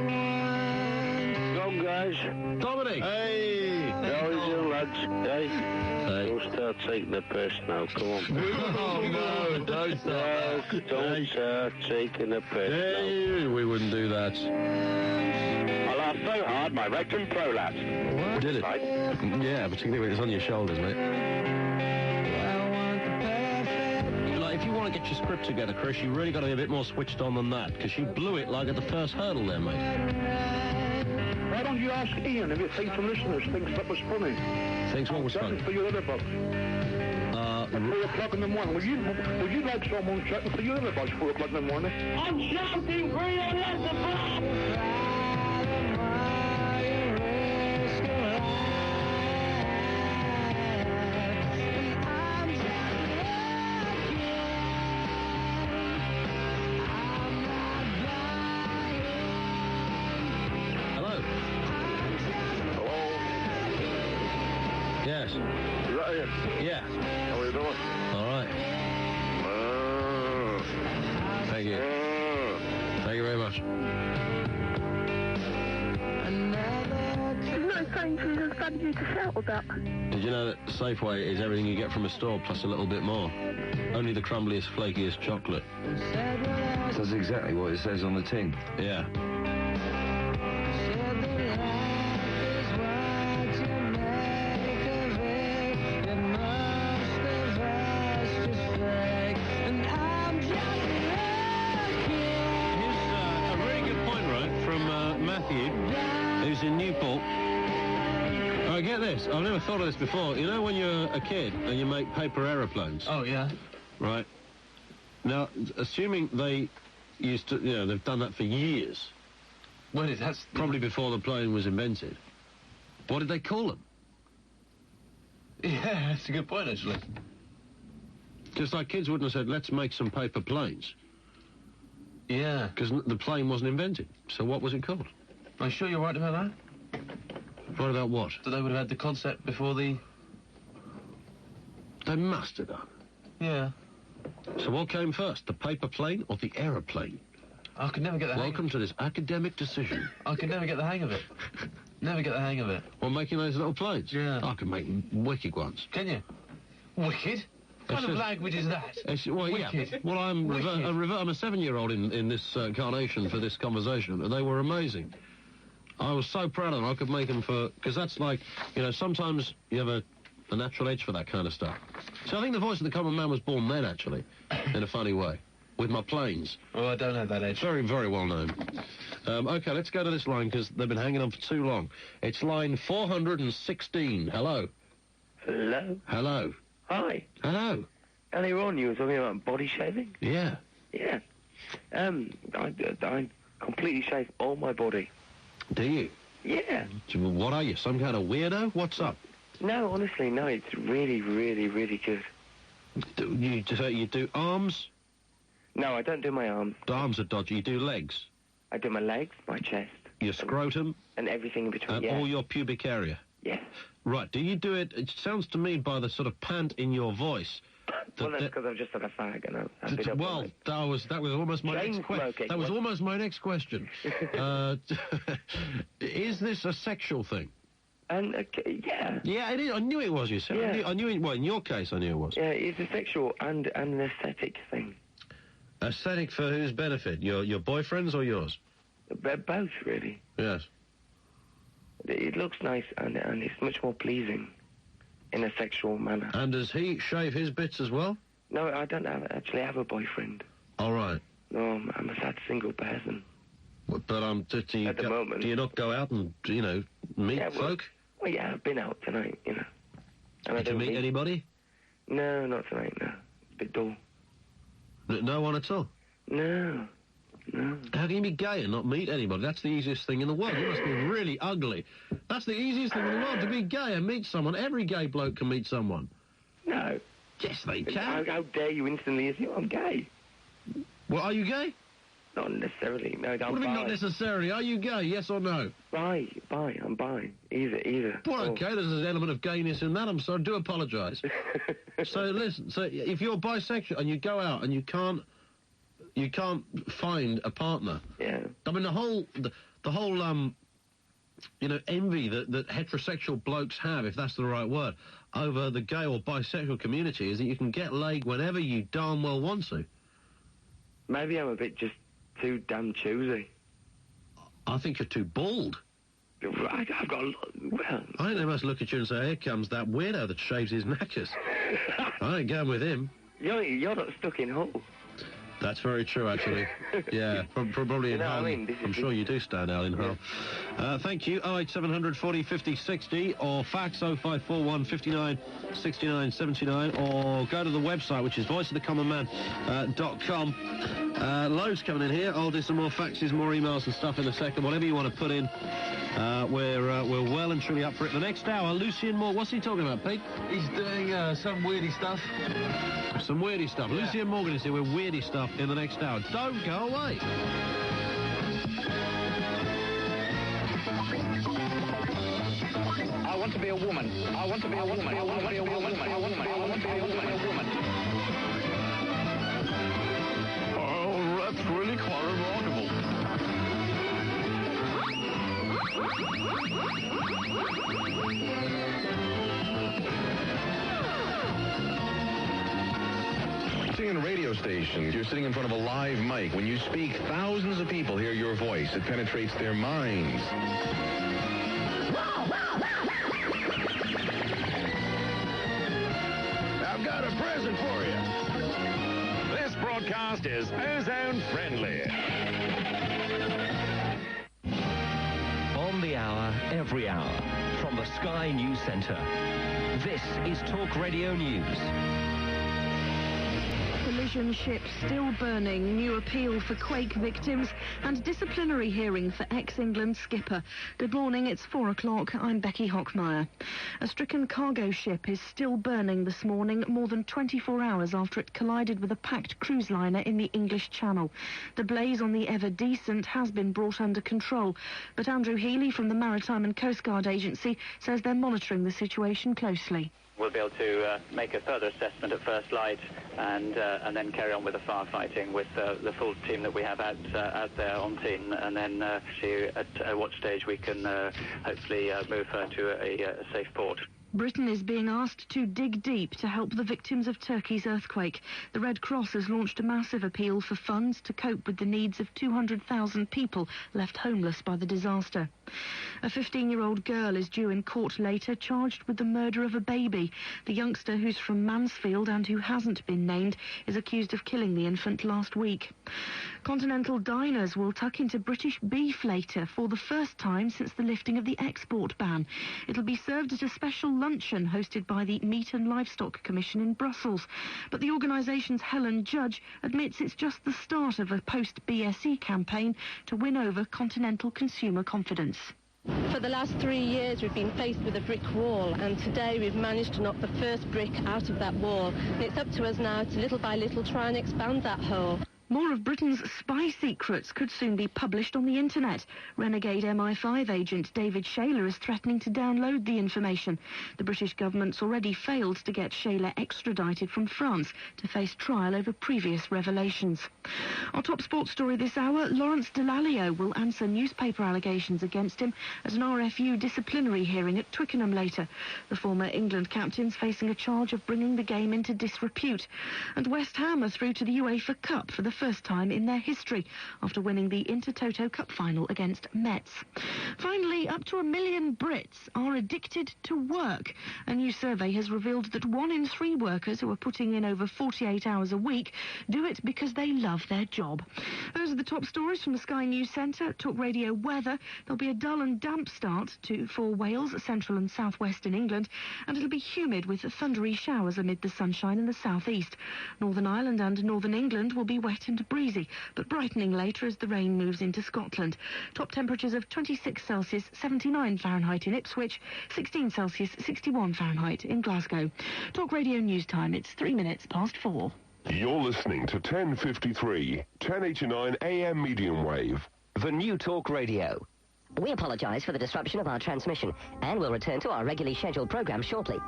want. Go, guys. Dominic. Hey. How is your lads? Hey. Don't start taking the piss now, come on. Oh, no, don't start. No, don't start taking the piss Hey, we wouldn't do that. I laughed so hard, my rectum prolapsed. Did it? Yeah, particularly when it's on your shoulders, mate. Like, if you want to get your script together, Chris, you really got to be a bit more switched on than that, because you blew it like at the first hurdle there, mate. Why don't you ask Ian if he thinks the listeners thinks that was funny? Thinks what was funny? For your other box. At 3 o'clock in the morning. Would you like someone checking for your other box 4 o'clock in the morning? I'm shouting for your other box! Yes. Is that Ian? Yeah. How are you doing? All right. Thank you. much. No, thank you. Just wanted you to shout about. Did you know that Safeway is everything you get from a store plus a little bit more? Only the crumbliest, flakiest chocolate. That's exactly what it says on the tin. Yeah. Who's in Newport. I get this. I've never thought of this before. You know when you're a kid and you make paper aeroplanes? Oh, yeah. Right. Now, assuming they used to, you know, they've done that for years. Well, that's... Probably before the plane was invented. What did they call them? Yeah, that's a good point, actually. Just like kids wouldn't have said, let's make some paper planes. Yeah. Because the plane wasn't invented. So what was it called? Are you sure you're right about that? Right about what? That they would have had the concept before the... They must have done. Yeah. So what came first, the paper plane or the aeroplane? I could never get the hang Welcome to this academic decision. I could never get the hang of it. Never get the hang of it. Well, making those little planes? Yeah. I can make wicked ones. Can you? Wicked? What kind of language is that? Well, wicked. Yeah. Well, I'm a 7-year-old in this carnation for this conversation, and they were amazing. I was so proud of them. I could make them for... Because that's like, you know, sometimes you have a natural edge for that kind of stuff. So I think the voice of the common man was born then, actually, in a funny way, with my planes. Oh, I don't have that edge. Very, very well known. OK, let's go to this line, because they've been hanging on for too long. It's line 416. Hello. Hello. Hello. Hi. Hello. Earlier on, you were talking about body shaving? Yeah. Yeah. I completely shave all my body. Do you? Yeah. What are you, some kind of weirdo? What's up? No, honestly, no. It's really, really, really good. You do arms? No, I don't do my arms. The arms are dodgy. You do legs? I do my legs, my chest. Your scrotum? And everything in between, And all your pubic area? Yeah. Right. Do you do it... It sounds to me by the sort of pant in your voice... Well, that's because I've just had a fag and I've been up well, all night. that was almost my next question. That was almost my next question. Is this a sexual thing? And yeah. Yeah, it is. I knew it was. You said. Yeah. I knew it. Well, in your case, I knew it was. Yeah, it's a sexual and an aesthetic thing. Aesthetic for whose benefit? Your boyfriend's or yours? Both, really. Yes. It looks nice and it's much more pleasing. In a sexual manner. And does he shave his bits as well? No, I don't actually have a boyfriend. All right. No, I'm a sad single person. But at the moment. Do you not go out and, you know, meet folk? Well, yeah, I've been out tonight, you know. And Did you meet anybody? No, not tonight, no. It's a bit dull. No one at all? No. How can you be gay and not meet anybody? That's the easiest thing in the world. You must be really ugly. That's the easiest thing in the world, to be gay and meet someone. Every gay bloke can meet someone. No. Yes, they can. How dare you instantly assume I'm gay? Well, are you gay? Not necessarily, no. What do you mean not necessarily? Are you gay, yes or no? Bi, I'm bi. Either. Well, okay, there's an element of gayness in that. I'm sorry, I do apologise. So, listen, if you're bisexual and you go out and you can't find a partner. Yeah. I mean, the whole you know, envy that heterosexual blokes have, if that's the right word, over the gay or bisexual community is that you can get laid whenever you darn well want to. Maybe I'm a bit just too damn choosy. I think you're too bald. I've got well... I think they must look at you and say, here comes that weirdo that shaves his knackers. I ain't going with him. You're not stuck in Hull. That's very true, actually. Yeah, probably in Hull. I mean? I'm sure you do stand out in Hull. Thank you. 08700 40 50 60 or fax 0541 59 69 79 or go to the website, which is voiceofthecommonman.com. Loads coming in here. I'll do some more faxes, more emails and stuff in a second. Whatever you want to put in, we're well and truly up for it. The next hour, Lucien Moore. What's he talking about, Pete? He's doing some weirdy stuff. Some weirdy stuff. Yeah. Lucien Morgan is here with weirdy stuff in the next hour. Don't go away. I want to be a woman. I want to be a woman. I want to be a woman. I want to be a woman. Oh, that's really quite remarkable. Sitting in a radio station, you're sitting in front of a live mic. When you speak, thousands of people hear your voice. It penetrates their minds. I've got a present for you. This broadcast is ozone friendly. On the hour, every hour, from the Sky News Centre. This is Talk Radio News. Collision ship still burning, new appeal for quake victims, and disciplinary hearing for ex-England skipper. Good morning, it's 4 o'clock. I'm Becky Hockmeyer. A stricken cargo ship is still burning this morning, more than 24 hours after it collided with a packed cruise liner in the English Channel. The blaze on the Ever Decent has been brought under control, but Andrew Healy from the Maritime and Coast Guard Agency says they're monitoring the situation closely. We'll be able to make a further assessment at first light and then carry on with the firefighting with the full team that we have out there on scene, and then see at what stage we can hopefully move her to a safe port. Britain is being asked to dig deep to help the victims of Turkey's earthquake. The Red Cross has launched a massive appeal for funds to cope with the needs of 200,000 people left homeless by the disaster. A 15-year-old girl is due in court later, charged with the murder of a baby. The youngster, who's from Mansfield and who hasn't been named, is accused of killing the infant last week. Continental diners will tuck into British beef later for the first time since the lifting of the export ban. It'll be served at a special luncheon hosted by the Meat and Livestock Commission in Brussels. But the organisation's Helen Judge admits it's just the start of a post-BSE campaign to win over continental consumer confidence. For the last 3 years we've been faced with a brick wall, and today we've managed to knock the first brick out of that wall. And it's up to us now to little by little try and expand that hole. More of Britain's spy secrets could soon be published on the internet. Renegade MI5 agent David Shayler is threatening to download the information. The British government's already failed to get Shayler extradited from France to face trial over previous revelations. Our top sports story this hour, Lawrence Dallaglio will answer newspaper allegations against him at an RFU disciplinary hearing at Twickenham later. The former England captain's facing a charge of bringing the game into disrepute. And West Ham are through to the UEFA Cup for the first time in their history after winning the Intertoto Cup final against Metz. Finally, up to 1 million Brits are addicted to work. A new survey has revealed that 1 in 3 workers who are putting in over 48 hours a week do it because they love their job. Those are the top stories from the Sky News Centre. Talk Radio weather. There'll be a dull and damp start for Wales, central and southwestern England, and it'll be humid with thundery showers amid the sunshine in the southeast. Northern Ireland and northern England will be wet and breezy, but brightening later as the rain moves into Scotland. Top temperatures of 26 Celsius, 79 Fahrenheit in Ipswich, 16 Celsius, 61 Fahrenheit in Glasgow. Talk Radio News Time, it's 3 minutes past 4. You're listening to 1053, 1089 AM medium wave. The new Talk Radio. We apologise for the disruption of our transmission and will return to our regularly scheduled programme shortly.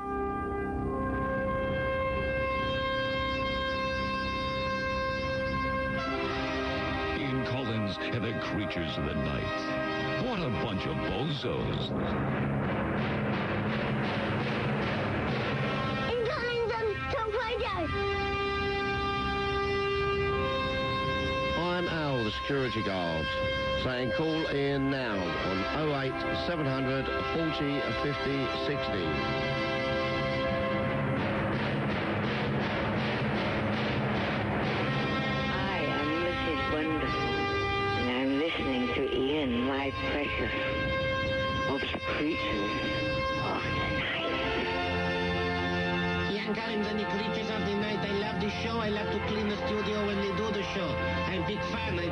Ian Collins and the Creatures of the Night. What a bunch of bozos. Ian Collins on Talk Radio. I'm Al, the security guard, saying call Ian now on 08 700 40 50 60. My precious of the creatures of the night. Ian Collins and the Creatures of the Night. I love the show. I love to clean the studio when they do the show. I'm a big fan. I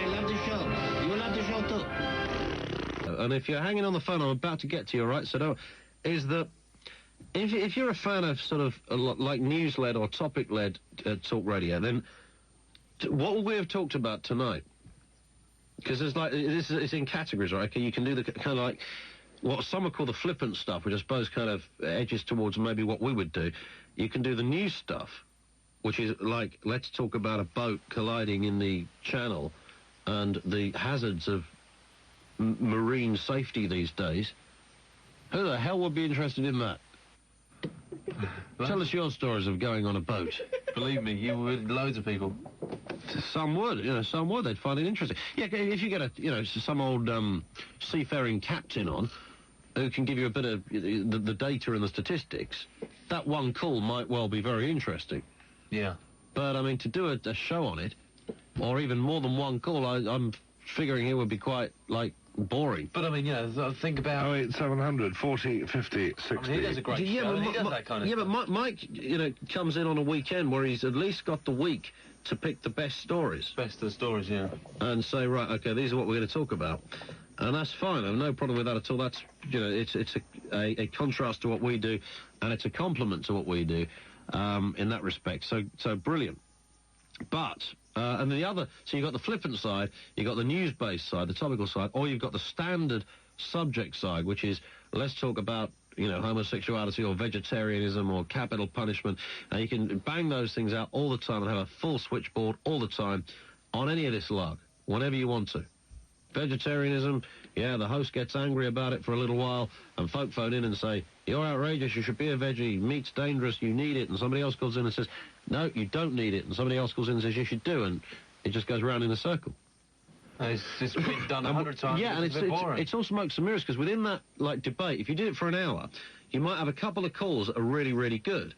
love the show. You love the show too. And if you're hanging on the phone, I'm about to get to you, all right? So don't... Is that... If you're a fan of sort of like news-led or topic-led talk radio, then what will we have talked about tonight? Because there's like, it's in categories, right? Okay, you can do the kind of like what some would call the flippant stuff, which I suppose kind of edges towards maybe what we would do. You can do the news stuff, which is like, let's talk about a boat colliding in the channel and the hazards of marine safety these days. Who the hell would be interested in that? Tell us your stories of going on a boat. Believe me, you would. Loads of people. Some would, some would. They'd find it interesting. Yeah, if you get some old seafaring captain on who can give you a bit of the data and the statistics, that one call might well be very interesting. Yeah. But, I mean, to do a show on it, or even more than one call, I'm figuring it would be quite, boring. But, I mean, think about... 08700 40 50 60. I mean, he does a great show, and he does that kind of stuff. But Mike, comes in on a weekend where he's at least got the week to pick the best stories. Best of the stories, yeah. And say, right, okay, these are what we're going to talk about. And that's fine. I have no problem with that at all. That's, it's a contrast to what we do, and it's a compliment to what we do in that respect. So brilliant. But, and the other, so you've got the flippant side, you've got the news-based side, the topical side, or you've got the standard subject side, which is, let's talk about, homosexuality or vegetarianism or capital punishment, and you can bang those things out all the time and have a full switchboard all the time on any of this lark, whenever you want to. Vegetarianism, the host gets angry about it for a little while, and folk phone in and say, you're outrageous, you should be a veggie, meat's dangerous, you need it, and somebody else calls in and says, no, you don't need it, and somebody else calls in and says, yes, you do, and it just goes round in a circle. It's been done 100 times. Yeah, and it's all smokes and mirrors, because within that, debate, if you did it for an hour, you might have a couple of calls that are really, really good,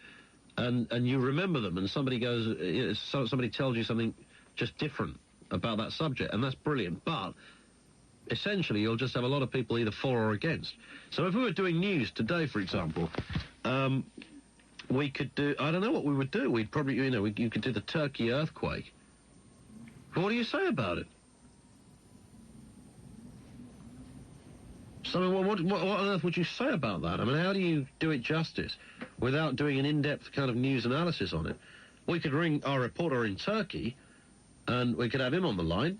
and you remember them, and somebody goes, somebody tells you something just different about that subject, and that's brilliant, but essentially you'll just have a lot of people either for or against. So if we were doing news today, for example, we could do, I don't know what we would do. We'd probably, you could do the Turkey earthquake. What do you say about it? So what on earth would you say about that? I mean, how do you do it justice without doing an in-depth kind of news analysis on it? We could ring our reporter in Turkey, and we could have him on the line.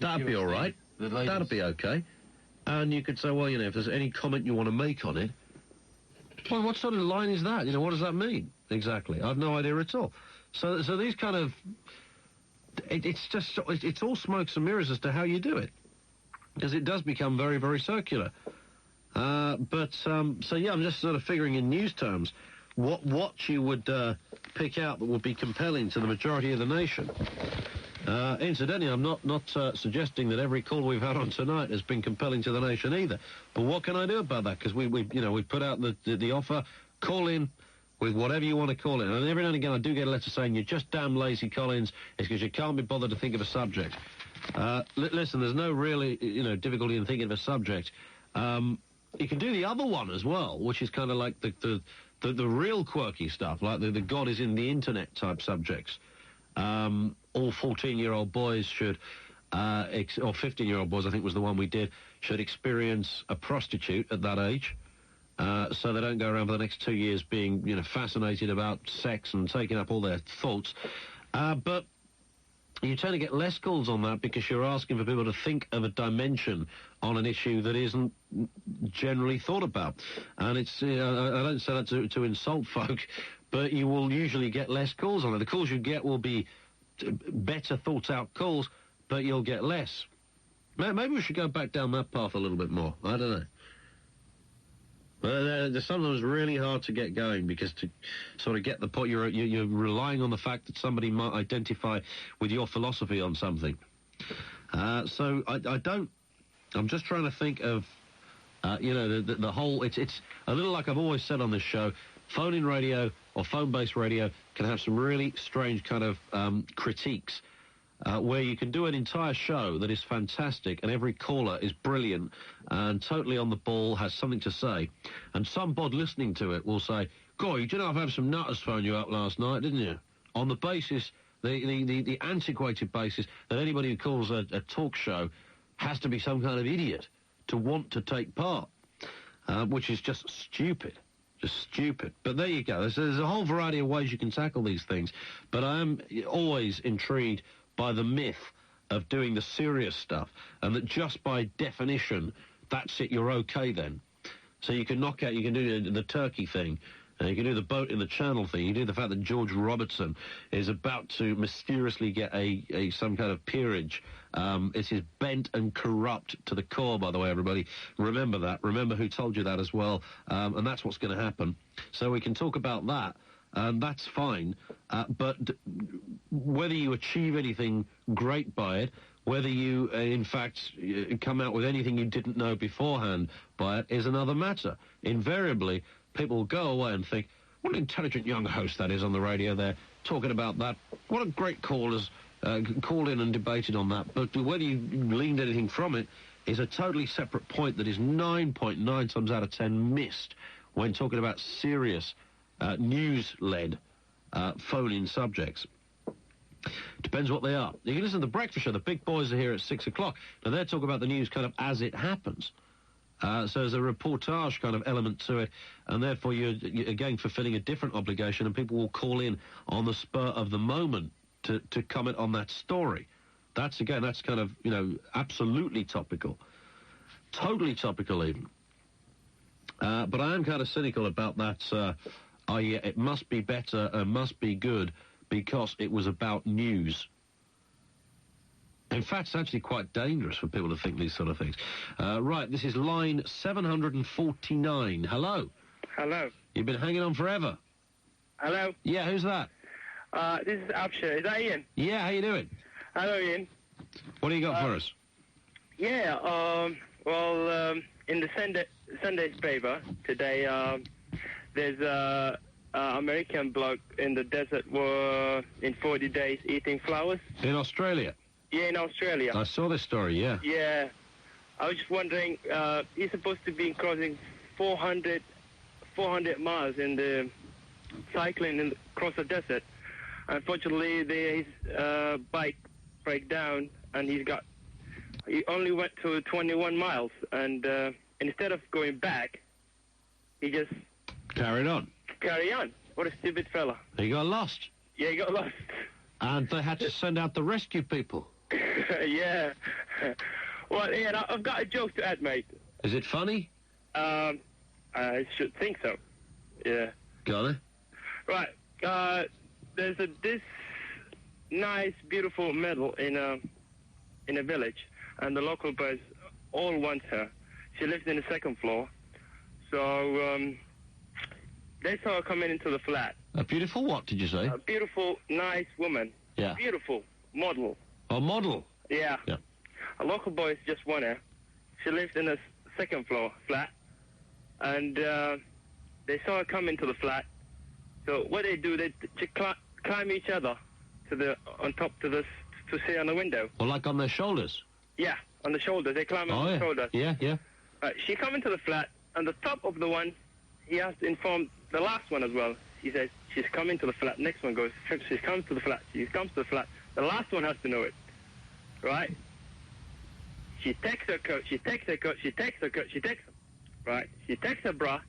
That'd be all right. That'd be okay. And you could say, well, if there's any comment you want to make on it, well, what sort of line is that? What does that mean exactly? I've no idea at all. So these kind of, it's all smokes and mirrors as to how you do it, because it does become very, very circular. So I'm just sort of figuring in news terms what you would pick out that would be compelling to the majority of the nation. Incidentally, I'm not suggesting that every call we've had on tonight has been compelling to the nation either. But what can I do about that? Because we put out the offer, call in with whatever you want to call it. And every now and again I do get a letter saying, you're just damn lazy, Collins. It's because you can't be bothered to think of a subject. Listen, there's no really, difficulty in thinking of a subject. You can do the other one as well, which is kind of like the real quirky stuff, like the God is in the internet type subjects. All 14-year-old boys should, or 15-year-old boys, I think was the one we did, should experience a prostitute at that age, so they don't go around for the next 2 years being, fascinated about sex and taking up all their thoughts. But you tend to get less calls on that because you're asking for people to think of a dimension on an issue that isn't generally thought about. And it's, I don't say that to insult folk, but you will usually get less calls on it. The calls you get will be better thought-out calls, but you'll get less. Maybe we should go back down that path a little bit more. I don't know. They're sometimes really hard to get going because to sort of get the point, you're relying on the fact that somebody might identify with your philosophy on something. So I don't. I'm just trying to think of, the whole. It's a little like I've always said on this show. Phone-in radio or phone-based radio can have some really strange kind of critiques where you can do an entire show that is fantastic and every caller is brilliant and totally on the ball, has something to say. And some bod listening to it will say, God, you know I've had some nutters phone you up last night, didn't you? On the basis, the antiquated basis that anybody who calls a talk show has to be some kind of idiot to want to take part, which is just stupid. Just stupid. But there you go. There's a whole variety of ways you can tackle these things. But I am always intrigued by the myth of doing the serious stuff, and that just by definition, that's it, you're okay then. So you can knock out, you can do the turkey thing, and you can do the boat in the channel thing, you can do the fact that George Robertson is about to mysteriously get some kind of peerage It is bent and corrupt to the core, by the way, everybody. Remember that. Remember who told you that as well. And that's what's going to happen. So we can talk about that. That's fine. But whether you achieve anything great by it, whether you, in fact, come out with anything you didn't know beforehand by it is another matter. Invariably, people will go away and think, what an intelligent young host that is on the radio there, talking about that. What a great callers called in and debated on that. But whether you gleaned anything from it is a totally separate point that is 9.9 times out of 10 missed when talking about serious news-led phone-in subjects. Depends what they are. You can listen to The Breakfast Show. The big boys are here at 6 o'clock. Now, they're talking about the news kind of as it happens. So there's a reportage kind of element to it, and therefore you're again fulfilling a different obligation, and people will call in on the spur of the moment to comment on that story. That's kind of, absolutely topical. Totally topical, even. But I am kind of cynical about that, it must be better and must be good because it was about news. In fact, it's actually quite dangerous for people to think these sort of things. Right, this is line 749. Hello. Hello. You've been hanging on forever. Hello. Yeah, who's that? This is Abshir. Is that Ian? Yeah, how you doing? Hello, Ian. What do you got for us? Yeah, in the Sunday's paper today, there's a American bloke in the desert in 40 days eating flowers. In Australia? Yeah, in Australia. I saw this story, yeah. Yeah. I was just wondering, he's supposed to be crossing 400 miles in the cycling across the desert. Unfortunately, his bike broke down, and he only went to 21 miles, and instead of going back, he just carry on. What a stupid fella. He got lost. Yeah, he got lost. And they had to send out the rescue people. Yeah. Well, Ian, I've got a joke to add, mate. Is it funny? I should think so. Yeah. Got it? Right. There's this nice, beautiful medal in a village, and the local boys all want her. She lives in the second floor, so they saw her coming into the flat. A beautiful what, did you say? A beautiful, nice woman. Yeah. Beautiful model. A model? Yeah. Yeah. A local boys just want her. She lives in a second floor flat, and they saw her come into the flat. So what they do, they climb each other on top to see on the window. Well, like on their shoulders? Yeah, on the shoulders. They climb on the shoulders. Yeah, yeah. She come into the flat, and the top of the one, he has to inform the last one as well. He says, she's coming to the flat. Next one goes, she comes to the flat. She comes to the flat. The last one has to know it. Right? She takes her coat. She takes her coat. She takes her coat. She takes her. Right? She takes her bra.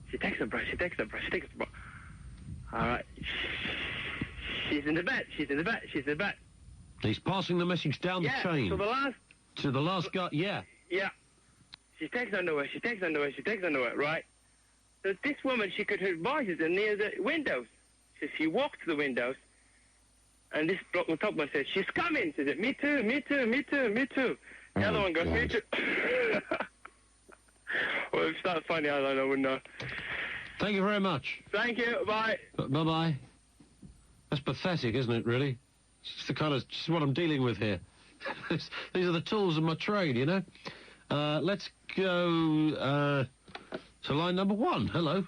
She takes her bra. She takes her bra. She takes her bra. All right. She's in the bed. She's in the bed. She's in the bed. He's passing the message down the chain. To the last guy. Yeah. Yeah. She takes underwear. She takes underwear. She takes underwear. Right. So this woman, she could hear voices near the windows. So she walked to the windows, and this bloke on top one says, "She's coming." She said, "Me too. Me too. Me too. Me too." The other one goes, "Me too." Well, if it's not funny, I wouldn't know. Thank you very much. Thank you. Bye. Bye-bye. That's pathetic, isn't it, really? It's just what I'm dealing with here. These are the tools of my trade, you know? Let's go to line number 1. Hello.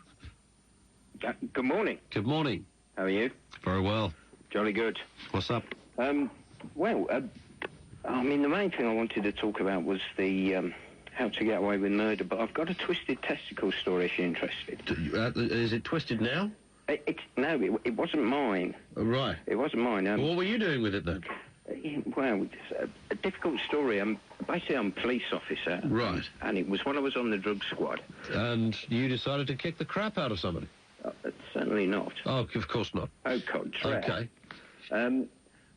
Good morning. Good morning. How are you? Very well. Jolly good. What's up? The main thing I wanted to talk about was the how to get away with murder, but I've got a twisted testicle story if you're interested. Is it twisted now? It wasn't mine. Right. It wasn't mine. What were you doing with it then? It's a difficult story. I'm a police officer. Right. And it was when I was on the drug squad. And you decided to kick the crap out of somebody? Certainly not. Oh, of course not. Oh, contraire. Okay.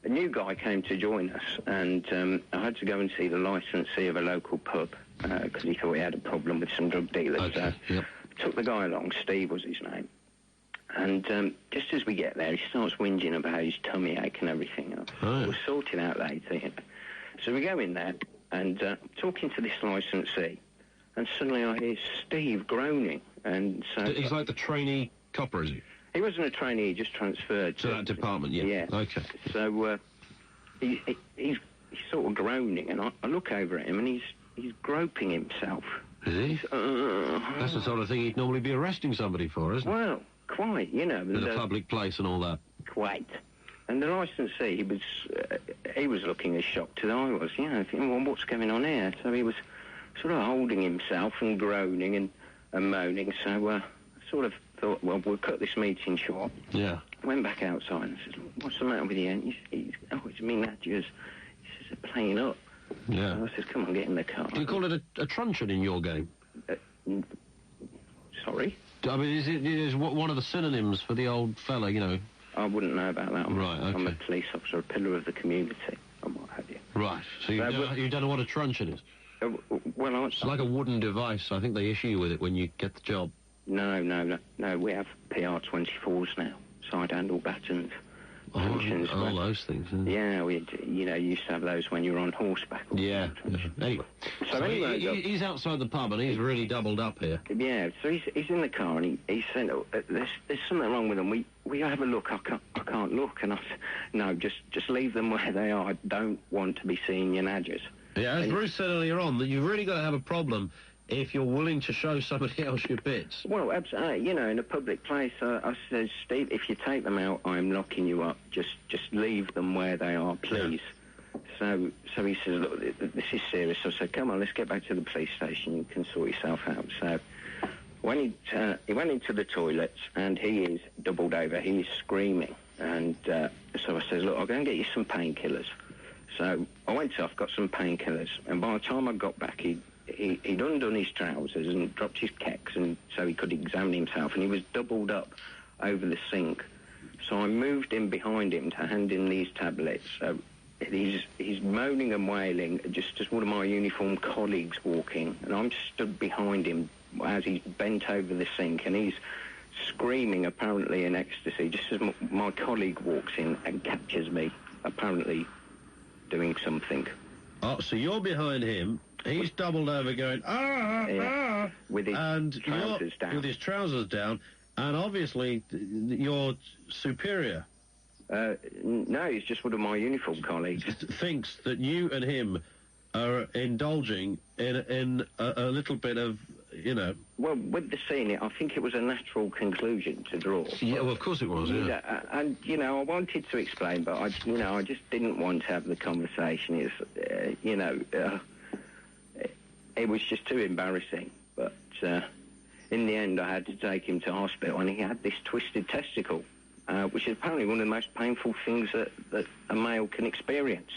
A new guy came to join us, and I had to go and see the licensee of a local pub because he thought he had a problem with some drug dealers. Okay, yep. Took the guy along. Steve was his name. And just as we get there, he starts whinging about his tummy ache and everything. Oh. We'll sort it out later. So we go in there, and talking to this licensee, and suddenly I hear Steve groaning, and so... He's like the trainee copper, is he? He wasn't a trainee, he just transferred to that department, yeah. Yeah. Okay. So, he's sort of groaning, and I look over at him, and he's groping himself. Is he? That's the sort of thing he'd normally be arresting somebody for, isn't it? Well, quite, you know. In a public place and all that. Quite. And the licensee, he was looking as shocked as I was, you know, thinking, well, what's going on here? So he was sort of holding himself and groaning and moaning, so I sort of thought, well, we'll cut this meeting short. Yeah. Went back outside and said, what's the matter with you? And it's me, Nadgers. He says, they're playing up. Yeah. So I said, come on, get in the car. Do you call it a truncheon in your game? Sorry? I mean, is one of the synonyms for the old fella, you know? I wouldn't know about that. Right, okay. I'm a police officer, a pillar of the community, and what have you. Right, so you don't know what a truncheon is? Well, it's like a wooden device. I think they issue you with it when you get the job. No, we have PR-24s now, side handle batons. All those things. Yeah, we used to have those when you were on horseback. Yeah. Anyway. So anyway, he's outside the pub and he's really doubled up here. Yeah, so he's in the car and he said, there's something wrong with them. We have a look. I can't look. And I said, no, just leave them where they are. I don't want to be seeing your Nadgers. Yeah, as Bruce said earlier on, that you've really got to have a problem if you're willing to show somebody else your bits. Well, absolutely. You know, in a public place, I said, Steve, if you take them out, I'm locking you up. Just leave them where they are, please. Yeah. So he says, look, this is serious. So I said, come on, let's get back to the police station. You can sort yourself out. So when he went into the toilets, and he is doubled over. He is screaming. And so I said, look, I'll go and get you some painkillers. So I went off, got some painkillers, and by the time I got back, he'd undone his trousers and dropped his kecks, and so he could examine himself, and he was doubled up over the sink. So I moved in behind him to hand him these tablets. So he's moaning and wailing, just as one of my uniformed colleagues walking, and I'm stood behind him as he's bent over the sink, and he's screaming, apparently in ecstasy, just as my colleague walks in and captures me, apparently doing something. Oh, so you're behind him. He's doubled over going, with his trousers down. With his trousers down, and obviously your superior... no, he's just one of my uniform colleagues. ...thinks that you and him are indulging in a little bit of, you know... Well, with the scene, I think it was a natural conclusion to draw. Yeah, well, of course it was, yeah. And, you know, I wanted to explain, but, I just didn't want to have the conversation. It's, it was just too embarrassing. But in the end, I had to take him to hospital, and he had this twisted testicle, which is apparently one of the most painful things that a male can experience.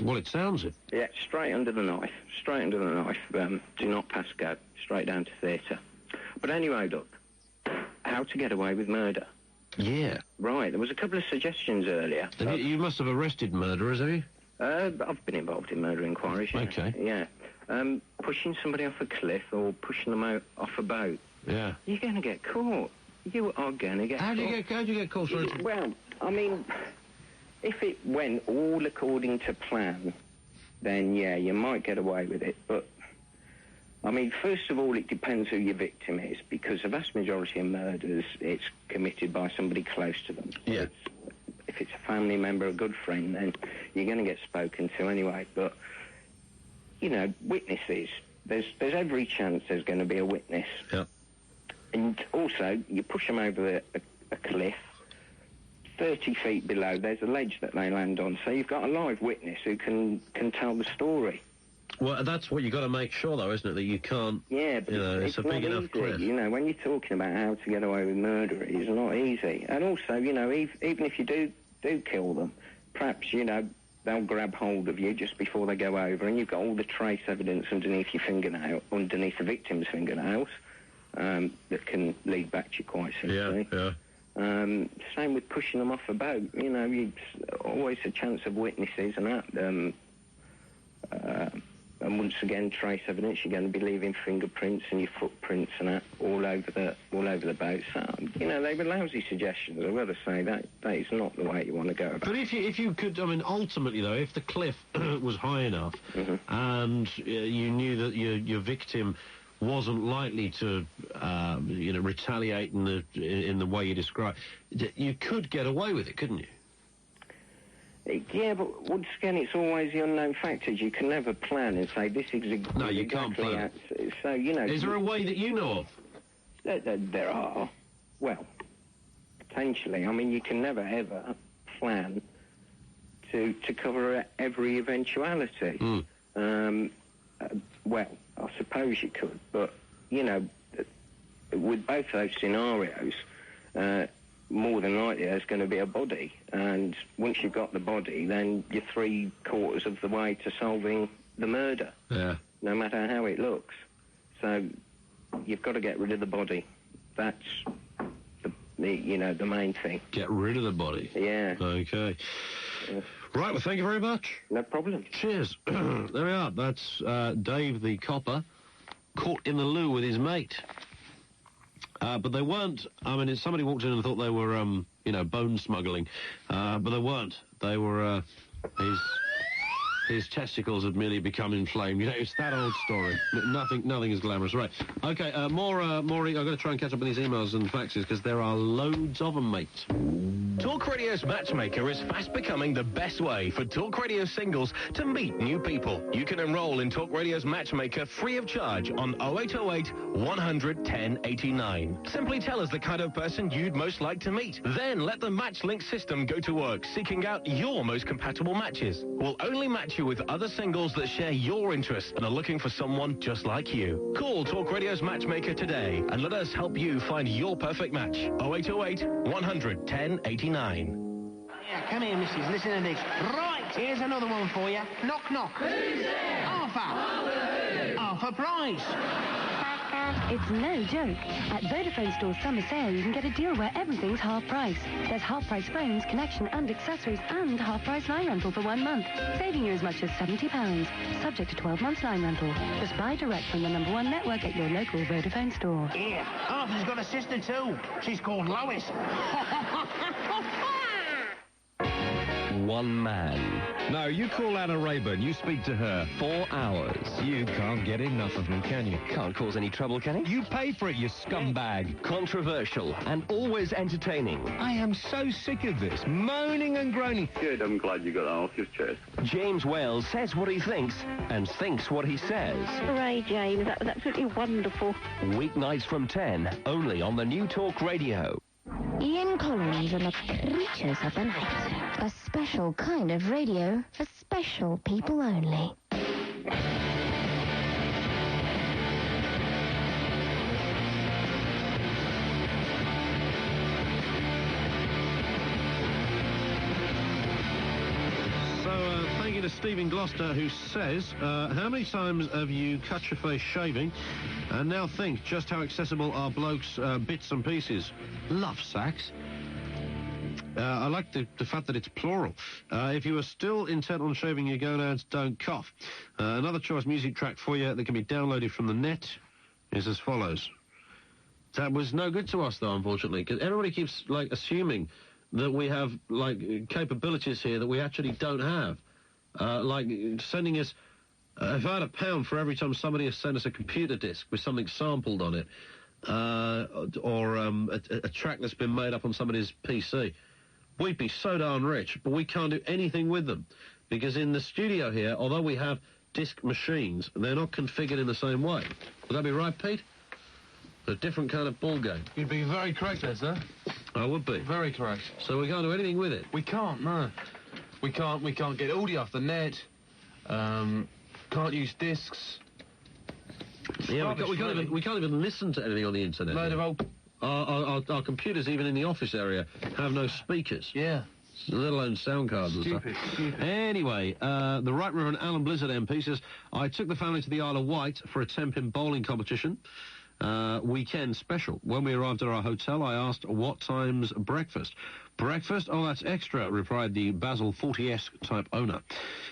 Well, it sounds it. Yeah, straight under the knife. Straight under the knife. Do not pass go. Straight down to theatre. But anyway, look, how to get away with murder. Yeah. Right, there was a couple of suggestions earlier. You must have arrested murderers, have you? I've been involved in murder inquiries. Yeah. Okay. Yeah. Pushing somebody off a cliff or pushing them out off a boat. Yeah. You're going to get caught. You are going to get caught. How'd you get caught? Well, I mean, if it went all according to plan, then, yeah, you might get away with it. But, I mean, first of all, it depends who your victim is, because the vast majority of murders, it's committed by somebody close to them. Yeah. If it's a family member, a good friend, then you're going to get spoken to anyway. But, you know, witnesses, there's every chance there's going to be a witness. Yeah. And also, you push them over a cliff, 30 feet below, there's a ledge that they land on, so you've got a live witness who can tell the story. Well, that's what you've got to make sure, though, isn't it, that you can't... Yeah, but it's a big enough cliff. You know, when you're talking about how to get away with murder, it's not easy. And also, you know, even if you do kill them, perhaps, you know, they'll grab hold of you just before they go over, and you've got all the trace evidence underneath the victim's fingernails, that can lead back to you quite simply. Yeah. Same with pushing them off a boat. You know, always a chance of witnesses and that. once again, trace evidence. You're going to be leaving fingerprints and your footprints and that all over the boat. So, you know, they were lousy suggestions. I've got to say that is not the way you want to go about. But if you could, I mean, ultimately though, if the cliff was high enough and you knew that your victim wasn't likely to, you know, retaliate in the way you describe, you could get away with it, couldn't you? Yeah, but once again, it's always the unknown factors. You can never plan and say this is exactly... No, you can't plan. So, you know... Is there a way that you know of? There are. Well, potentially. I mean, you can never, ever plan to cover every eventuality. Well, I suppose you could, but, you know, with both those scenarios... more than likely there's going to be a body, and once you've got the body, then you're 3/4 of the way to solving the murder. Yeah. No matter how it looks. So you've got to get rid of the body. That's the main thing. Get rid of the body. Yeah. Okay. Right. Well, thank you very much. No problem. Cheers. There we are. That's Dave the copper caught in the loo with his mate. But they weren't, I mean, somebody walked in and thought they were, you know, bone smuggling. But they weren't. They were, his testicles had merely become inflamed. You know, it's that old story. Nothing is glamorous. Right. Okay, more, I've got to try and catch up with these emails and faxes, because there are loads of them, mate. Talk Radio's Matchmaker is fast becoming the best way for Talk Radio singles to meet new people. You can enroll in Talk Radio's Matchmaker free of charge on 0808 100 1089. Simply tell us the kind of person you'd most like to meet. Then let the MatchLink system go to work, seeking out your most compatible matches. We'll only match you with other singles that share your interests and are looking for someone just like you. Call Talk Radio's Matchmaker today and let us help you find your perfect match. 0808 100 1089. Yeah, come here, missus. Listen to this. Right, here's another one for you. Knock, knock. Who's there? Arthur. Arthur Price. It's no joke. At Vodafone Store's summer sale, you can get a deal where everything's half price. There's half-price phones, connection and accessories, and half-price line rental for 1 month, saving you as much as £70, subject to 12 months line rental. Just buy direct from the #1 network at your local Vodafone store. Here, Arthur's got a sister too. She's called Lois. One man. No, you call Anna Rayburn, you speak to her. 4 hours. You can't get enough of me, can you? Can't cause any trouble, can he? You pay for it, you scumbag. Controversial and always entertaining. I am so sick of this, moaning and groaning. Good, I'm glad you got that off your chest. James Wales says what he thinks and thinks what he says. Hooray, James, that was absolutely wonderful. Weeknights from 10, only on the new Talk Radio. Ian Collins and the Creatures of the Night. A special kind of radio for special people only. Thank you to Stephen Gloucester, who says, how many times have you cut your face shaving and now think just how accessible are blokes' bits and pieces? Love sacks. I like the fact that it's plural. If you are still intent on shaving your gonads, don't cough. Another choice music track for you that can be downloaded from the net is as follows. That was no good to us, though, unfortunately, because everybody keeps, like, assuming that we have, like, capabilities here that we actually don't have. Like sending us, if I had £1 for every time somebody has sent us a computer disc with something sampled on it, or a track that's been made up on somebody's PC, we'd be so darn rich, but we can't do anything with them. Because in the studio here, although we have disc machines, they're not configured in the same way. Would that be right, Pete? A different kind of ball game. You'd be very correct there, sir. I would be. Very correct. So we can't do anything with it? We can't, no. We can't get audio off the net. Can't use discs. Yeah, we can't even listen to anything on the internet. Load of old... Our computers, even in the office area, have no speakers. Yeah. Let alone sound cards and stuff. Stupid. Anyway, the Right Reverend Alan Blizzard MP says, I took the family to the Isle of Wight for a 10-pin bowling competition. weekend special. When we arrived at our hotel, I asked what time's breakfast. Breakfast? Oh, that's extra, replied the Basil 40S type owner.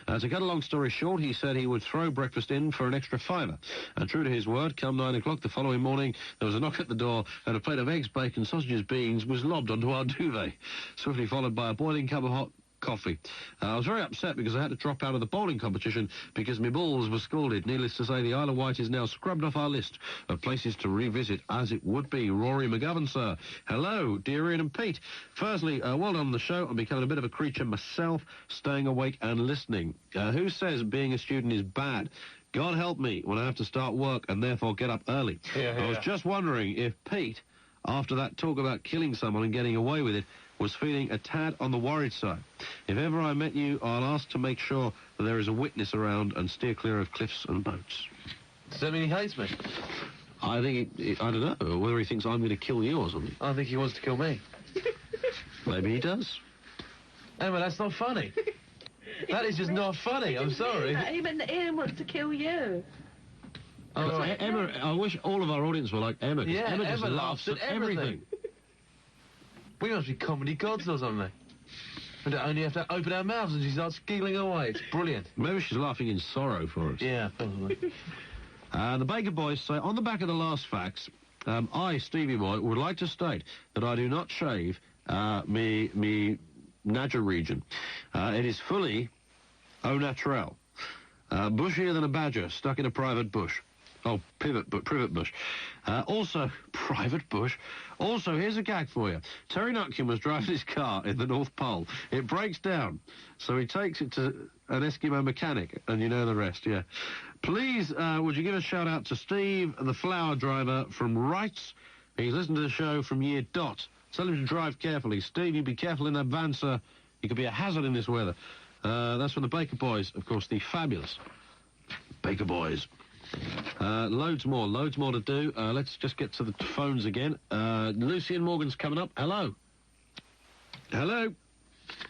To cut a long story short, he said he would throw breakfast in for an extra £5. And true to his word, come 9 o'clock the following morning, there was a knock at the door and a plate of eggs, bacon, sausages, beans was lobbed onto our duvet, swiftly followed by a boiling cup of hot coffee. I was very upset because I had to drop out of the bowling competition because my balls were scalded. Needless to say, the Isle of Wight is now scrubbed off our list of places to revisit, as it would be. Rory McGovern, sir. Hello, dear Ian and Pete. Firstly, well done on the show. I'm becoming a bit of a creature myself, staying awake and listening. Who says being a student is bad? God help me when I have to start work and therefore get up early. I was just wondering if Pete, after that talk about killing someone and getting away with it, was feeling a tad on the worried side. If ever I met you, I'll ask to make sure that there is a witness around and steer clear of cliffs and boats. Does that mean he hates me? I think, I don't know, whether he thinks I'm going to kill you or something. I think he wants to kill me. Maybe he does. Emma, that's not funny. That is just not funny, I'm sorry. Even Ian wants to kill you. Oh, Emma, I wish all of our audience were like Emma. Yeah, Emma just Emma laughs at everything. We must be comedy gods or something. We don't only have to open our mouths and she starts giggling away. It's brilliant. Maybe she's laughing in sorrow for us. Yeah, probably. The Baker Boys say, on the back of the last fax, I, Stevie Boy, would like to state that I do not shave me Nadja region. It is fully au naturel. Bushier than a badger stuck in a private bush. Oh, privet bush. Also, private bush. Also, here's a gag for you. Terry Nutkin was driving his car in the North Pole. It breaks down, so he takes it to an Eskimo mechanic, and you know the rest, yeah. Please, would you give a shout-out to Steve, the flower driver from Wrights? He's listened to the show from year dot. Tell him to drive carefully. Steve, you be careful in that van, sir. You could be a hazard in this weather. That's from the Baker Boys, of course, the fabulous Baker Boys. Loads more to do. Let's just get to the phones again. Lucy and Morgan's coming up. Hello. Hello.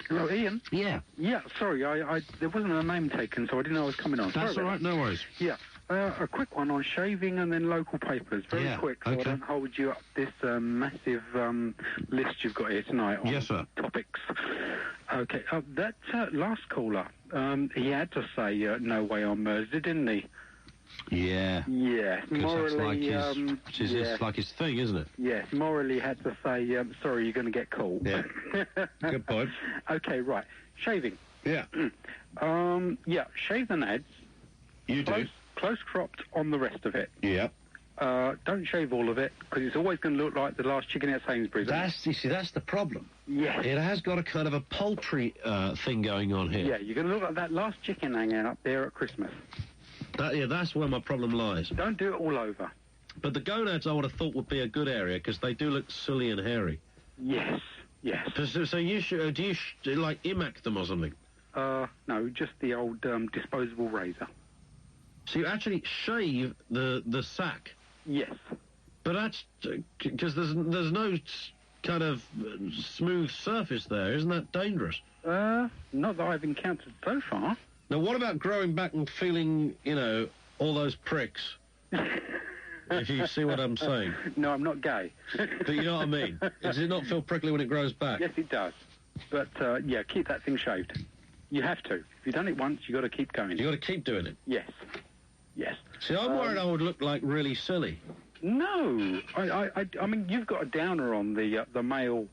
Hello, Ian? Yeah. Yeah, sorry, I there wasn't a name taken, so I didn't know I was coming on. That's all right, no worries. Yeah. A quick one on shaving and then local papers. Very quick, so I don't hold you up this massive list you've got here tonight on yes, sir. Topics. Okay, that last caller, he had to say no way on Mersey, didn't he? Yeah. Yeah. Morally, it's like his thing, isn't it? Yes, morally had to say, sorry, you're going to get caught. Yeah. Good point. Okay, right. Shaving. Yeah. Yeah, shave the nads. You do. Close cropped on the rest of it. Yeah. Don't shave all of it, because it's always going to look like the last chicken at Sainsbury's. That's the problem. Yeah. It has got a kind of a poultry thing going on here. Yeah, you're going to look like that last chicken hanging up there at Christmas. That's where my problem lies. Don't do it all over. But the gonads I would have thought would be a good area, because they do look silly and hairy. Yes, yes. So you should, do you like imac them or something? No, just the old disposable razor. So you actually shave the sack? Yes. But that's because there's no kind of smooth surface there. Isn't that dangerous? Not that I've encountered so far. Now, what about growing back and feeling, all those pricks? If you see what I'm saying. No, I'm not gay. But you know what I mean? Does it not feel prickly when it grows back? Yes, it does. But, yeah, keep that thing shaved. You have to. If you've done it once, you've got to keep going. You've got to keep doing it? Yes. Yes. See, I'm worried I would look like really silly. No. I mean, you've got a downer on the male